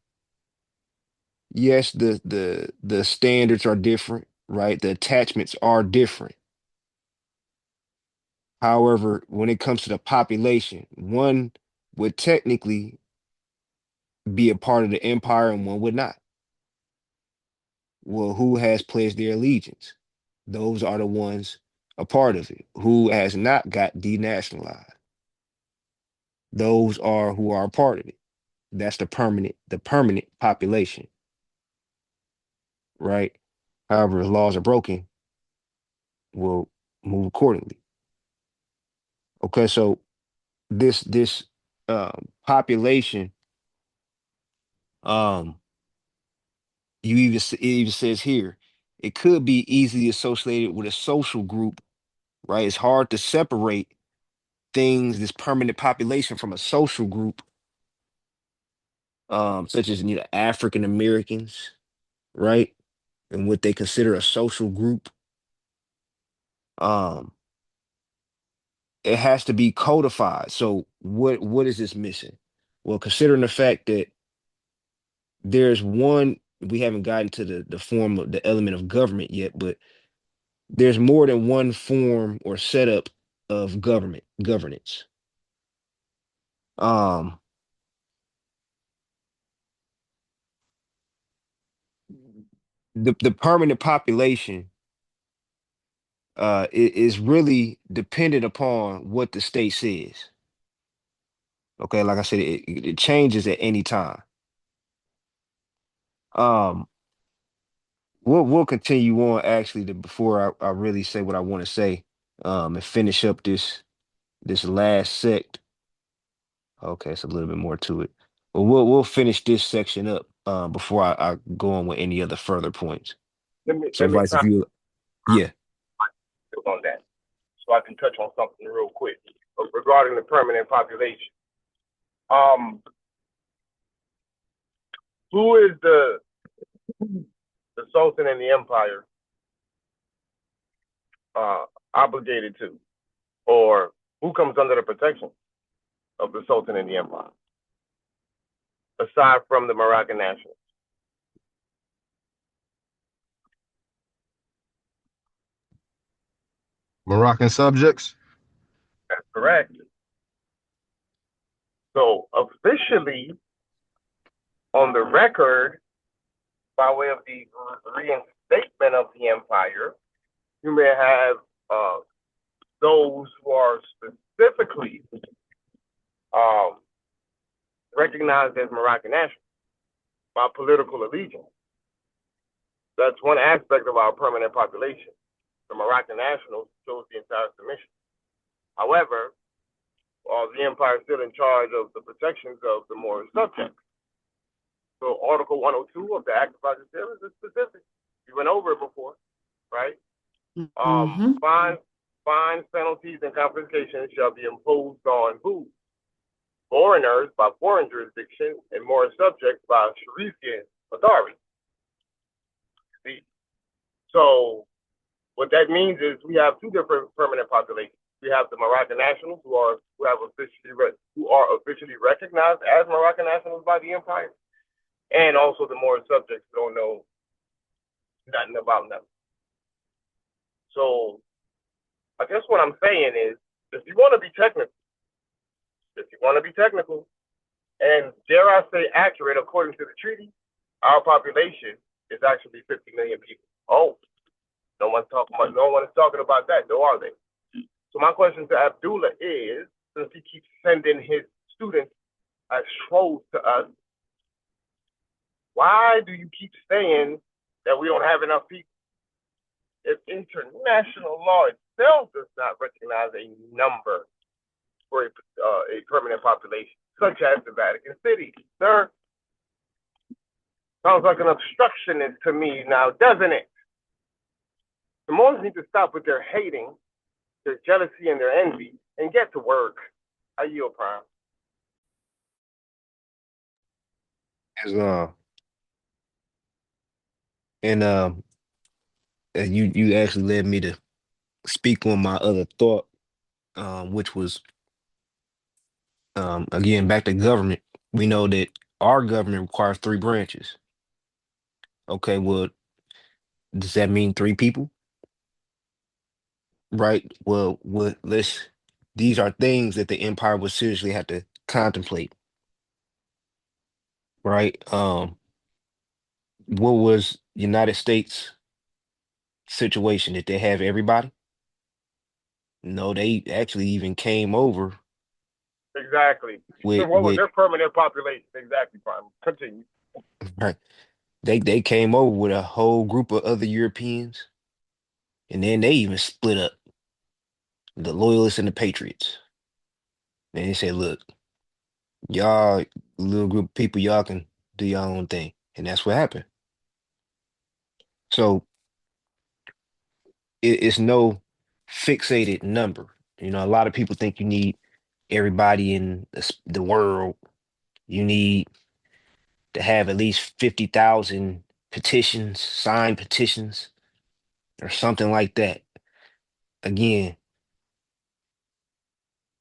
E: yes, the standards are different, right? The attachments are different. However, when it comes to the population, one would technically be a part of the empire and one would not. Well, who has pledged their allegiance? Those are the ones a part of it. Who has not got denationalized? Those are who are a part of it. That's the permanent population, right? However, if laws are broken, we'll move accordingly. Okay, so this population, um, it even says here, it could be easily associated with a social group, right? It's hard to separate things, this permanent population from a social group, such as African Americans, right? And what they consider a social group. Um, it has to be codified. So what is this missing? Well, considering the fact that there's one, we haven't gotten to the form of the element of government yet, but there's more than one form or setup of governance. Um, the permanent population is really dependent upon what the state says. Okay, like I said, it changes at any time. Um, we'll continue on actually before I really say what I want to say, and finish up this last sect. Okay, it's a little bit more to it. But we'll finish this section up before I go on with any other further points. So,
A: Let me
E: Vice, if you, yeah,
A: on that so I can touch on something real quick regarding the permanent population. Who is the the Sultan and the Empire obligated to, or who comes under the protection of the Sultan and the Empire, aside from the Moroccan nationals?
E: Moroccan subjects.
A: That's correct. So officially, on the record, by way of the reinstatement of the empire, you may have those who are specifically recognized as Moroccan nationals by political allegiance. That's one aspect of our permanent population. The Moroccan nationals chose the entire submission. However, the empire is still in charge of the protections of the Moorish subjects. So Article 102 of the Act of Algeciras is specific. We went over it before, right? Fines, penalties, and confiscations shall be imposed on who? Foreigners by foreign jurisdiction and Moorish subjects by Sharifian authority. See? So what that means is we have two different permanent populations. We have the Moroccan nationals who are officially recognized as Moroccan nationals by the empire, and also the Moorish subjects who don't know nothing about them. So I guess what I'm saying is, if you want to be technical, and dare I say accurate according to the treaty, our population is actually 50 million people. Oh, no one is talking about that, though, are they? So my question to Abdullah is, since he keeps sending his students as trolls to us, why do you keep saying that we don't have enough people? If international law itself does not recognize a number for a permanent population, such as the Vatican City, sir, sounds like an obstructionist to me now, doesn't it? The Muslims need to stop with their hating, their jealousy, and their envy, and get to work. I yield, Prime.
E: You actually led me to speak on my other thought, which was again back to government. We know that our government requires three branches. Okay, well, does that mean three people? Right. Well, these are things that the empire would seriously have to contemplate. Right. What was United States situation? Did they have everybody? No, they actually even came over
A: Exactly.
E: with
A: What was their permanent population? Exactly, Prime. Continue.
E: right. They came over with a whole group of other Europeans, and then they even split up the loyalists and the patriots. And they said, "Look, y'all, little group of people, y'all can do your own thing," and that's what happened. So it's no fixated number. You know, a lot of people think you need everybody in the world. You need to have at least 50,000 petitions, signed petitions, or something like that. Again,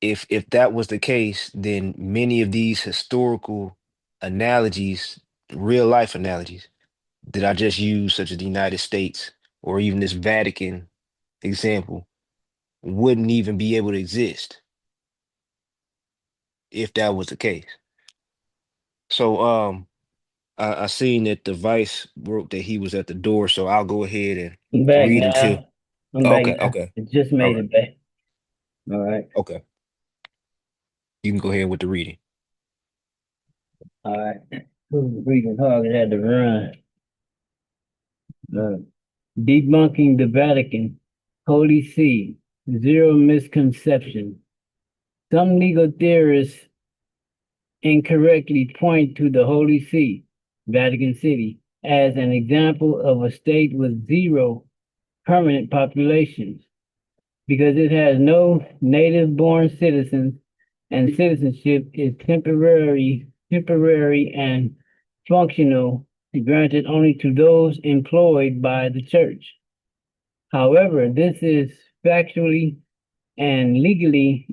E: if that was the case, then many of these historical analogies, real life analogies that I just used, such as the United States or even this Vatican example, wouldn't even be able to exist if that was the case. So I seen that the vice wrote that he was at the door, so I'll go ahead and
B: I'm back
E: read until
B: now. I'm back
E: okay,
B: now.
E: okay.
B: It just
E: All
B: made
E: right.
B: it back. All right.
E: Okay. You can go ahead with the reading.
B: All right. Freaking hog had to run. Debunking the Vatican, Holy See, zero misconception. Some legal theorists incorrectly point to the Holy See, Vatican City, as an example of a state with zero permanent populations because it has no native born citizens and citizenship is temporary and functional granted only to those employed by the church. However, this is factually and legally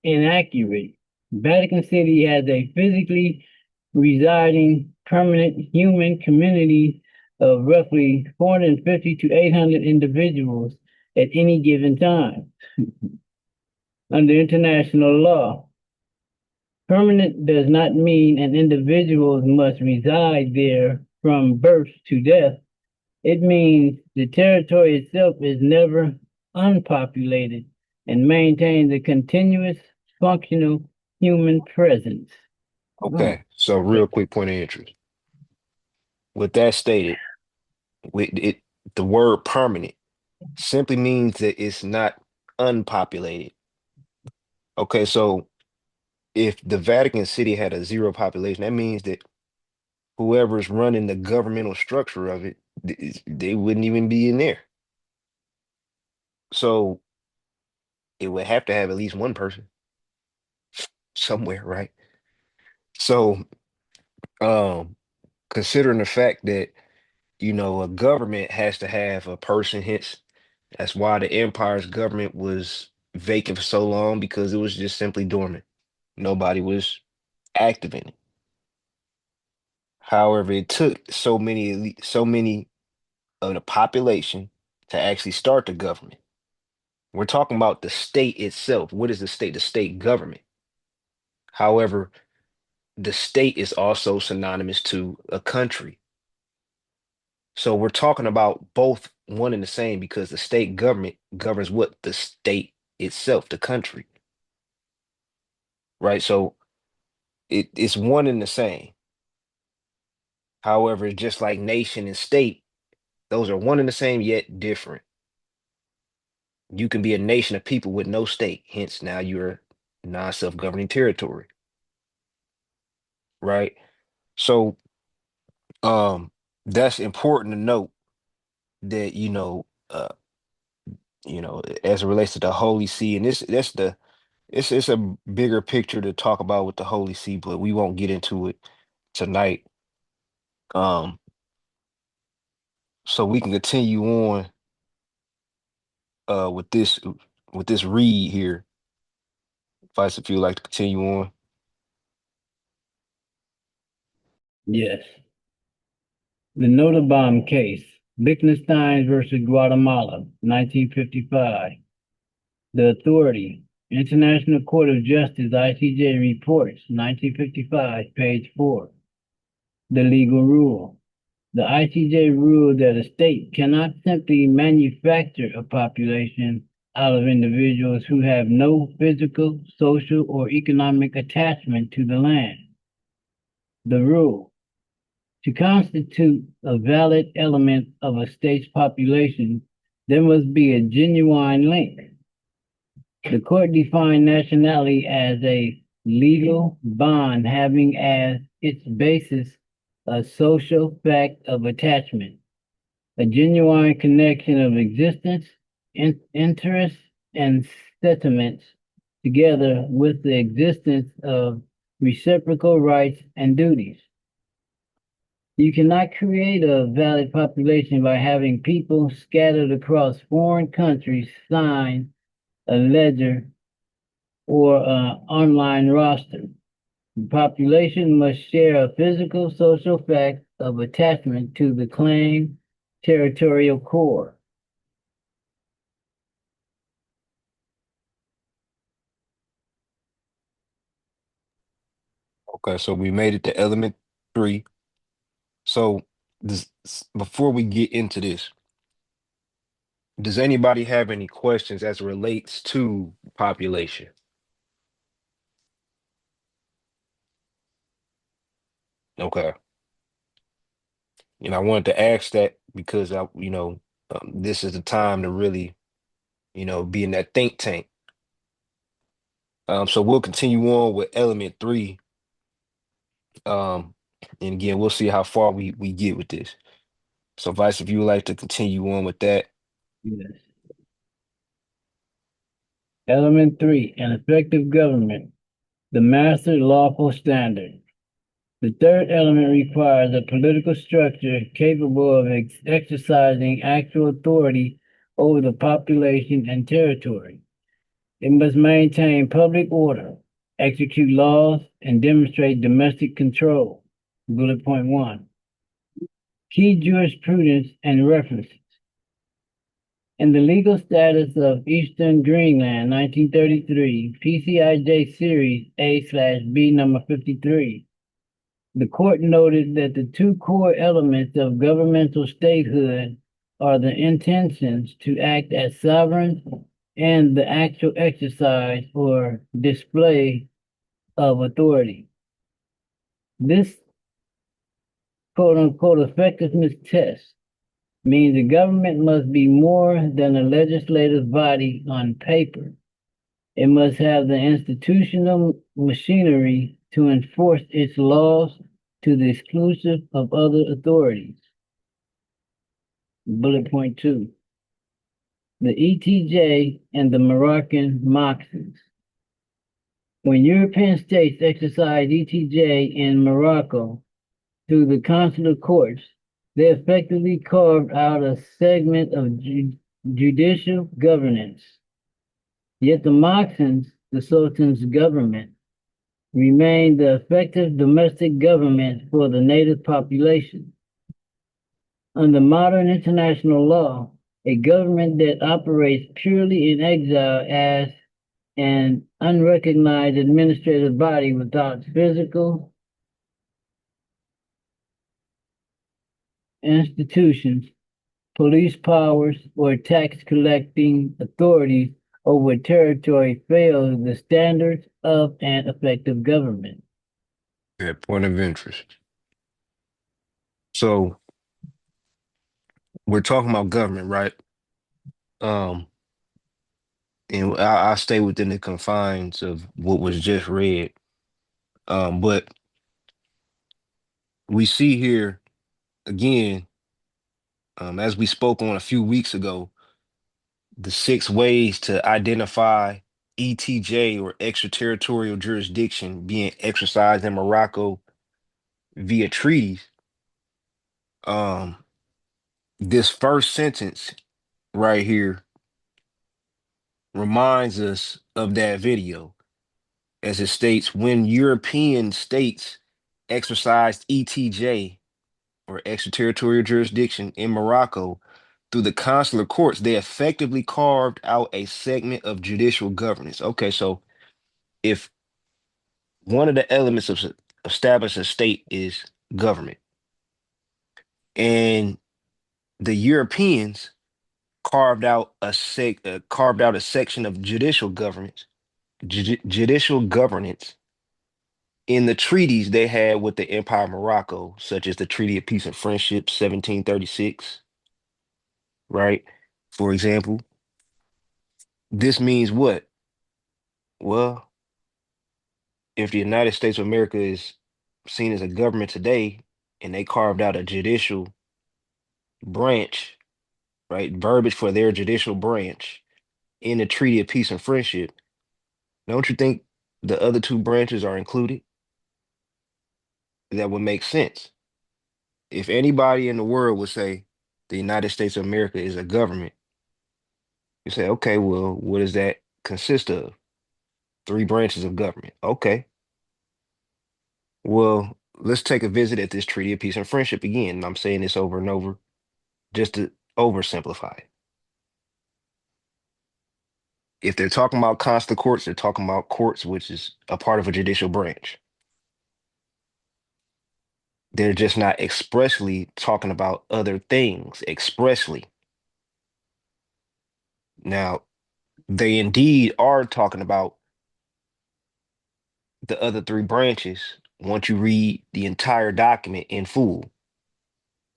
B: inaccurate. Vatican City has a physically residing permanent human community of roughly 450 to 800 individuals at any given time. Under international law, permanent does not mean an individual must reside there from birth to death. It means the territory itself is never unpopulated and maintains a continuous functional human presence.
E: Okay, so real quick point of interest. With that stated, with it, the word permanent simply means that it's not unpopulated. Okay, so if the Vatican City had a zero population, that means that whoever's running the governmental structure of it, they wouldn't even be in there. So it would have to have at least one person somewhere, right? So, considering the fact that, a government has to have a person, hence that's why the empire's government was vacant for so long because it was just simply dormant. Nobody was active in it. However, it took so many of the population to actually start the government. We're talking about the state itself. What is the state? The state government. However, the state is also synonymous to a country. So we're talking about both one and the same because the state government governs what? The state itself, the country. Right? So it's one and the same. However, just like nation and state, those are one and the same yet different. You can be a nation of people with no state, hence now you're a non-self-governing territory. Right? So that's important to note that as it relates to the Holy See, and it's a bigger picture to talk about with the Holy See, but we won't get into it tonight. Um, so we can continue on with this read here. Vice, if you'd like to continue on.
B: Yes. The Notabomb case, Liechtenstein versus Guatemala, 1955. The Authority, International Court of Justice, ICJ Reports, 1955, page 4. The Legal Rule. The ICJ ruled that a state cannot simply manufacture a population out of individuals who have no physical, social, or economic attachment to the land. The rule. To constitute a valid element of a state's population, there must be a genuine link. The court defined nationality as a legal bond having as its basis a social fact of attachment, a genuine connection of existence, interests, and sentiments, together with the existence of reciprocal rights and duties. You cannot create a valid population by having people scattered across foreign countries sign a ledger or an online roster. The population must share a physical social fact of attachment to the claimed territorial core.
E: Okay, so we made it to element 3. So before we get into this, does anybody have any questions as it relates to population? Okay. I wanted to ask that because this is the time to really, be in that think tank. So we'll continue on with element 3. And again, we'll see how far we get with this. So Vice, if you would like to continue on with that.
B: Yes. Element 3, an effective government, the master lawful standard. The third element requires a political structure capable of exercising actual authority over the population and territory. It must maintain public order, execute laws, and demonstrate domestic control. Bullet point 1. Key jurisprudence and references. In the legal status of Eastern Greenland, 1933, PCIJ Series A/B number 53, the court noted that the two core elements of governmental statehood are the intentions to act as sovereign and the actual exercise or display of authority. This quote unquote effectiveness test means the government must be more than a legislative body on paper. It must have the institutional machinery to enforce its laws to the exclusive of other authorities. Bullet point 2. The ETJ and the Moroccan Moxons. When European states exercise ETJ in Morocco through the consular courts, they effectively carved out a segment of judicial governance. Yet the Moxons, the Sultan's government, remained the effective domestic government for the native population. Under modern international law, a government that operates purely in exile as an unrecognized administrative body without physical institutions, police powers, or tax collecting authorities over territory fails the standards of an effective government.
E: That point of interest. So we're talking about government, right? Um, and I'll stay within the confines of what was just read. But we see here again, as we spoke on a few weeks ago, the 6 ways to identify ETJ or extraterritorial jurisdiction being exercised in Morocco via treaties. Um, this first sentence right here reminds us of that video, as it states, when European states exercised ETJ or extraterritorial jurisdiction in Morocco through the consular courts, they effectively carved out a segment of judicial governance. Okay, so if one of the elements of establish a state is government, and the Europeans carved out a section of judicial governance, judicial governance in the treaties they had with the Empire of Morocco, such as the Treaty of Peace and Friendship, 1736, right? For example, this means what? Well, if the United States of America is seen as a government today, and they carved out a judicial branch, right? Verbiage for their judicial branch in the Treaty of Peace and Friendship, don't you think the other two branches are included? That would make sense. If anybody in the world would say the United States of America is a government, you say, okay, well, what does that consist of? 3 branches of government. Okay. Well, let's take a visit at this Treaty of Peace and Friendship again. And I'm saying this over and over just to oversimplify it. If they're talking about consular courts, they're talking about courts, which is a part of a judicial branch. They're just not expressly talking about other things expressly. Now, they indeed are talking about the other 3 branches once you read the entire document in full,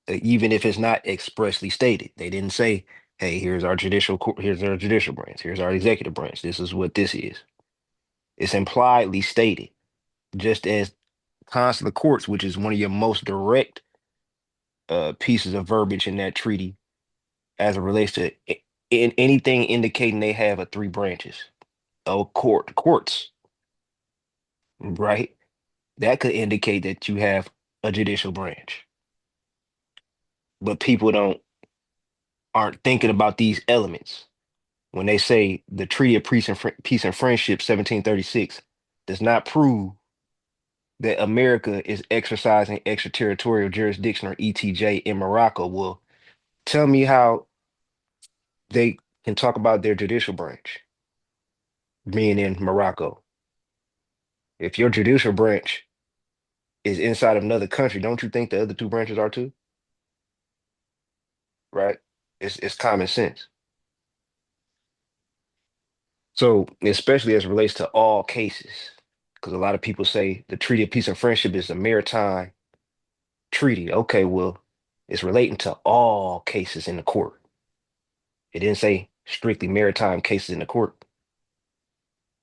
E: even if it's not expressly stated. They didn't say, hey, here's our judicial court, here's our judicial branch, here's our executive branch, this is what this is. It's impliedly stated, just as consular courts, which is one of your most direct pieces of verbiage in that treaty as it relates to in anything indicating they have a 3 branches. Oh, courts, right? that could indicate that you have a judicial branch. But people aren't thinking about these elements when they say the Treaty of Peace and Friendship 1736 does not prove that America is exercising extraterritorial jurisdiction or ETJ in Morocco. Well, tell me how they can talk about their judicial branch being in Morocco. If your judicial branch is inside of another country, don't you think the other two branches are too? Right? It's common sense. So, especially as it relates to all cases, because a lot of people say the Treaty of Peace and Friendship is a maritime treaty. Okay, well, it's relating to all cases in the court. It didn't say strictly maritime cases in the court.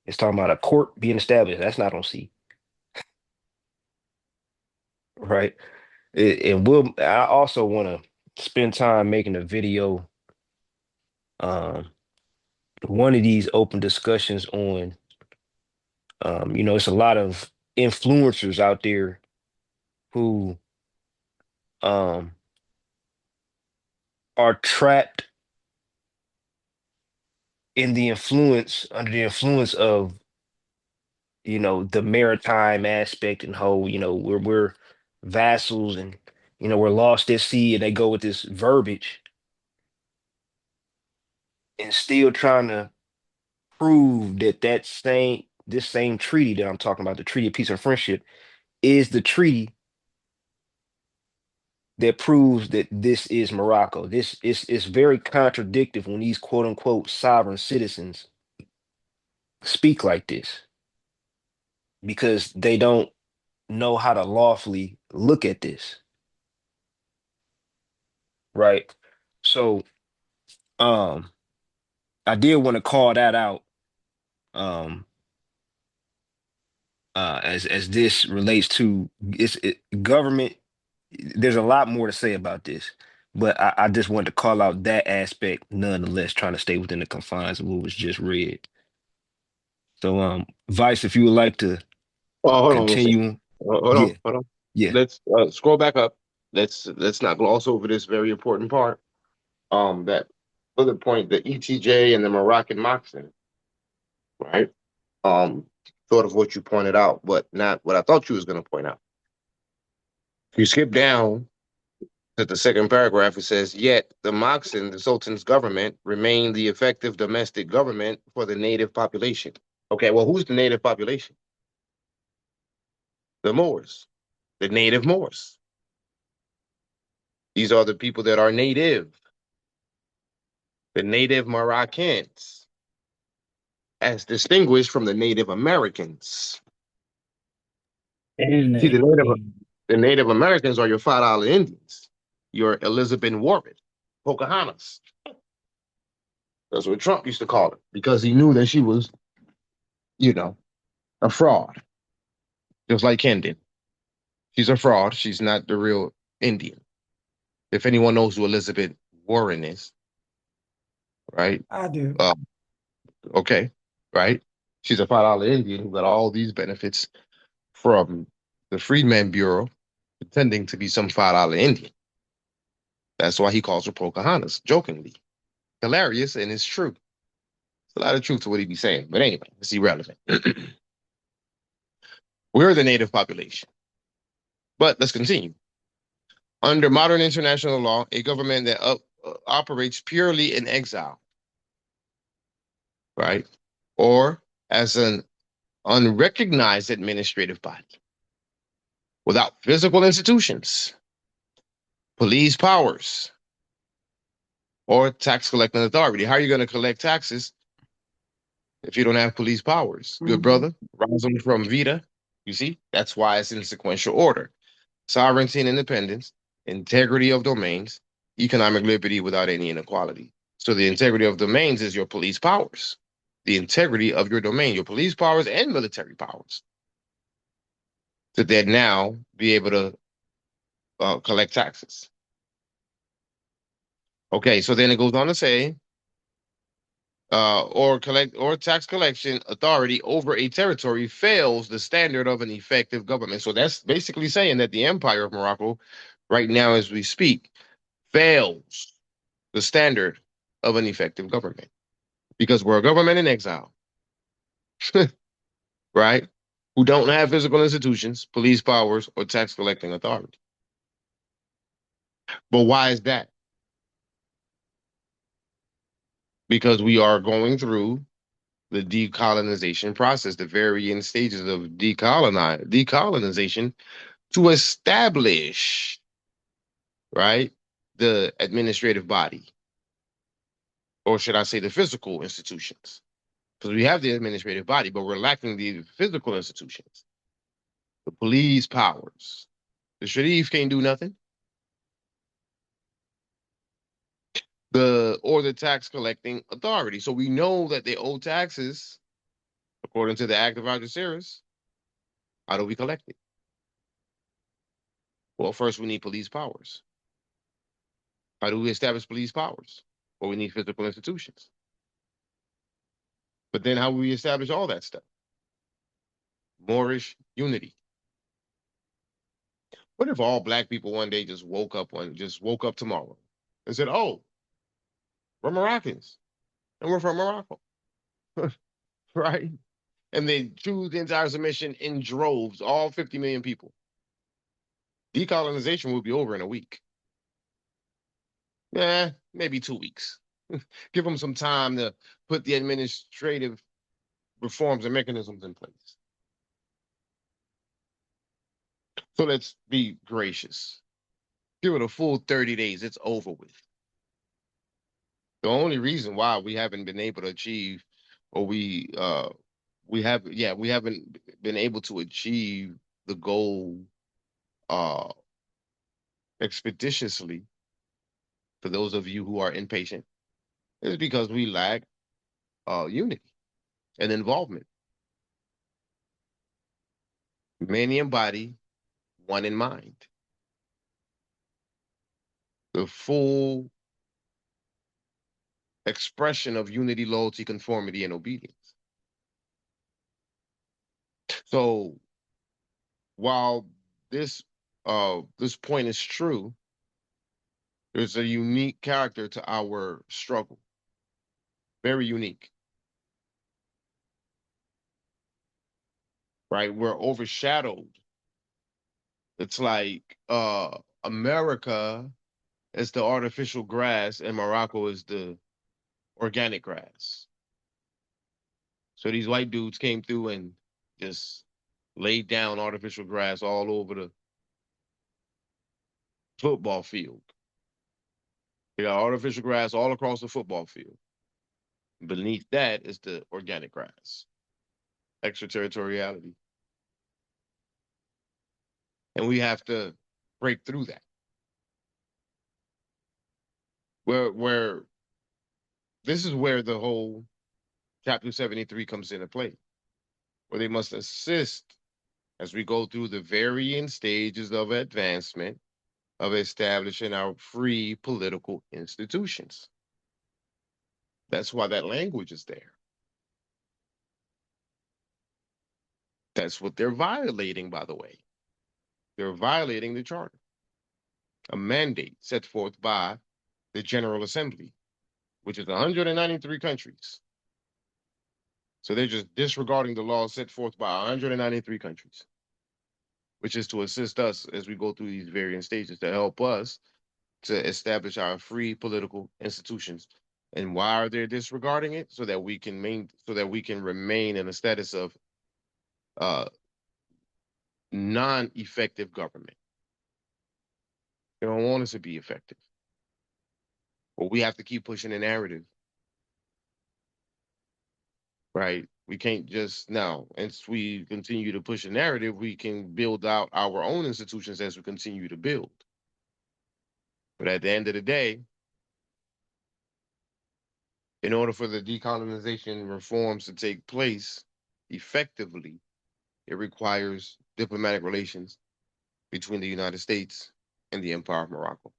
E: It's talking about a court being established. That's not on sea, right? I also want to spend time making a video, um, one of these open discussions on, it's a lot of influencers out there who um, are trapped under the influence of, the maritime aspect and whole, we're vassals and, we're lost at sea, and they go with this verbiage and still trying to prove that this same treaty that I'm talking about, the Treaty of Peace and Friendship, is the treaty that proves that this is Morocco. This is very contradictory when these quote unquote sovereign citizens speak like this because they don't know how to lawfully look at this, right? So um I did want to call that out, um as this relates to government. There's a lot more to say about this, but I just wanted to call out that aspect nonetheless, trying to stay within the confines of what was just read. So, Vice, if you would like to
A: Oh, hold on one second.
E: continue.
A: Hold on,
E: Yeah,
A: hold on.
E: yeah.
A: Let's scroll back up. Let's not gloss over this very important part. That other point, the ETJ and the Moroccan Moxon, right? Um, sort of what you pointed out, but not what I thought you was going to point out. If you skip down to the second paragraph, it says, "Yet the Moxon, the Sultan's government, remained the effective domestic government for the native population." Okay, well, who's the native population? The Moors, the native Moors. These are the people that are native, the native Moroccans, as distinguished from the Native Americans.
B: And
A: See,
B: the Indian.
A: the Native Americans are your $5 Indians, your Elizabeth Warren, Pocahontas. That's what Trump used to call her because he knew that she was, you know, a fraud, just like Kendon. She's a fraud. She's not the real Indian. If anyone knows who Elizabeth Warren is, right?
C: I do.
A: Okay, right? She's a $5 Indian who got all these benefits from the Freedmen Bureau, pretending to be some $5 Indian. That's why he calls her Pocahontas, jokingly. Hilarious, and it's true. There's a lot of truth to what he be saying. But anyway, it's irrelevant. We're the native population. But let's continue. Under modern international law, a government that operates purely in exile, right? Or as an unrecognized administrative body without physical institutions, police powers, or tax collecting authority. How are you going to collect taxes if you don't have police powers? Good brother, Rosalind from Vita. You see, that's why it's in sequential order: sovereignty and independence, integrity of domains, economic liberty without any inequality. So the integrity of domains is your police powers, the integrity of your domain, your police powers and military powers, to then now be able to collect taxes. Okay, so then it goes on to say, or tax collection authority over a territory fails the standard of an effective government. So that's basically saying that the Empire of Morocco, right now as we speak, fails the standard of an effective government because we're a government in exile, right? Who don't have physical institutions, police powers, or tax collecting authority. But why is that? Because we are going through the decolonization process, the varying stages of decolonization to establish, right, the administrative body, or should I say the physical institutions? Because we have the administrative body, but we're lacking the physical institutions, the police powers. The Sharif can't do nothing. The tax collecting authority. So we know that they owe taxes according to the Act of Algeciras. How do we collect it? Well, first we need police powers. How do we establish police powers? Well, we need physical institutions. But then how will we establish all that stuff? Moorish unity. What if all black people one day just woke up tomorrow and said, "Oh, we're Moroccans and we're from Morocco," right? And they choose the entire submission in droves, all 50 million people. Decolonization will be over in a week. Yeah, maybe 2 weeks. Give them some time to put the administrative reforms and mechanisms in place. So let's be gracious. Give it a full 30 days. It's over with. The only reason why we haven't been able to achieve, or we haven't been able to achieve the goal uh expeditiously, for those of you who are impatient, is because we lack unity and involvement. Many in body, one in mind. The full expression of unity, loyalty, conformity, and obedience. So while this point is true, there's a unique character to our struggle. Very unique. Right? We're overshadowed. It's like America is the artificial grass and Morocco is the organic grass. So these white dudes came through and just laid down artificial grass all over the football field. They got artificial grass all across the football field. Beneath that is the organic grass, extraterritoriality. And we have to break through that. Where this is where the whole Chapter 73 comes into play, where they must assist as we go through the varying stages of advancement of establishing our free political institutions. That's why that language is there. That's what they're violating, by the way. They're violating the charter, a mandate set forth by the General Assembly, which is 193 countries. So they're just disregarding the laws set forth by 193 countries, which is to assist us as we go through these various stages to help us to establish our free political institutions. And why are they disregarding it? So that we can remain in a status of uh, non-effective government. They don't want us to be effective. But we have to keep pushing the narrative, right? We can't just now, as we continue to push the narrative, we can build out our own institutions as we continue to build. But at the end of the day, in order for the decolonization reforms to take place effectively, it requires diplomatic relations between the United States and the Empire of Morocco.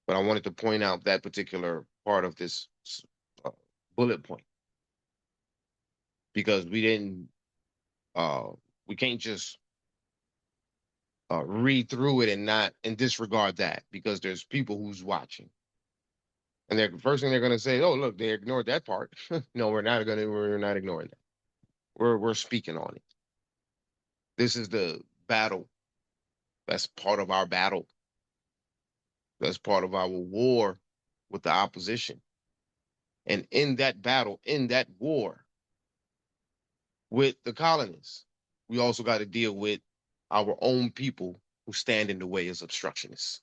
A: But I wanted to point out that particular part of this bullet point, because we can't just read through it and not and disregard that, because there's people who's watching, and the first thing they're going to say, oh look, they ignored that part. No, we're not ignoring that. We're speaking on it. This is the battle. That's part of our battle. That's part of our war with the opposition. And in that battle, in that war with the colonists, we also got to deal with our own people who stand in the way as obstructionists.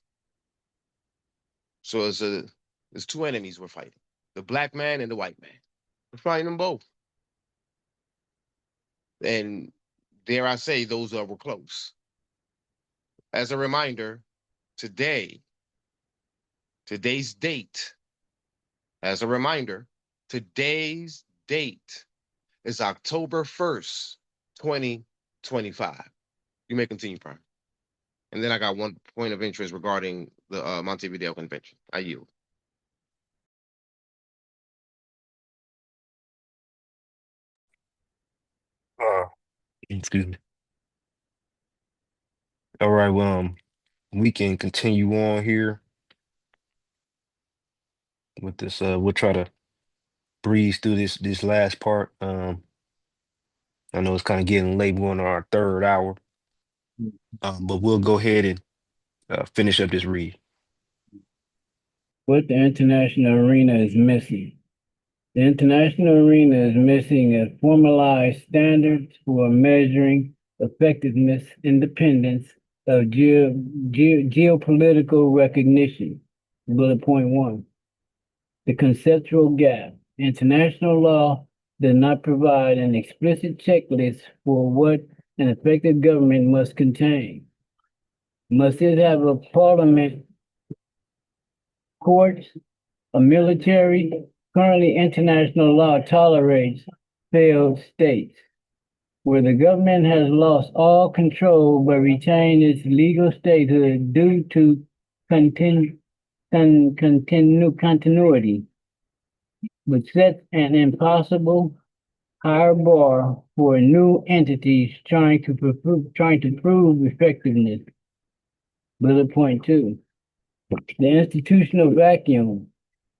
A: So there's two enemies we're fighting: the black man and the white man. We're fighting them both. And dare I say, those were close. As a reminder, today's date, as a reminder, today's date is October 1st, 2025. You may continue, Prime. And then I got one point of interest regarding the Montevideo Convention. I yield.
E: Excuse me. All right, well, we can continue on here with this. We'll try to breeze through this last part. I know it's kind of getting late. We're on our third hour, but we'll go ahead and finish up this read.
B: What the international arena is missing. The international arena is missing a formalized standards for measuring effectiveness, independence of geopolitical recognition. Bullet point 1. The conceptual gap. International law does not provide an explicit checklist for what an effective government must contain. Must it have a parliament, courts, a military? Currently, international law tolerates failed states, where the government has lost all control but retained its legal statehood due to continuity, which sets an impossible higher bar for new entities trying to prove effectiveness. Bullet point 2. The institutional vacuum.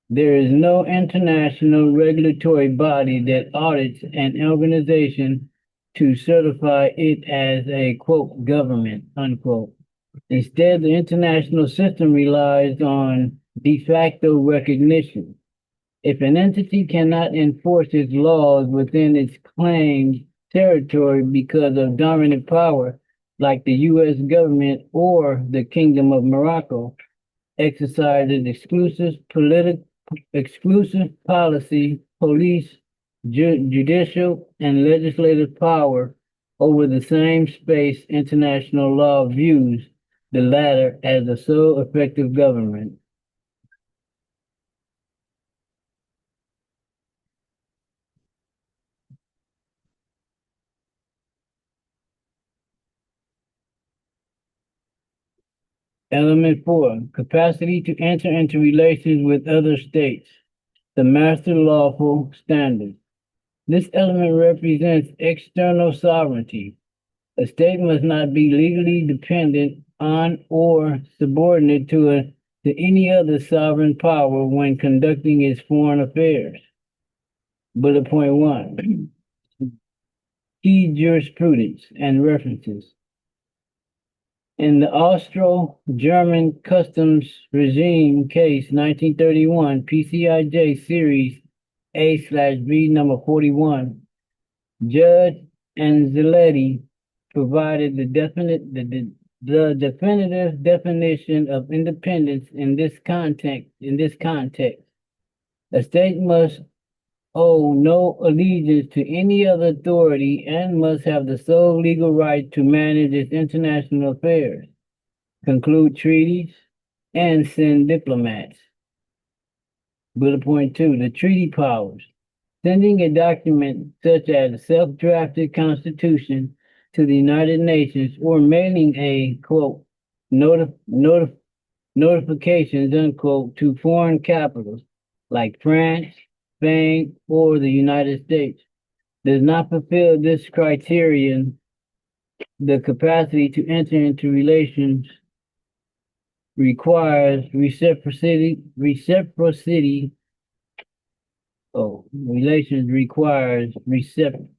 B: There is no international regulatory body that audits an organization to certify it as a, quote, government, unquote. Instead, the international system relies on de facto recognition. If an entity cannot enforce its laws within its claimed territory because of dominant power, like the U.S. government or the Kingdom of Morocco, exercises exclusive policy, police, judicial, and legislative power over the same space, international law views the latter as the sole effective government. Element 4, capacity to enter into relations with other states, the master lawful standard. This element represents external sovereignty. A state must not be legally dependent on or subordinate to any other sovereign power when conducting its foreign affairs. Bullet point 1. Key jurisprudence and references. In the Austro-German customs regime case 1931, PCIJ series A/B number 41, Judge Anzaletti provided the definitive definition of independence in this context. A state must owe no allegiance to any other authority and must have the sole legal right to manage its international affairs, conclude treaties, and send diplomats. Bullet point 2, the treaty powers. Sending a document such as a self-drafted constitution to the United Nations or mailing a, quote, notifications, unquote, to foreign capitals like France, Spain, or the United States does not fulfill this criterion, the capacity to enter into relations requires reciprocity. Oh, relations requires reciprocity.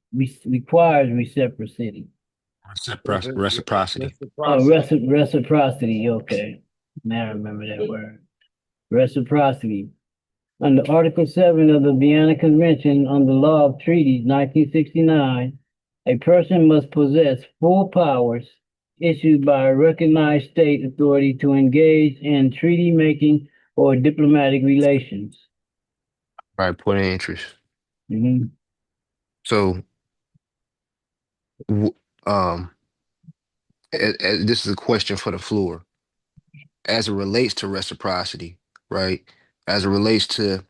E: Reciprocity.
B: Oh, reciprocity. Okay, now I remember that word. Reciprocity. Under Article 7 of the Vienna Convention on the Law of Treaties, 1969, a person must possess full powers issued by a recognized state authority to engage in treaty making or diplomatic relations.
E: Right, point of interest.
B: Mhm.
E: So, w- um, this is a question for the floor. As it relates to reciprocity, right? As it relates to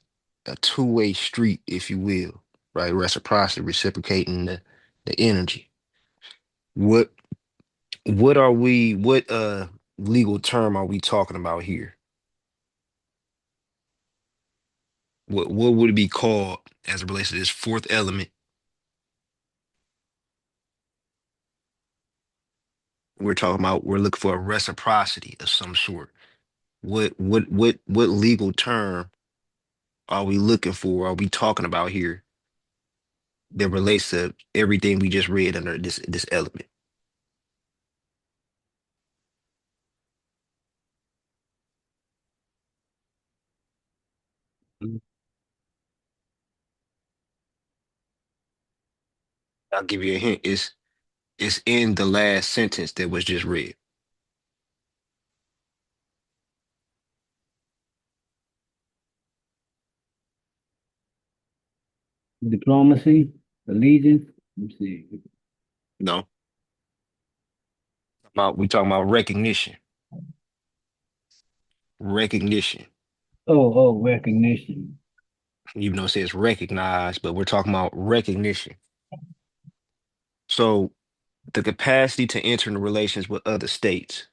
E: a two-way street, if you will, right? Reciprocity, reciprocating the energy. What what legal term are we talking about here? What would it be called as it relates to this fourth element? We're looking for a reciprocity of some sort. What legal term are we looking for? Are we talking about here that relates to everything we just read under this element? I'll give you a hint. It's in the last sentence that was just read.
B: Diplomacy, allegiance. Let's see.
E: No. We talking about recognition. Recognition.
B: Oh, recognition.
E: Even though it says recognize, but we're talking about recognition. So the capacity to enter into relations with other states,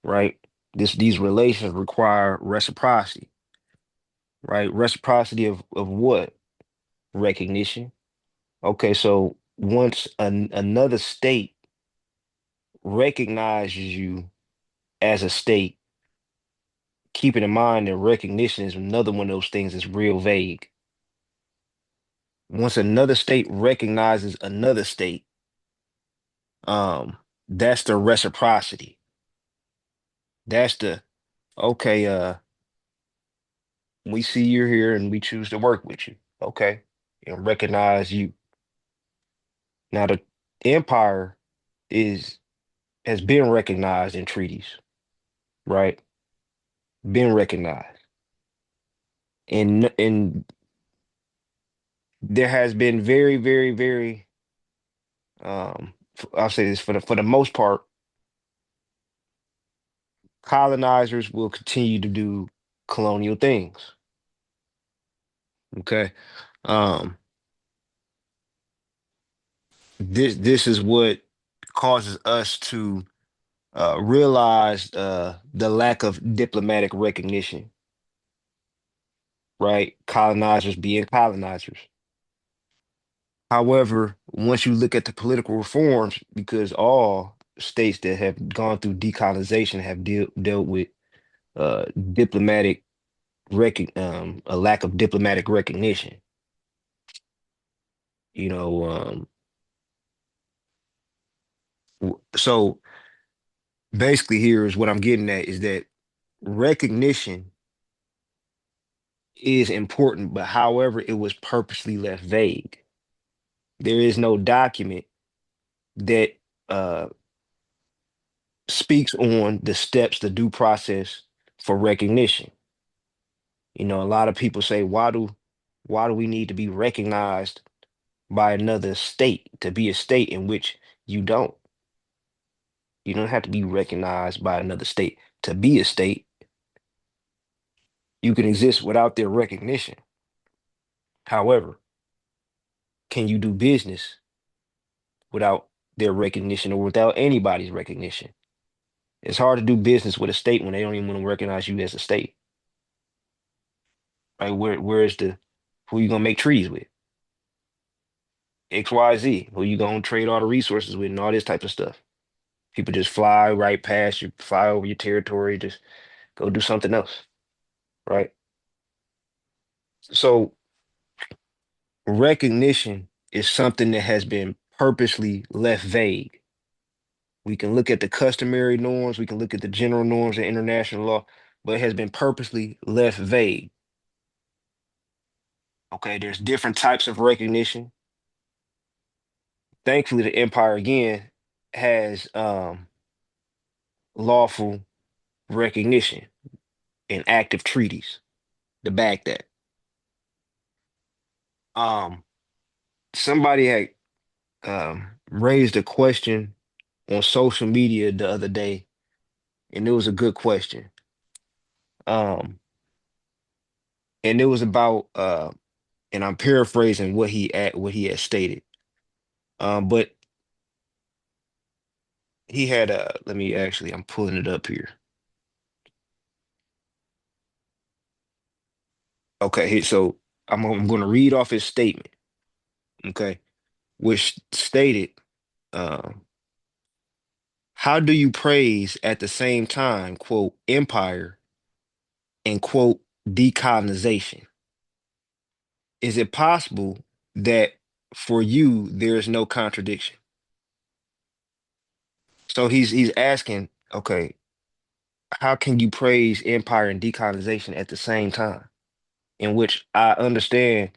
E: right? These relations require reciprocity, right? Reciprocity of what? Recognition. Okay, so once another state recognizes you as a state, keeping in mind that recognition is another one of those things that's real vague. Once another state recognizes another state, that's the reciprocity. That's the okay, we see you're here and we choose to work with you. Okay. And recognize you. Now the empire is has been recognized in treaties, right? Been recognized. And there has been very, very, very I'll say this for the most part, colonizers will continue to do colonial things. Okay. Um, this is what causes us to realize the lack of diplomatic recognition, right? Colonizers being colonizers. However, once you look at the political reforms, because all states that have gone through decolonization have dealt with diplomatic a lack of diplomatic recognition. You know, so basically here is what I'm getting at is that recognition is important, but however, it was purposely left vague. There is no document that uh, speaks on the steps, the due process for recognition. You know, a lot of people say, why do we need to be recognized by another state to be a state in which you don't? You don't have to be recognized by another state to be a state. You can exist without their recognition. However, can you do business without their recognition or without anybody's recognition? It's hard to do business with a state when they don't even want to recognize you as a state. Right? Where is the Who you gonna make treaties with? XYZ. Who you gonna trade all the resources with and all this type of stuff. People just fly right past you, fly over your territory, just go do something else, right? So recognition is something that has been purposely left vague. We can look at the customary norms, we can look at the general norms of international law, but it has been purposely left vague. Okay, there's different types of recognition. Thankfully, the empire again has lawful recognition and active treaties to back that. Um, Somebody had raised a question on social media the other day, and it was a good question. Um, and it was about and I'm paraphrasing what he had stated. But he had let me actually, I'm pulling it up here. Okay, so I'm going to read off his statement. Okay, which stated, um, "How do you praise at the same time, quote, empire and quote decolonization? Is it possible that for you there is no contradiction?" So he's asking, okay, how can you praise empire and decolonization at the same time? In which I understand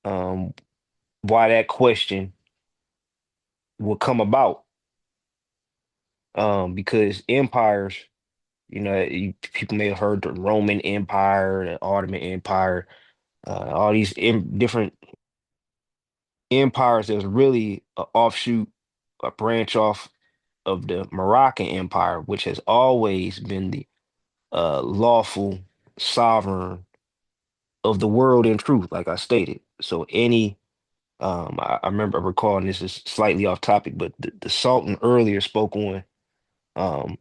E: um, why that question will come about, because empires, people may have heard the Roman Empire, the Ottoman Empire, all these different empires. There's really an offshoot, a branch off of the Moroccan Empire, which has always been the lawful sovereign of the world in truth, like I stated. So I remember recalling, this is slightly off topic, but the Sultan earlier spoke on um,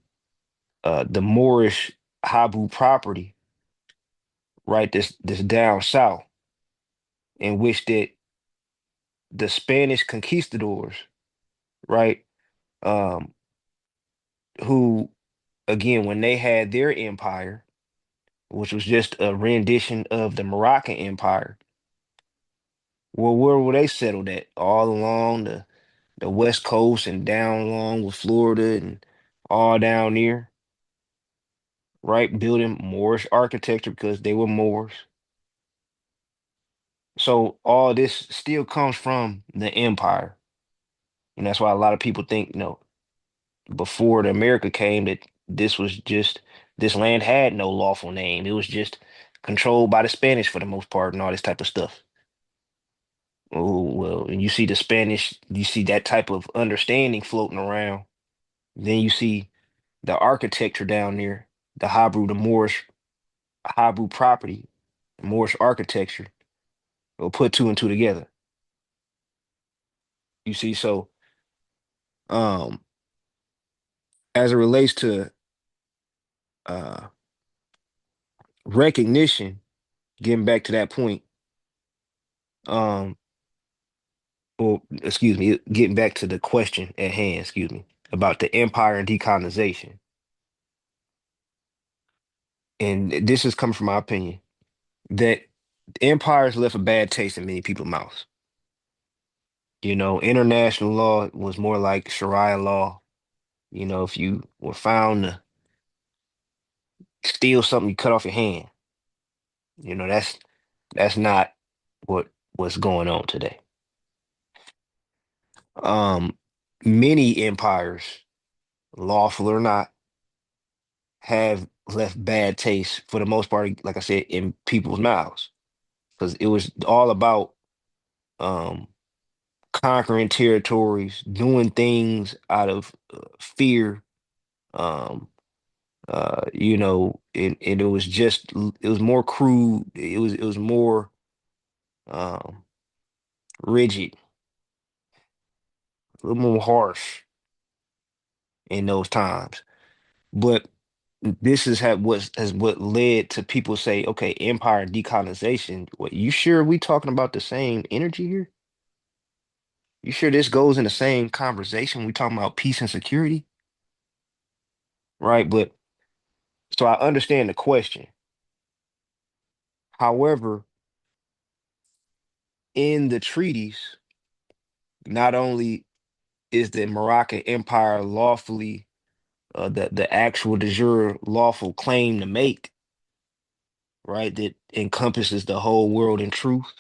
E: the Moorish Habu property, right? This down south, in which that the Spanish conquistadors, right, um, who again, when they had their empire, which was just a rendition of the Moroccan Empire, well, where were they settled at? All along the west coast and down along with Florida and all down there, right? Building Moorish architecture because they were Moors. So all this still comes from the empire. And that's why a lot of people think, before the America came, that this was just this land had no lawful name. It was just controlled by the Spanish for the most part and all this type of stuff. Oh, well, and you see the Spanish, you see that type of understanding floating around. Then you see the architecture down there, the Moorish Habru property, Moorish architecture. Will put two and two together. You see, so um, as it relates to uh, recognition, getting back to that point, um, well, excuse me, getting back to the question at hand, excuse me, about the empire and decolonization. And this is coming from my opinion that empires left a bad taste in many people's mouths. International law was more like Sharia law. If you were found to steal something, you cut off your hand. That's not what's going on today. Um, Many empires, lawful or not, have left bad taste for the most part, like I said, in people's mouths, because it was all about um conquering territories, doing things out of fear. Um, and it was more crude. It was more um rigid, a little more harsh in those times. But this is what led to people say, okay, empire and decolonization. What, you sure we talking about the same energy here? You sure this goes in the same conversation? We talking about peace and security, right? But so I understand the question. However, in the treaties, not only is the Moroccan Empire lawfully the actual de jure lawful claim to make, right? That encompasses the whole world in truth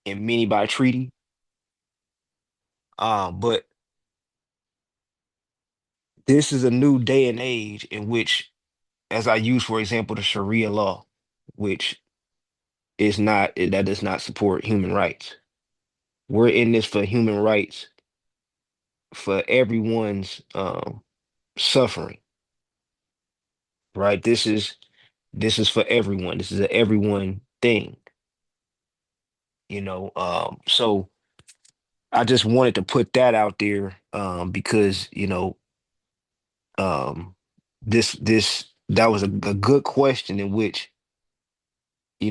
E: and many by treaty. But this is a new day and age in which, as I use, for example, the Sharia law, which is not that does not support human rights. We're in this for human rights for everyone's suffering, right? This is for everyone. This is a everyone thing, you know. So I just wanted to put that out there because um, this that was a good question in which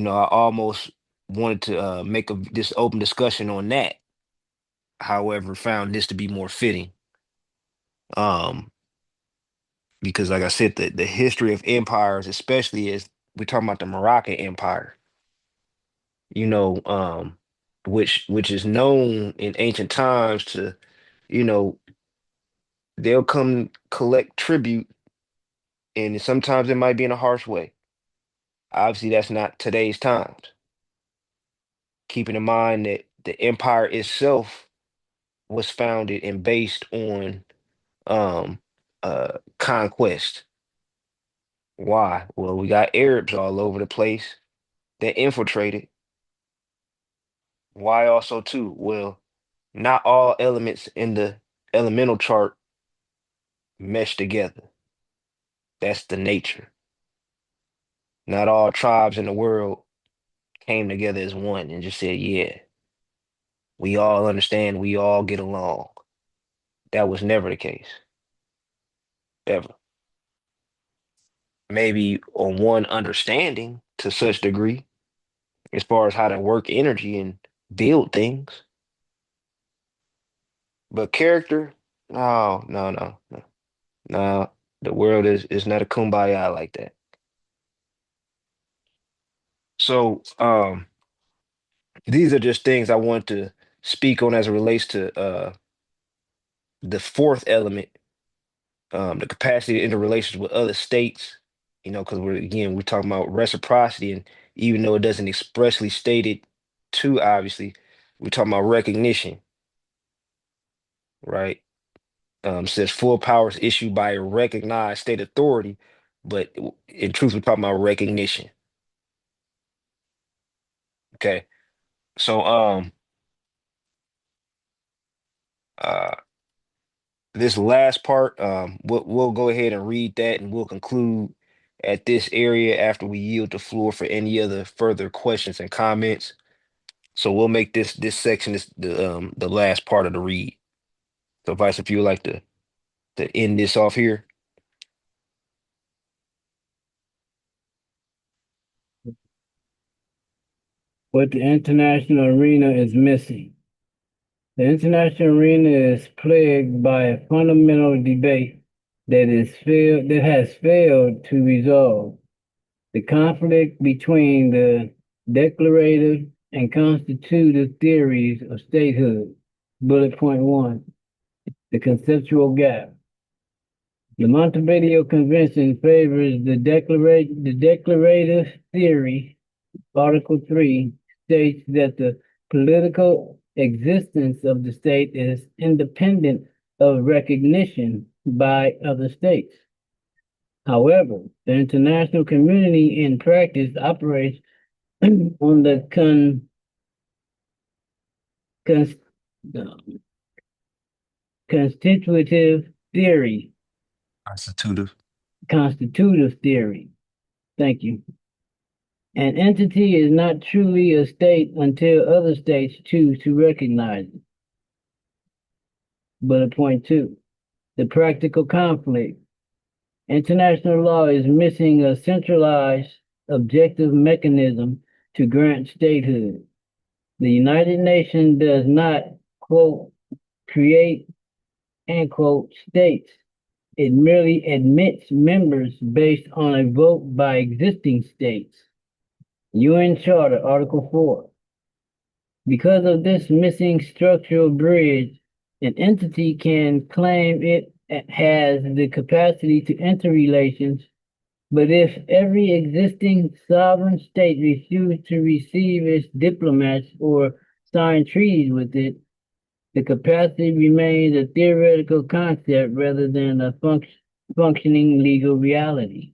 E: I almost wanted to make this open discussion on that. However, found this to be more fitting um, because, like I said, the history of empires, especially as we're talking about the Moroccan Empire, you know, um, which is known in ancient times to, you know, they'll come collect tribute, and sometimes it might be in a harsh way. Obviously, that's not today's times. Keeping in mind that the empire itself was founded and based on conquest. Why? Well, we got Arabs all over the place that infiltrated. Why also too? Well, not all elements in the elemental chart mesh together. That's the nature. Not all tribes in the world came together as one and just said, yeah, we all understand, we all get along. That was never the case, ever. Maybe on one understanding to such degree as far as how to work energy and build things. But character, no, no, no, no, no. The world is not a kumbaya like that. So, these are just things I want to speak on as it relates to the fourth element, the capacity to interrelations with other states. Because we're talking about reciprocity, and even though it doesn't expressly state it too obviously, we're talking about recognition, right? Says full powers issued by a recognized state authority, but in truth, we're talking about recognition. Okay, so uh, this last part, we'll go ahead and read that, and we'll conclude at this area after we yield the floor for any other further questions and comments. So we'll make this section the last part of the read. So, Vice, if you would like to end this off here.
B: What the international arena is missing. The international arena is plagued by a fundamental debate that has failed to resolve the conflict between the declarative and constitutive theories of statehood. Bullet point one, the conceptual gap. The Montevideo Convention favors the declarative theory. Article 3 states that the political existence of the state is independent of recognition by other states. However, the international community in practice operates on the cons- constitutive theory,
E: Constitutive.
B: constitutive theory. Thank you. An entity is not truly a state until other states choose to recognize it. Bullet point two, the practical conflict. International law is missing a centralized, objective mechanism to grant statehood. The United Nations does not, quote, create, end quote, states. It merely admits members based on a vote by existing states. UN Charter, Article 4. Because of this missing structural bridge, an entity can claim it has the capacity to enter relations, but if every existing sovereign state refuses to receive its diplomats or sign treaties with it, the capacity remains a theoretical concept rather than a functioning legal reality.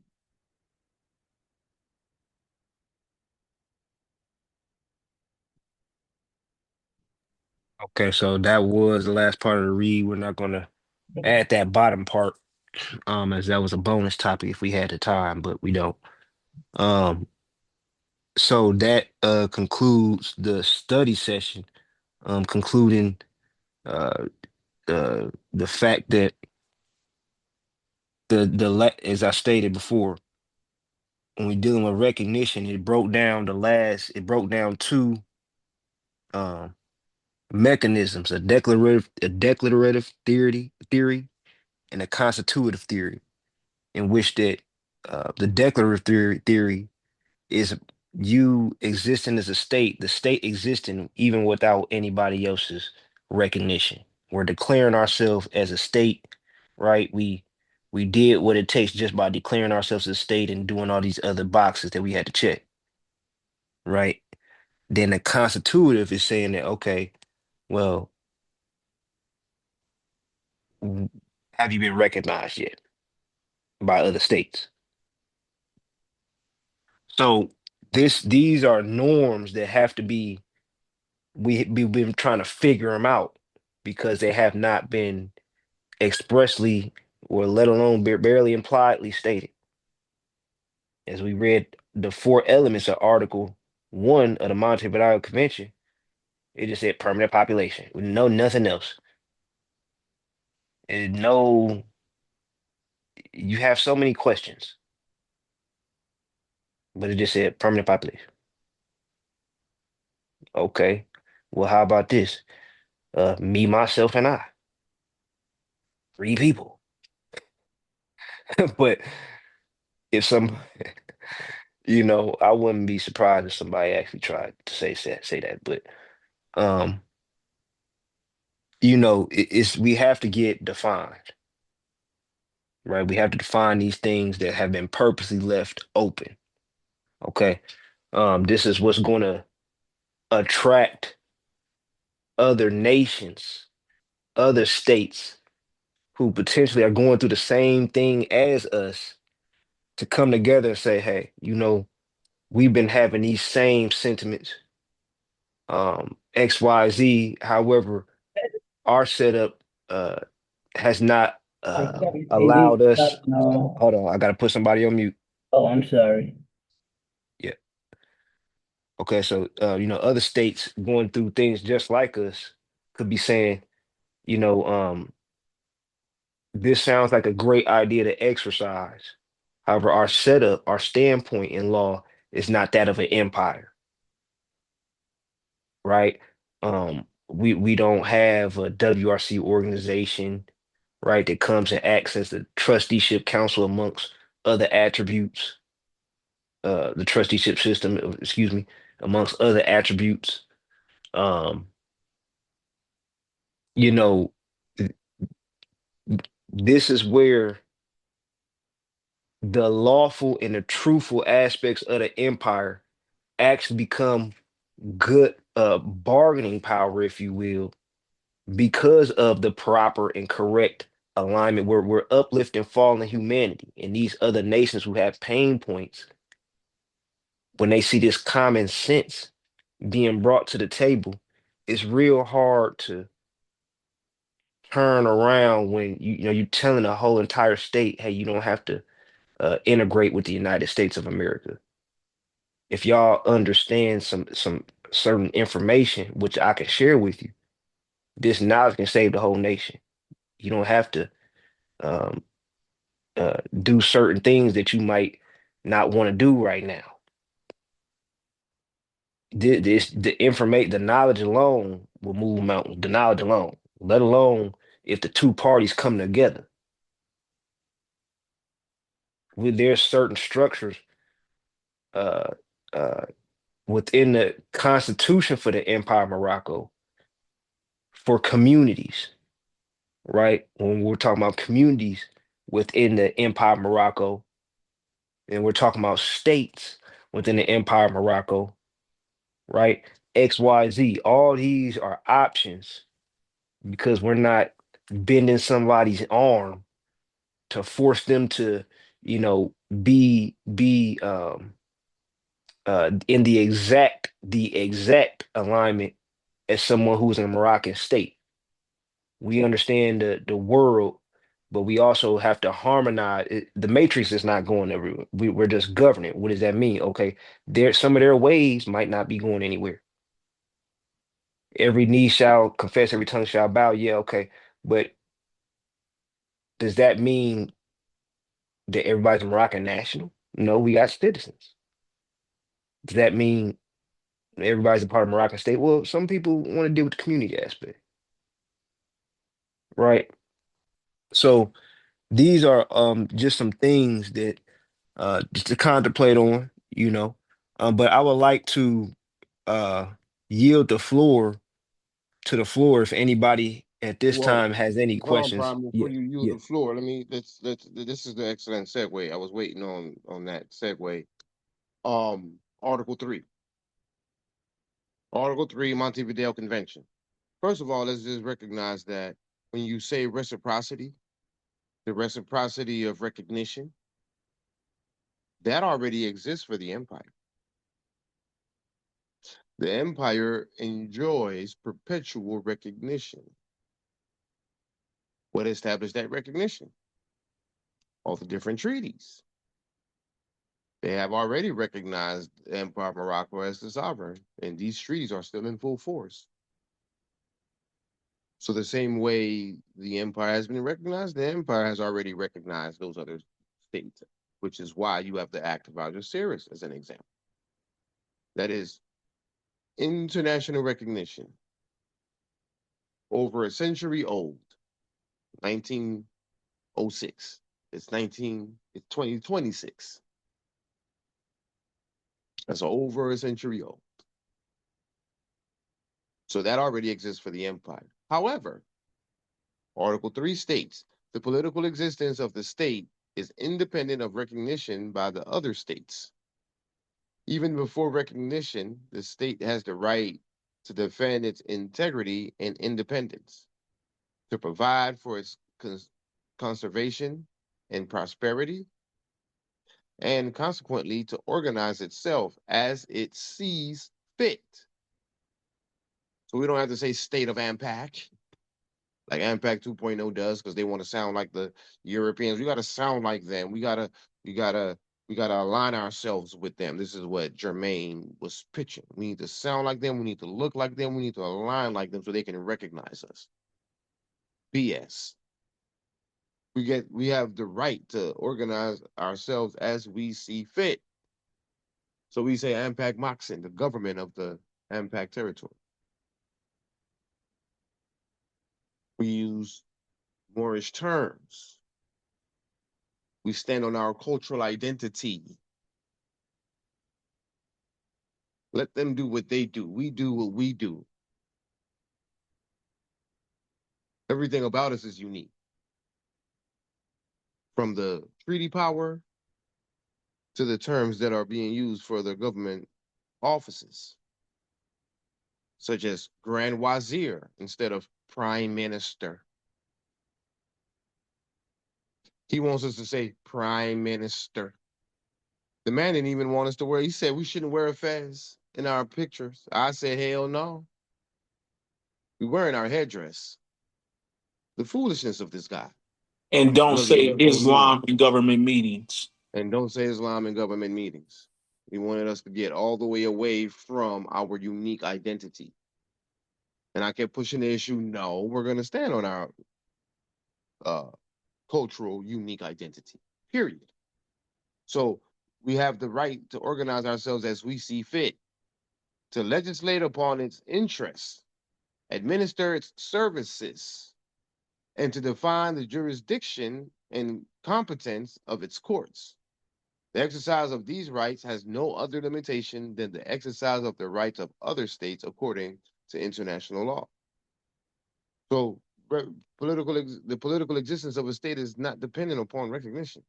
E: Okay, so that was the last part of the read. We're not gonna add that bottom part, as that was a bonus topic if we had the time, but we don't. Um, so that concludes the study session, concluding uh the fact that as I stated before, when we're dealing with recognition, it broke down two um mechanisms, a declarative theory and a constitutive theory, in which that the declarative theory is you existing as a state, the state existing even without anybody else's recognition. We're declaring ourselves as a state, right? We did what it takes just by declaring ourselves as a state and doing all these other boxes that we had to check, right? Then the constitutive is saying that, okay, well, w- have you been recognized yet by other states? So these are norms that have to be we've been trying to figure them out because they have not been expressly or let alone barely impliedly stated. As we read the four elements of Article 1 of the Montevideo Convention, it just said permanent population. We know nothing else. And no, you have so many questions, but it just said permanent population. Okay. Well, how about this? Me, myself, and I. Three people. But if some I wouldn't be surprised if somebody actually tried to say that. But um, it's we have to get defined, right? We have to define these things that have been purposely left open. Okay. This is what's going to attract other nations, other states who potentially are going through the same thing as us to come together and say, hey, we've been having these same sentiments, XYZ. However, our setup has not allowed us.
B: No.
E: Hold on, I gotta put somebody on mute.
B: Oh, I'm sorry.
E: Yeah. Okay, so other states going through things just like us could be saying, you know, um, this sounds like a great idea to exercise. However, our setup, our standpoint in law is not that of an empire, right? We don't have a WRC organization, right, that comes and acts as the trusteeship council amongst other attributes, the trusteeship system, excuse me, amongst other attributes. Um, you know, th- this is where the lawful and the truthful aspects of the empire actually become good bargaining power, if you will, because of the proper and correct alignment where we're uplifting fallen humanity and these other nations who have pain points. When they see this common sense being brought to the table, it's real hard to turn around when you're telling the whole entire state, hey, you don't have to integrate with the United States of America. If y'all understand some certain information, which I can share with you, this knowledge can save the whole nation. You don't have to um, do certain things that you might not want to do right now. The knowledge alone will move mountains. The knowledge alone, let alone if the two parties come together. There's certain structures uh, uh, within the constitution for the Empire of Morocco for communities, right? When we're talking about communities within the Empire of Morocco, and we're talking about states within the Empire of Morocco, right? XYZ, all these are options because we're not bending somebody's arm to force them to, be in the exact alignment as someone who's in a Moroccan state. We understand the world, but we also have to harmonize the matrix is not going everywhere. We're just governing. What does that mean? Okay, some of their ways might not be going anywhere. Every knee shall confess, every tongue shall bow. Yeah, okay. But does that mean that everybody's a Moroccan national? No, we got citizens. Does that mean everybody's a part of Moroccan state? Well, some people want to deal with the community aspect, right? So these are just some things that just to contemplate on, But I would like to uh yield the floor to the floor if anybody at this
A: Well,
E: time has any
A: hold on,
E: questions.
A: Prime, before
E: Yeah,
A: you yield
E: yeah.
A: the floor, let's this is the excellent segue. I was waiting on that segue. Article 3. Article 3, Montevideo Convention. First of all, let's just recognize that when you say reciprocity, the reciprocity of recognition, that already exists for the empire. The empire enjoys perpetual recognition. What established that recognition? All the different treaties. They have already recognized the Empire of Morocco as the sovereign, and these treaties are still in full force. So the same way the empire has been recognized, the empire has already recognized those other states, which is why you have the Act of Algeciras as an example. That is international recognition, over a century old, 1906. It's 2026. That's over a century old. So that already exists for the empire. However, Article 3 states the political existence of the state is independent of recognition by the other states. Even before recognition, the state has the right to defend its integrity and independence, to provide for its conservation and prosperity, and consequently to organize itself as it sees fit. So we don't have to say state of unpack like unpack 2.0 does because they want to sound like the Europeans. We got to sound like them. We gotta align ourselves with them. This is what Jermaine was pitching. We need to sound like them. We need to look like them. We need to align like them so they can recognize us. BS. We have the right to organize ourselves as we see fit. So we say Ampak Moxon, the government of the Ampak territory. We use Moorish terms. We stand on our cultural identity. Let them do what they do. We do what we do. Everything about us is unique. From the treaty power to the terms that are being used for the government offices, such as Grand Wazir instead of Prime Minister. He wants us to say Prime Minister. The man didn't even want us to wear, he said we shouldn't wear a fez in our pictures. I said, hell no. We're wearing our headdress. The foolishness of this guy.
G: And don't
A: Look,
G: say
A: so young.
G: Islam in government meetings.
A: And don't say Islam in government meetings. He wanted us to get all the way away from our unique identity. And I kept pushing the issue, no, we're going to stand on our cultural unique identity. period. So we have the right to organize ourselves as we see fit, to legislate upon its interests, administer its services, and to define the jurisdiction and competence of its courts. The exercise of these rights has no other limitation than the exercise of the rights of other states according to international law. So, the political existence of a state is not dependent upon recognition.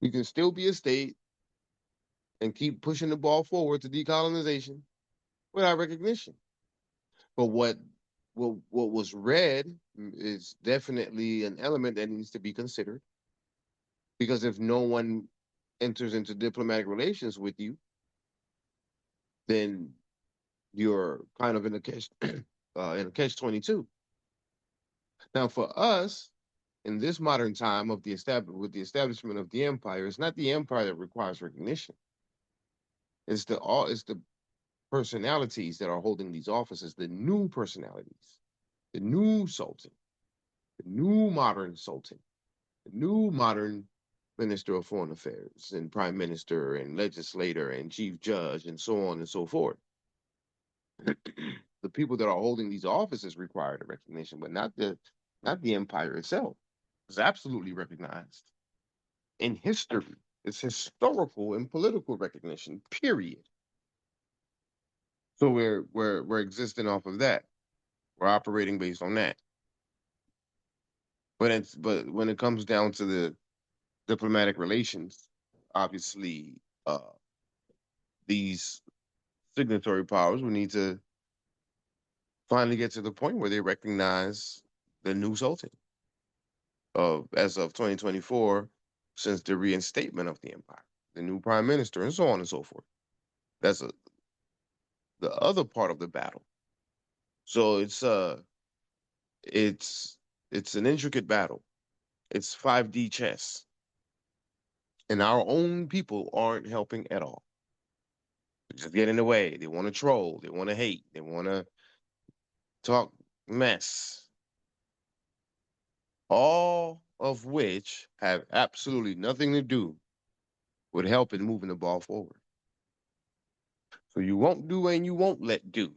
A: We can still be a state and keep pushing the ball forward to decolonization without recognition. But what was read is definitely an element that needs to be considered, because if no one enters into diplomatic relations with you, then you're kind of in a catch 22. Now, for us, in this modern time of with the establishment of the empire, it's not the empire that requires recognition. It's the personalities that are holding these offices, the new personalities, the new sultan, the new modern sultan, the new modern minister of foreign affairs and prime minister and legislator and chief judge and so on and so forth. The people that are holding these offices require the recognition, but not the empire itself. It's absolutely recognized in history. It's historical and political recognition. Period. So we're existing off of that. We're operating based on that. But when it comes down to the diplomatic relations, obviously, these signatory powers, we need to finally get to the point where they recognize the new sultan as of 2024, since the reinstatement of the empire, the new prime minister, and so on and so forth. That's the other part of the battle. So it's an intricate battle. It's 5D chess, and our own people aren't helping at all. They just get in the way. They want to troll. They want to hate. They want to talk mess. All of which have absolutely nothing to do with helping moving the ball forward. So you won't do and you won't let do.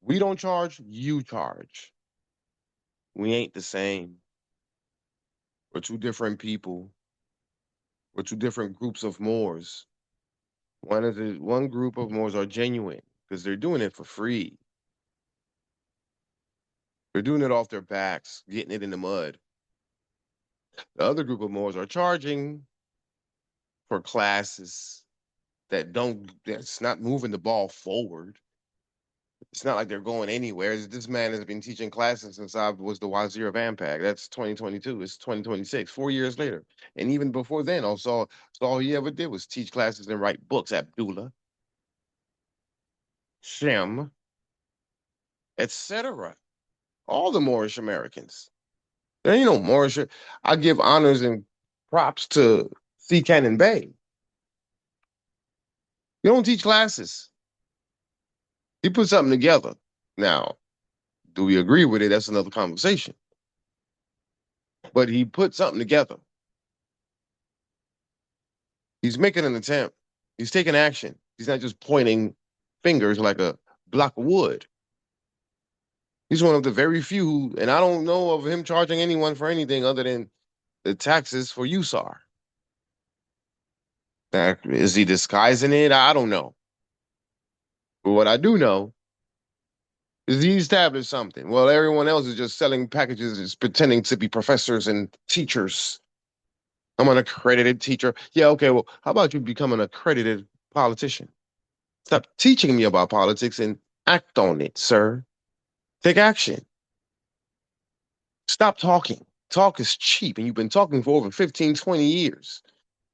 A: We don't charge, you charge. We ain't the same. We're two different people. We're two different groups of Moors. One group of Moors are genuine because they're doing it for free. They're doing it off their backs, getting it in the mud. The other group of Moors are charging for classes that's not moving the ball forward. It's not like they're going anywhere. This man has been teaching classes since I was the Wazir of Unpack. That's 2022. It's 2026, 4 years later. And even before then, all he ever did was teach classes and write books. Abdullah, Shem, etc. All the Moorish Americans. There ain't no Moorish. I give honors and props to C. Cannon Bay. You don't teach classes. He put something together. Now, do we agree with it? That's another conversation. But he put something together. He's making an attempt. He's taking action. He's not just pointing fingers like a block of wood. He's one of the very few, and I don't know of him charging anyone for anything other than the taxes for USAR. Now, is he disguising it? I don't know. But what I do know is he established something. Well, everyone else is just selling packages, is pretending to be professors and teachers. I'm an accredited teacher. Yeah, okay, well, how about you become an accredited politician? Stop teaching me about politics and act on it, sir. Take action. Stop talking. Talk is cheap, and you've been talking for over 15, 20 years.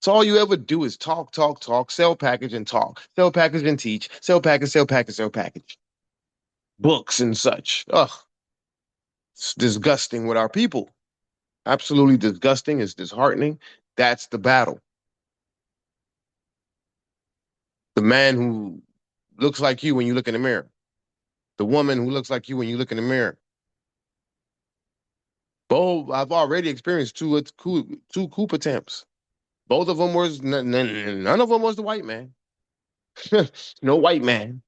A: So all you ever do is talk, talk, talk, sell package and talk, sell package and teach, sell package, sell package, sell package. Books and such. Ugh. It's disgusting with our people. Absolutely disgusting. It's disheartening. That's the battle. The man who looks like you when you look in the mirror. The woman who looks like you when you look in the mirror. Both, I've already experienced two coup attempts. Both of them was none of them was the white man. No white man.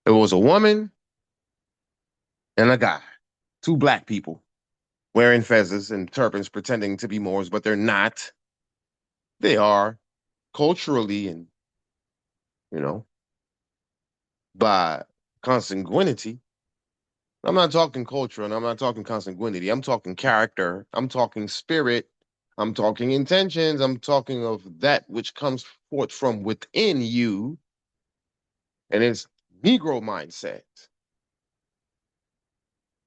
A: It was a woman and a guy. Two black people wearing feathers and turbans pretending to be Moors, but they're not. They are culturally and, you know, by consanguinity. I'm not talking culture and I'm not talking consanguinity. I'm talking character. I'm talking spirit. I'm talking intentions. I'm talking of that which comes forth from within you, and it's Negro mindset.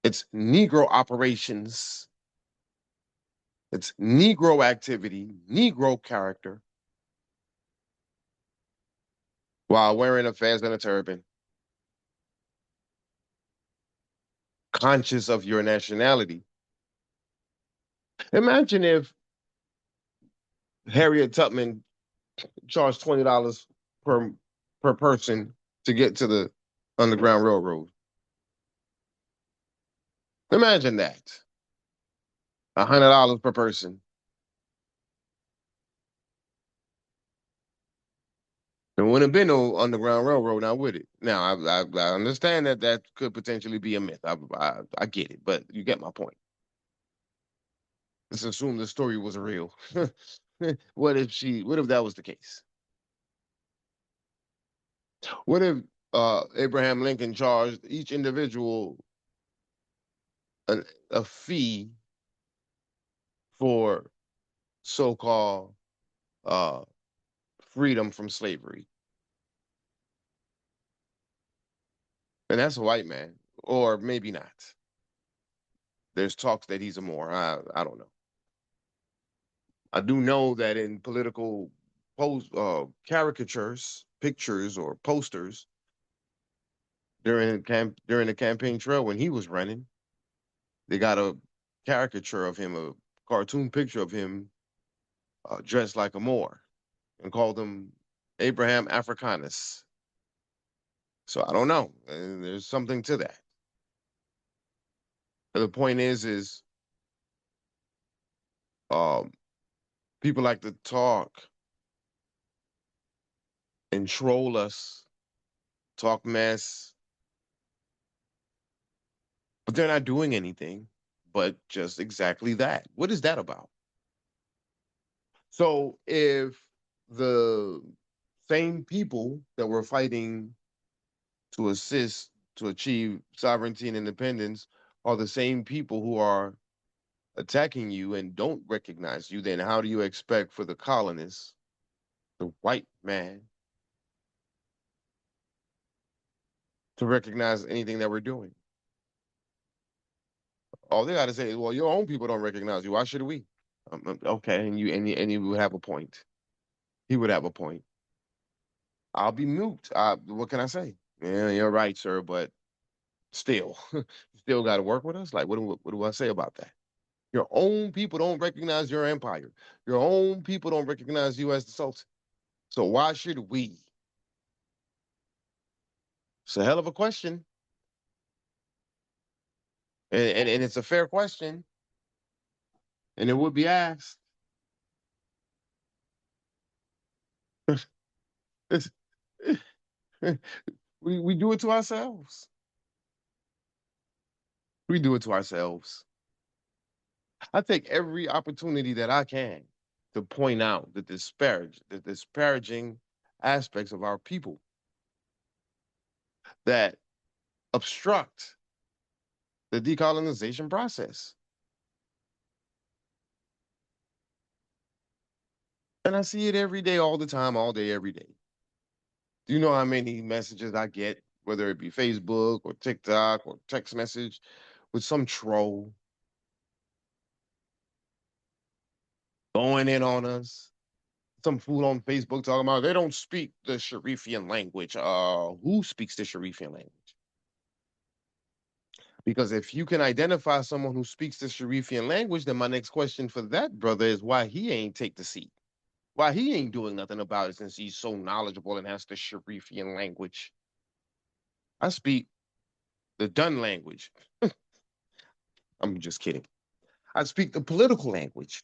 A: It's Negro operations. It's Negro activity, Negro character, while wearing a fez and a turban, conscious of your nationality. Imagine if Harriet Tubman charged $20 per per person to get to the Underground Railroad. Imagine that. $100 per person. There wouldn't have been no Underground Railroad now, would it? Now, I understand that that could potentially be a myth. I get it, but you get my point. Let's assume the story was real. What if that was the case? What if Abraham Lincoln charged each individual a fee for so-called uh, freedom from slavery? And that's a white man, or maybe not. There's talks that he's a Moor. I don't know. I do know that in political caricatures, pictures, or posters during the campaign trail when he was running, they got a caricature of him, a cartoon picture of him dressed like a Moor, and called him Abraham Africanus. So I don't know. There's something to that. But the point is um, people like to talk and troll us, talk mess, but they're not doing anything but just exactly that. What is that about? So if the same people that were fighting to assist to achieve sovereignty and independence are the same people who are attacking you and don't recognize you, then how do you expect for the colonists, the white man, to recognize anything that we're doing? All they got to say is, "Well, your own people don't recognize you. Why should we?" Okay, and you would have a point. He would have a point. I'll be mute. What can I say? Yeah, you're right, sir, but still, you still got to work with us. Like, what do I say about that? Your own people don't recognize your empire. Your own people don't recognize you as the Sultan. So why should we? It's a hell of a question, and it's a fair question, and it would be asked. It's, we do it to ourselves. We do it to ourselves. I take every opportunity that I can to point out the disparaging aspects of our people that obstruct the decolonization process. And I see it every day, all the time, all day, every day. Do you know how many messages I get, whether it be Facebook or TikTok or text message, with some troll going in on us? Some fool on Facebook talking about they don't speak the Sharifian language. Who speaks the Sharifian language? Because if you can identify someone who speaks the Sharifian language, then my next question for that brother is why he ain't take the seat. Why he ain't doing nothing about it since he's so knowledgeable and has the Sharifian language. I speak the Dun language. I'm just kidding. I speak the political language.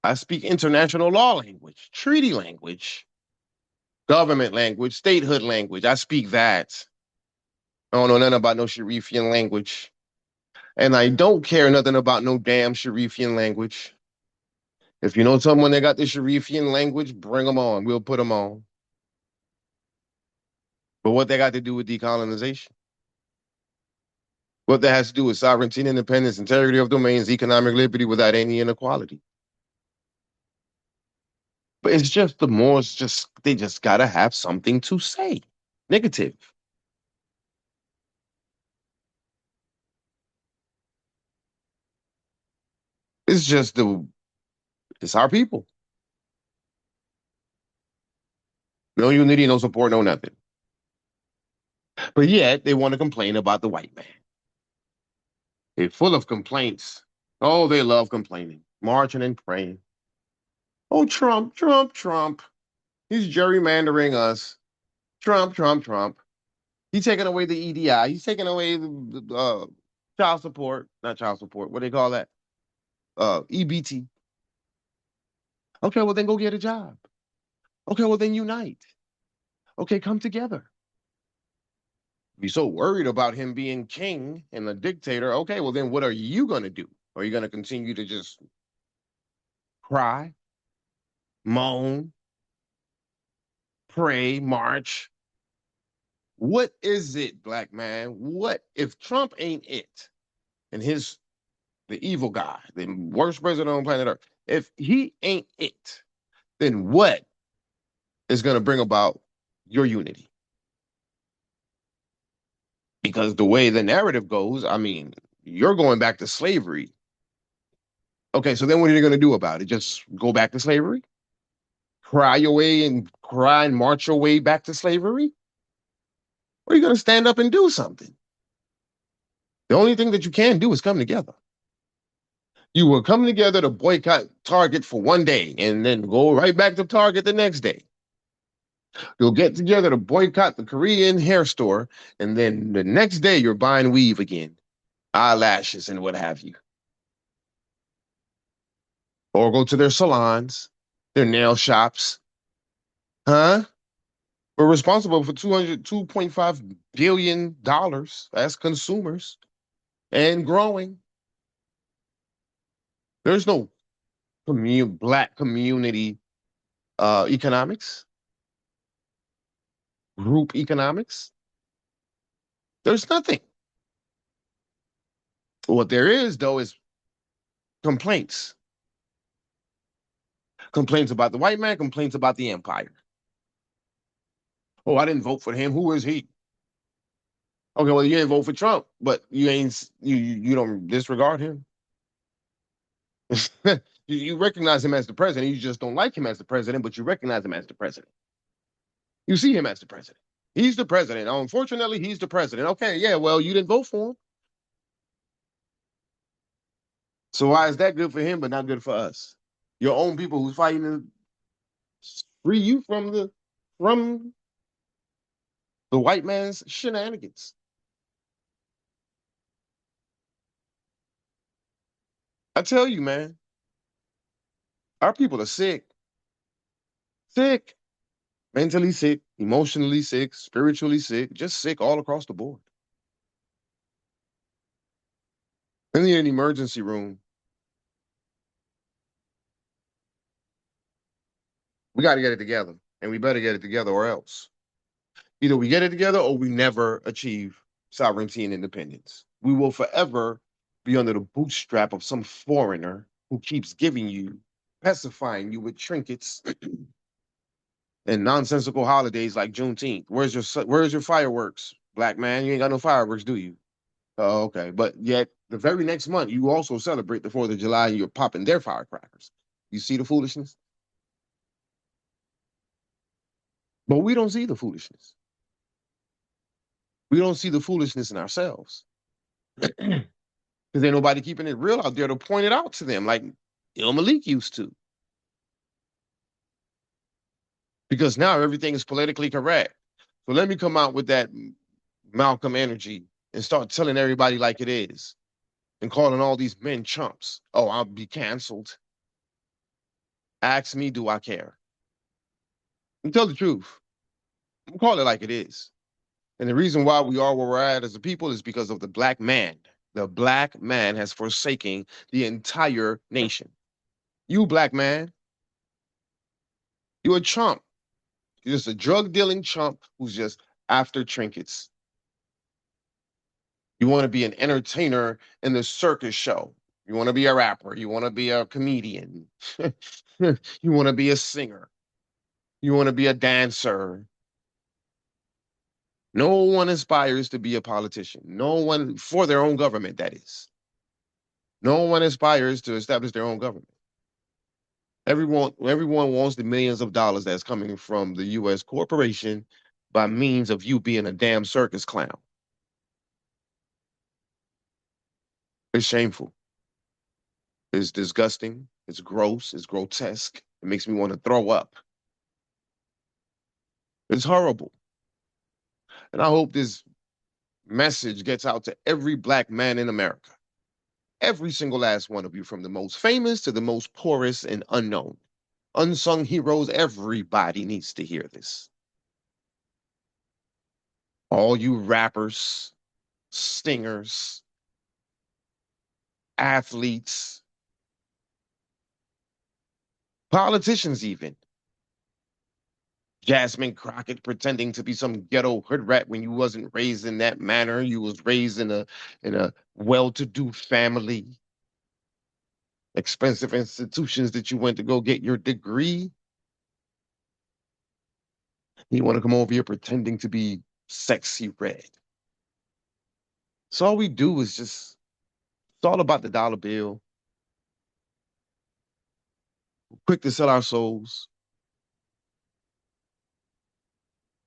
A: I speak international law language, treaty language, government language, statehood language. I speak that. I don't know nothing about no Sharifian language. And I don't care nothing about no damn Sharifian language. If you know someone that got the Sharifian language, bring them on. We'll put them on. But what they got to do with decolonization? What that has to do with sovereignty and independence, integrity of domains, economic liberty without any inequality. But it's just the Moors they just gotta have something to say. Negative. It's just it's our people. No unity, no support, no nothing. But yet they want to complain about the white man. They're full of complaints. Oh, they love complaining, marching and praying. Oh, Trump, Trump, Trump. He's gerrymandering us. Trump, Trump, Trump. He's taking away the EDI. He's taking away the child support, not child support. What do they call that? EBT. Okay, well then go get a job. Okay, well then unite. Okay, come together. Be so worried about him being king and a dictator. Okay, well then what are you going to do? Are you going to continue to just cry, moan, pray, march? What is it, black man? What if Trump ain't it and the evil guy, the worst president on planet Earth, if he ain't it, then what is going to bring about your unity? Because the way the narrative goes, I mean, you're going back to slavery. Okay, so then what are you going to do about it? Just go back to slavery? Cry and march your way back to slavery? Or are you going to stand up and do something? The only thing that you can do is come together. You will come together to boycott Target for one day and then go right back to Target the next day. You'll get together to boycott the Korean hair store, and then the next day you're buying weave again, eyelashes and what have you. Or go to their salons, their nail shops. Huh? We're responsible for $2.5 billion as consumers and growing. There's no black community economics, group economics. There's nothing. What there is, though, is complaints. Complaints about the white man, complaints about the empire. Oh, I didn't vote for him. Who is he? Okay, well, you didn't vote for Trump, but you don't disregard him. You recognize him as the president. You just don't like him as the president, but you recognize him as the president. You see him as the president. He's the president. Unfortunately, he's the president. Okay, yeah, well, you didn't vote for him. So why is that good for him, but not good for us? Your own people who's fighting to free you from the white man's shenanigans. I tell you, man, our people are sick. Sick. Mentally sick, emotionally sick, spiritually sick, just sick all across the board. In the emergency room, we got to get it together, and we better get it together or else. Either we get it together or we never achieve sovereignty and independence. We will forever be under the bootstrap of some foreigner who keeps giving you, pacifying you with trinkets and nonsensical holidays like Juneteenth. Where's your fireworks, black man? You ain't got no fireworks, do you? Oh, okay. But yet the very next month, you also celebrate the 4th of July and you're popping their firecrackers. You see the foolishness? But we don't see the foolishness. We don't see the foolishness in ourselves. Because ain't nobody keeping it real out there to point it out to them like Il Malik used to. Because now everything is politically correct. So let me come out with that Malcolm energy and start telling everybody like it is and calling all these men chumps. Oh, I'll be canceled. Ask me, do I care? And tell the truth. Call it like it is. And the reason why we are where we're at as a people is because of the black man. The black man has forsaken the entire nation. You, black man, you're a chump. You're just a drug dealing chump who's just after trinkets. You want to be an entertainer in the circus show. You want to be a rapper. You want to be a comedian. You want to be a singer. You want to be a dancer. No one aspires to be a politician. No one, for their own government, that is. No one aspires to establish their own government. Everyone wants the millions of dollars that's coming from the U.S. corporation by means of you being a damn circus clown. It's shameful. It's disgusting. It's gross. It's grotesque. It makes me want to throw up. It's horrible. And I hope this message gets out to every black man in America. Every single last one of you, from the most famous to the most poorest and unknown. Unsung heroes, everybody needs to hear this. All you rappers, singers, athletes, politicians even. Jasmine Crockett pretending to be some ghetto hood rat when you wasn't raised in that manner. You was raised in a well-to-do family. Expensive institutions that you went to go get your degree. You want to come over here pretending to be sexy red. So all we do is just, it's all about the dollar bill. Quick to sell our souls.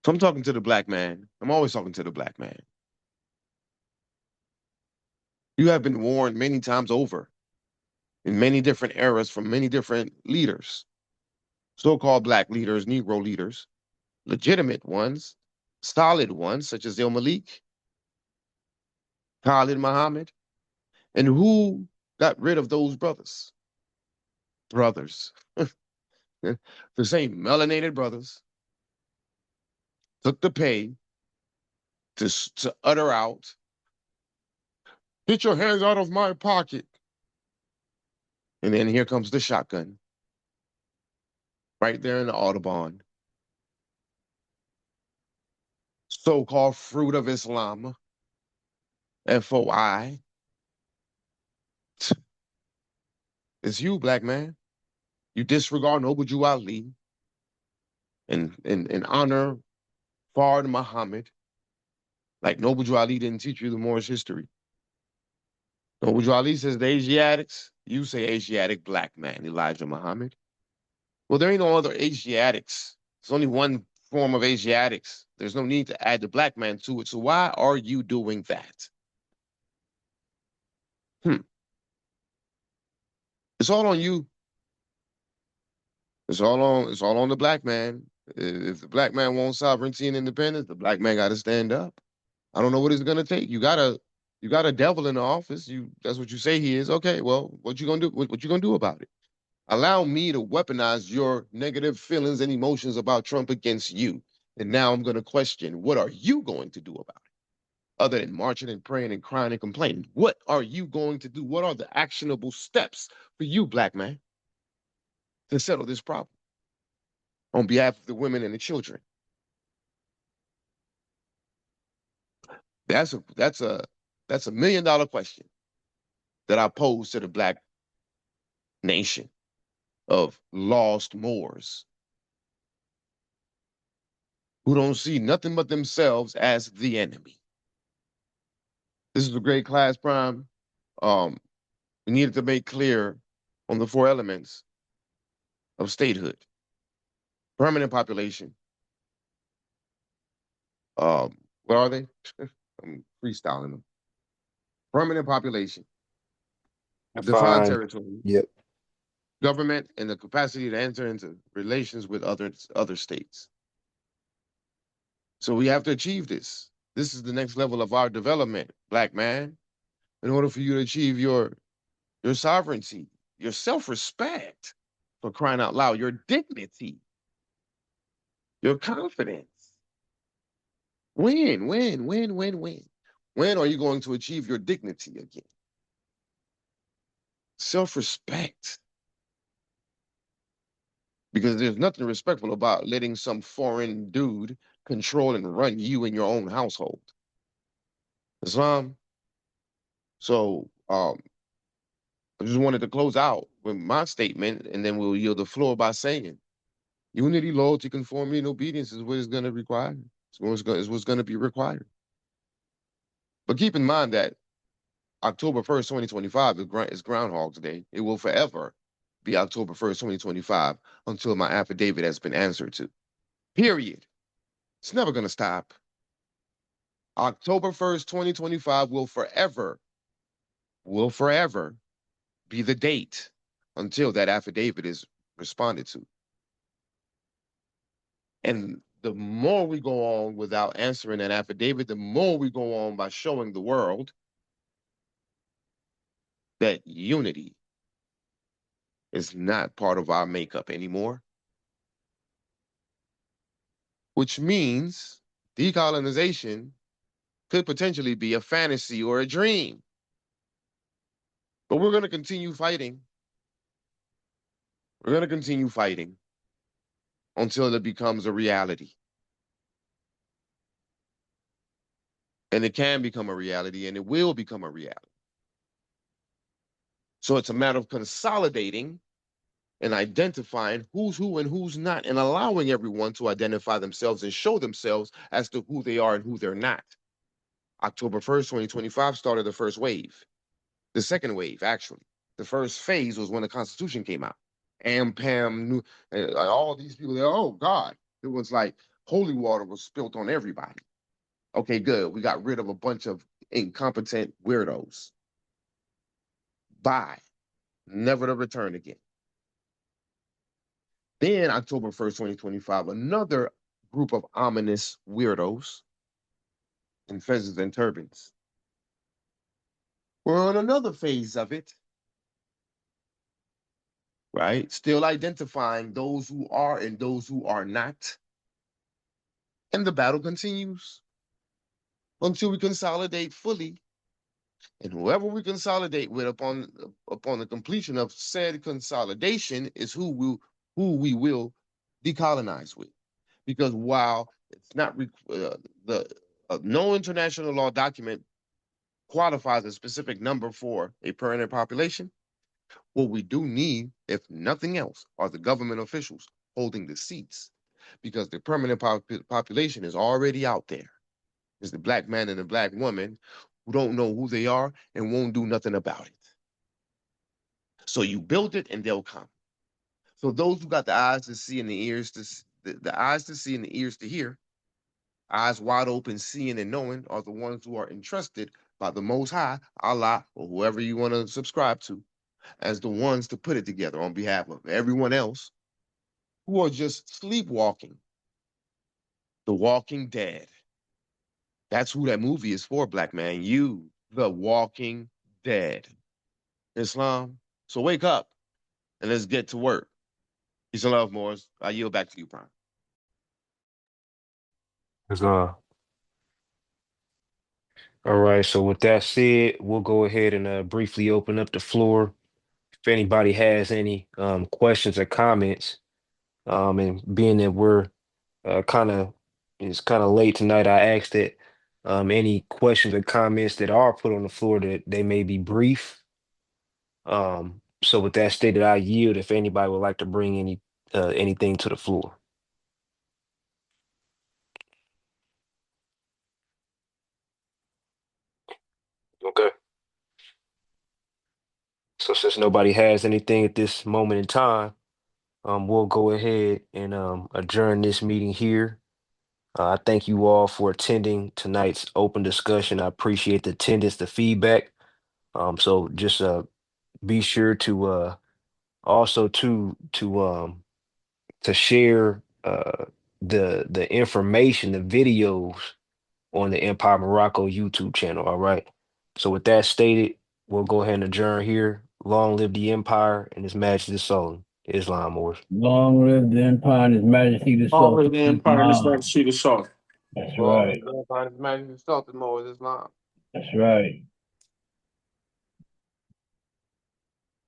A: So I'm talking to the black man. I'm always talking to the black man. You have been warned many times over in many different eras from many different leaders, so-called black leaders, Negro leaders, legitimate ones, solid ones, such as El Malik, Khalid Muhammad, and who got rid of those brothers? Brothers. The same melanated brothers took the pay to utter out, get your hands out of my pocket. And then here comes the shotgun. Right there in the Audubon. So-called fruit of Islam. FOI. It's you, black man. You disregard Noble Jew Ali and honor Fard Muhammad. Like Noble Jew Ali didn't teach you the Moorish history. Noble Jew Ali says the Asiatics. You say Asiatic black man, Elijah Muhammad. Well, there ain't no other Asiatics. There's only one form of Asiatics. There's no need to add the black man to it. So why are you doing that? It's all on you. It's all on the black man. If the black man wants sovereignty and independence, the black man got to stand up. I don't know what it's gonna take. You got a devil in the office. That's what you say he is. Okay, well, what you gonna do? What you gonna do about it? Allow me to weaponize your negative feelings and emotions about Trump against you. And now I'm gonna question, what are you going to do about it? Other than marching and praying and crying and complaining, what are you going to do? What are the actionable steps for you, black man, to settle this problem on behalf of the women and the children? That's a $1 million question that I pose to the black nation of lost Moors who don't see nothing but themselves as the enemy. This is a great class, Prime. We needed to make clear on the 4 elements of statehood. Permanent population. What are they? I'm freestyling them. Permanent population. Defined territory.
E: Yep.
A: Government and the capacity to enter into relations with other states. So we have to achieve this. This is the next level of our development, black man. In order for you to achieve your sovereignty, your self-respect, for crying out loud, your dignity, your confidence. When, when? When are you going to achieve your dignity again? Self-respect. Because there's nothing respectful about letting some foreign dude control and run you in your own household. Islam. So I just wanted to close out with my statement, and then we'll yield the floor by saying, unity, loyalty, conformity, and obedience is what is going to require. Is what's going to be required. But keep in mind that October 1st, 2025 is Groundhog's Day. It will forever be October 1st, 2025 until my affidavit has been answered to. Period. It's never going to stop. October 1st, 2025 will forever be the date until that affidavit is responded to. And the more we go on without answering that affidavit, the more we go on by showing the world that unity is not part of our makeup anymore, which means decolonization could potentially be a fantasy or a dream. But we're going to continue fighting. We're going to continue fighting until it becomes a reality. And it can become a reality, and it will become a reality. So it's a matter of consolidating and identifying who's who and who's not, and allowing everyone to identify themselves and show themselves as to who they are and who they're not. October 1st, 2025 started the first wave. The second wave, actually. The first phase was when the Constitution came out. Pam, all these people, oh God. It was like holy water was spilt on everybody. Okay, good. We got rid of a bunch of incompetent weirdos. Bye. Never to return again. Then October 1st, 2025, another group of ominous weirdos in fezzes and turbans. We're on another phase of it, right? Still identifying those who are and those who are not. And the battle continues until we consolidate fully. And whoever we consolidate with upon the completion of said consolidation is who we will decolonize with. Because while it's not no international law document qualifies a specific number for a permanent population, what we do need, if nothing else, are the government officials holding the seats, because the permanent population is already out there. It's the black man and the black woman who don't know who they are and won't do nothing about it. So you build it and they'll come. So those who got the eyes to see and the ears the eyes to see and the ears to hear, eyes wide open, seeing and knowing, are the ones who are entrusted by the Most High, Allah, or whoever you want to subscribe to, as the ones to put it together on behalf of everyone else who are just sleepwalking. The Walking Dead. That's who that movie is for, black man. You, the Walking Dead. Islam. So wake up and let's get to work. Peace and love, Morris. I yield back to you, Prime.
E: It's, all right. So with that said, we'll go ahead and briefly open up the floor. If anybody has any questions or comments, and being that we're it's kind of late tonight, I asked that any questions or comments that are put on the floor that they may be brief. So with that stated, I yield if anybody would like to bring anything to the floor. Okay. So since nobody has anything at this moment in time, we'll go ahead and adjourn this meeting here. I thank you all for attending tonight's open discussion. I appreciate the attendance, the feedback. So just be sure to also to share the information, the videos on the Empire Morocco YouTube channel. All right. So with that stated, we'll go ahead and adjourn here. Long live the Empire and His Majesty the Sultan. Islam Wars.
B: Long live the Empire and His Majesty the
G: All of
B: Sultan.
G: the empire and
B: Islam.
G: the City Salt.
B: That's
A: Long
B: right.
A: live the Empire and His Majesty the Sultan, Mo, Islam.
B: That's right.